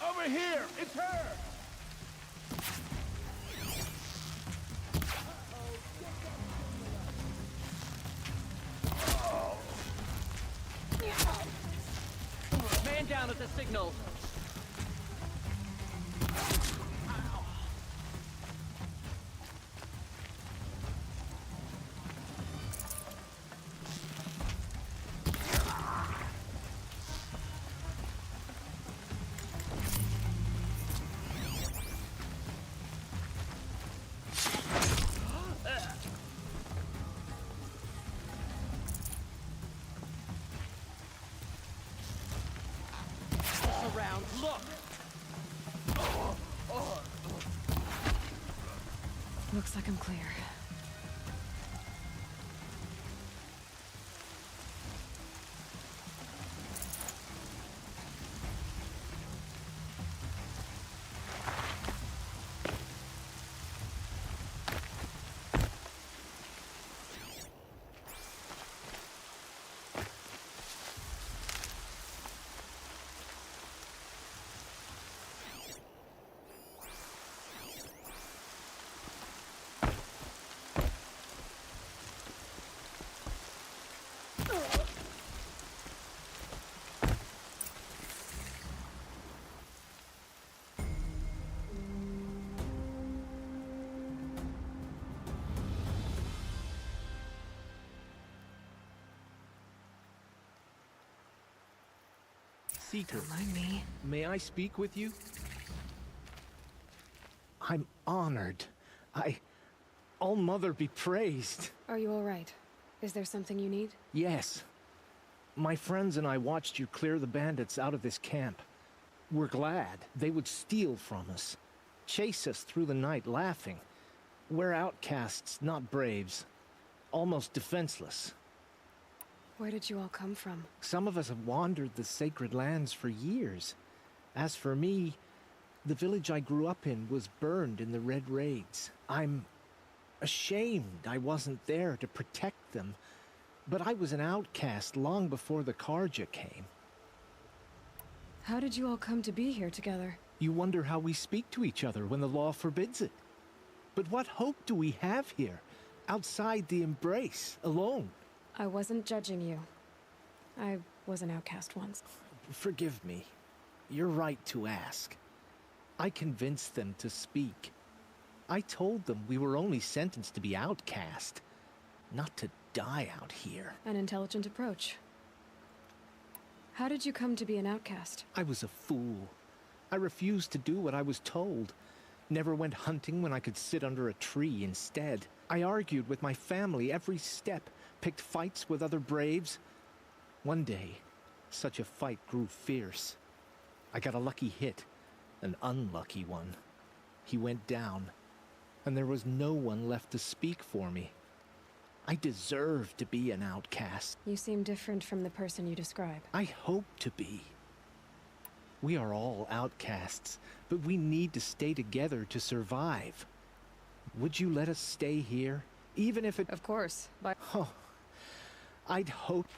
Over here! It's her! Man down at the signal. Around. Look. Looks like I'm clear. secret. Don't mind me. May I speak with you? I'm honored. All-Mother be praised. Are you all right? Is there something you need? Yes. My friends and I watched you clear the bandits out of this camp. We're glad they would steal from us, chase us through the night laughing. We're outcasts, not braves. Almost defenseless. Where did you all come from? Some of us have wandered the sacred lands for years. As for me, the village I grew up in was burned in the Red Raids. I'm ashamed I wasn't there to protect them, but I was an outcast long before the Carja came. How did you all come to be here together? You wonder how we speak to each other when the law forbids it. But what hope do we have here, outside the embrace, alone? I wasn't judging you. I was an outcast once. Forgive me. You're right to ask. I convinced them to speak. I told them we were only sentenced to be outcast, not to die out here. An intelligent approach. How did you come to be an outcast? I was a fool. I refused to do what I was told. Never went hunting when I could sit under a tree instead. I argued with my family every step, picked fights with other braves. One day, such a fight grew fierce. I got a lucky hit, an unlucky one. He went down, and there was no one left to speak for me. I deserve to be an outcast. You seem different from the person you describe. I hope to be. We are all outcasts, but we need to stay together to survive. Would you let us stay here, even if it... Of course, but... Oh, I'd hope...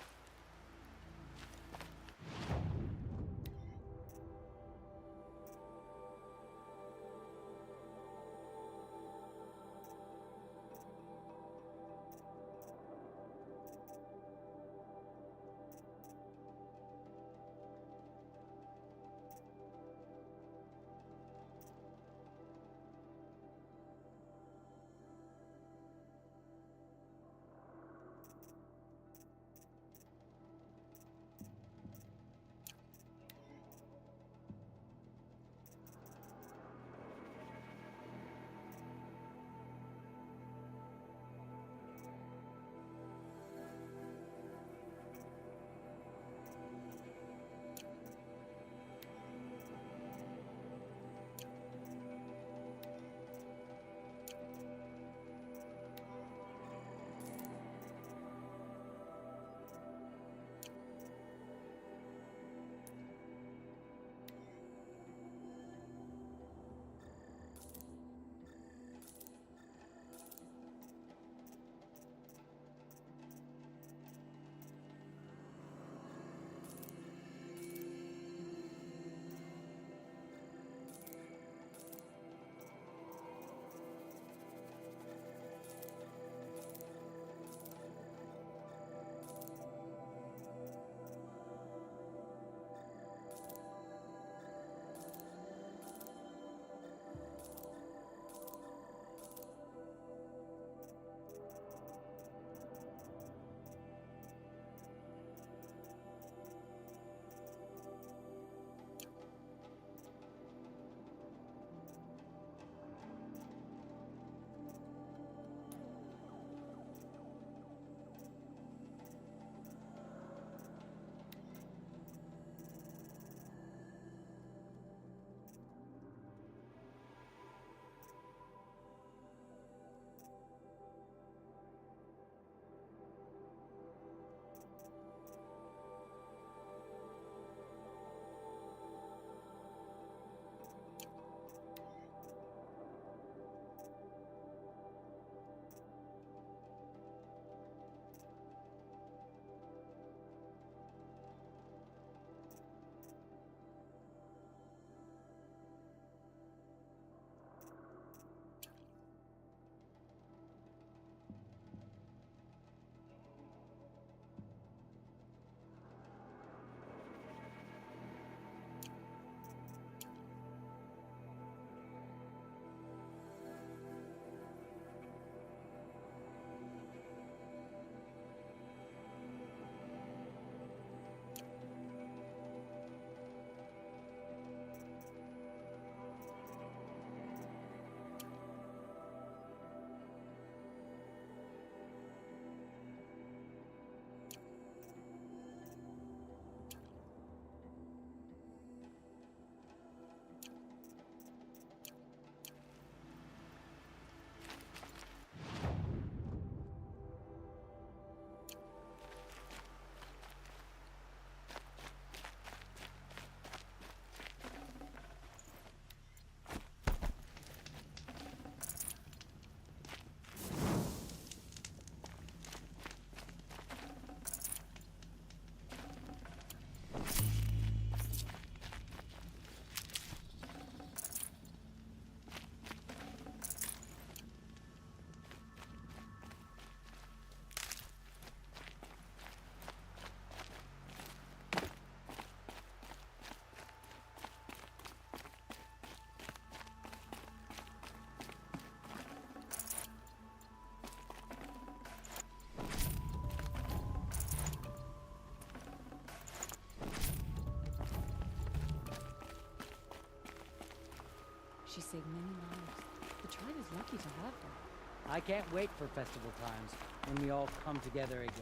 She saved many lives. The tribe is lucky to have her. I can't wait for festival times when we all come together again.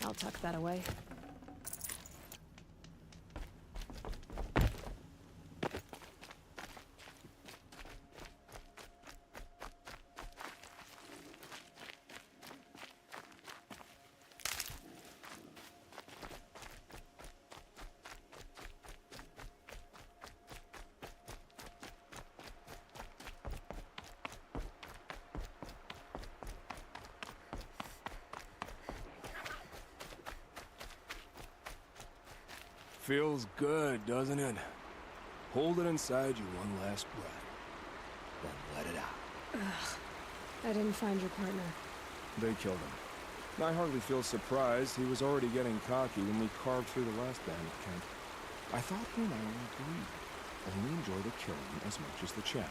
I'll tuck that away. Feels good, doesn't it? Hold it inside you one last breath. Then let it out. Ugh. I didn't find your partner. They killed him. I hardly feel surprised. He was already getting cocky when we carved through the last bandit camp. I thought he and I would agree. Only enjoy the killing as much as the challenge.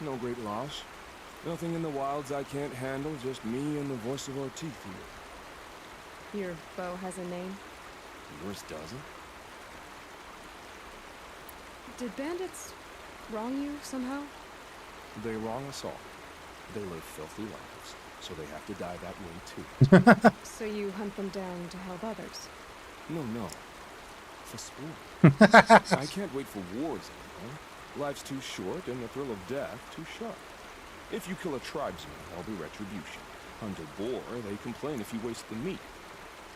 No great loss. Nothing in the wilds I can't handle, just me and the voice of our teeth here. Your bow has a name? Yours doesn't? Did bandits wrong you somehow? They wrong us all. They live filthy lives, so they have to die that way too. So you hunt them down to help others? No. For sport. I can't wait for wars anymore. Life's too short and the thrill of death too sharp. If you kill a tribesman, there'll be retribution. Hunt a boar, they complain if you waste the meat.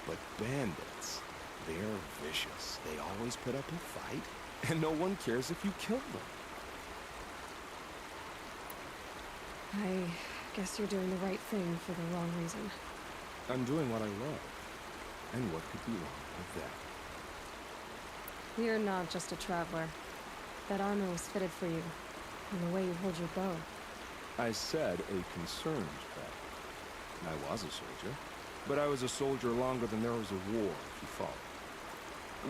But bandits, they're vicious. They always put up a fight, and no one cares if you kill them. I guess you're doing the right thing for the wrong reason. I'm doing what I love. And what could be wrong with that? You're not just a traveler. That armor was fitted for you, and the way you hold your bow. I said a concerned traveler. I was a soldier, but I was a soldier longer than there was a war, if you follow.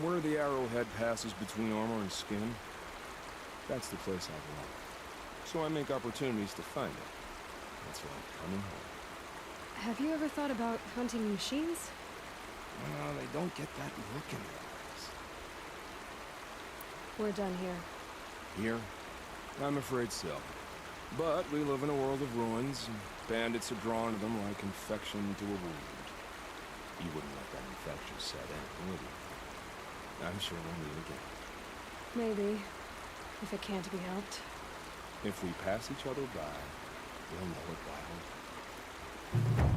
Where the arrowhead passes between armor and skin, that's the place I belong. So I make opportunities to find it. That's like coming home. Have you ever thought about hunting machines? Well, they don't get that look in their eyes. We're done here. Here? I'm afraid so. But we live in a world of ruins, and bandits are drawn to them like infection to a wound. You wouldn't let that infection set in, would you? I'm sure we'll meet again. Maybe, if it can't be helped. If we pass each other by, we'll know it by heart.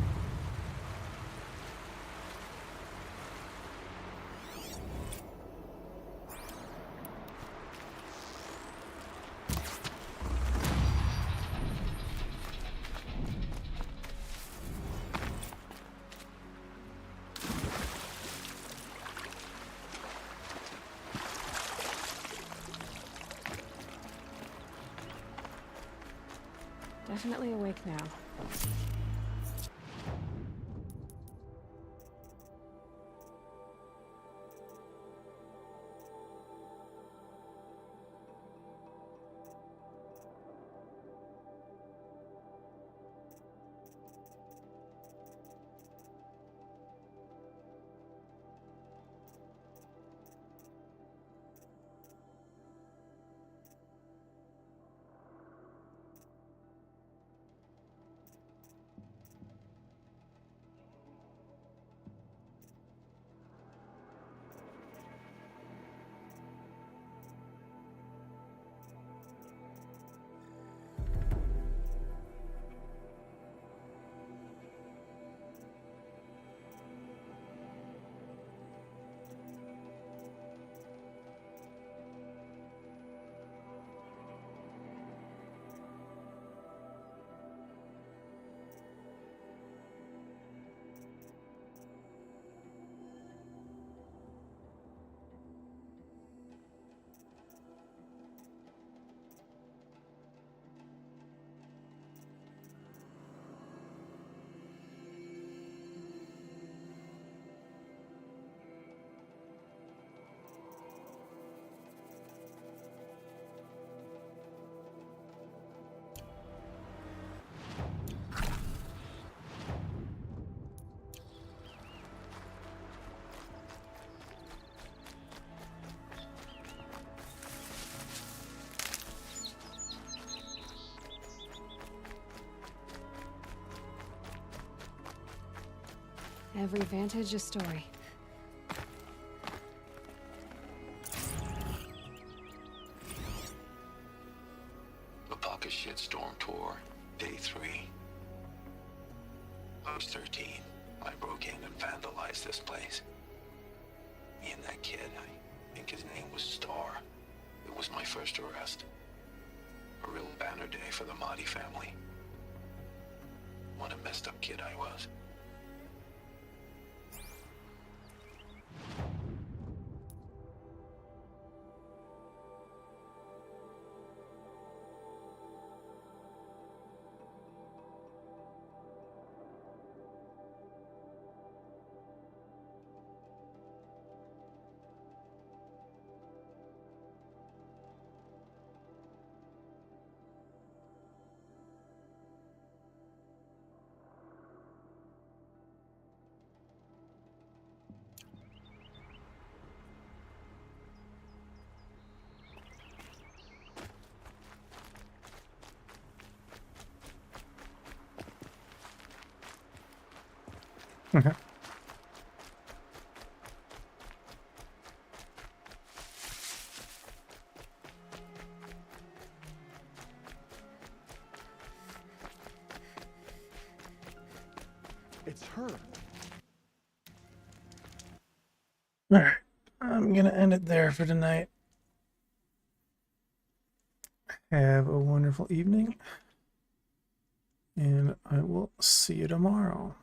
Definitely awake now. Every vantage a story. Lapaka Shitstorm Tour, Day 3. I was 13. I broke in and vandalized this place. Me and that kid, I think his name was Star. It was my first arrest. A real banner day for the Mahdi family. What a messed up kid I was. Okay. It's her. Alright, I'm gonna end it there for tonight. Have a wonderful evening, and I will see you tomorrow.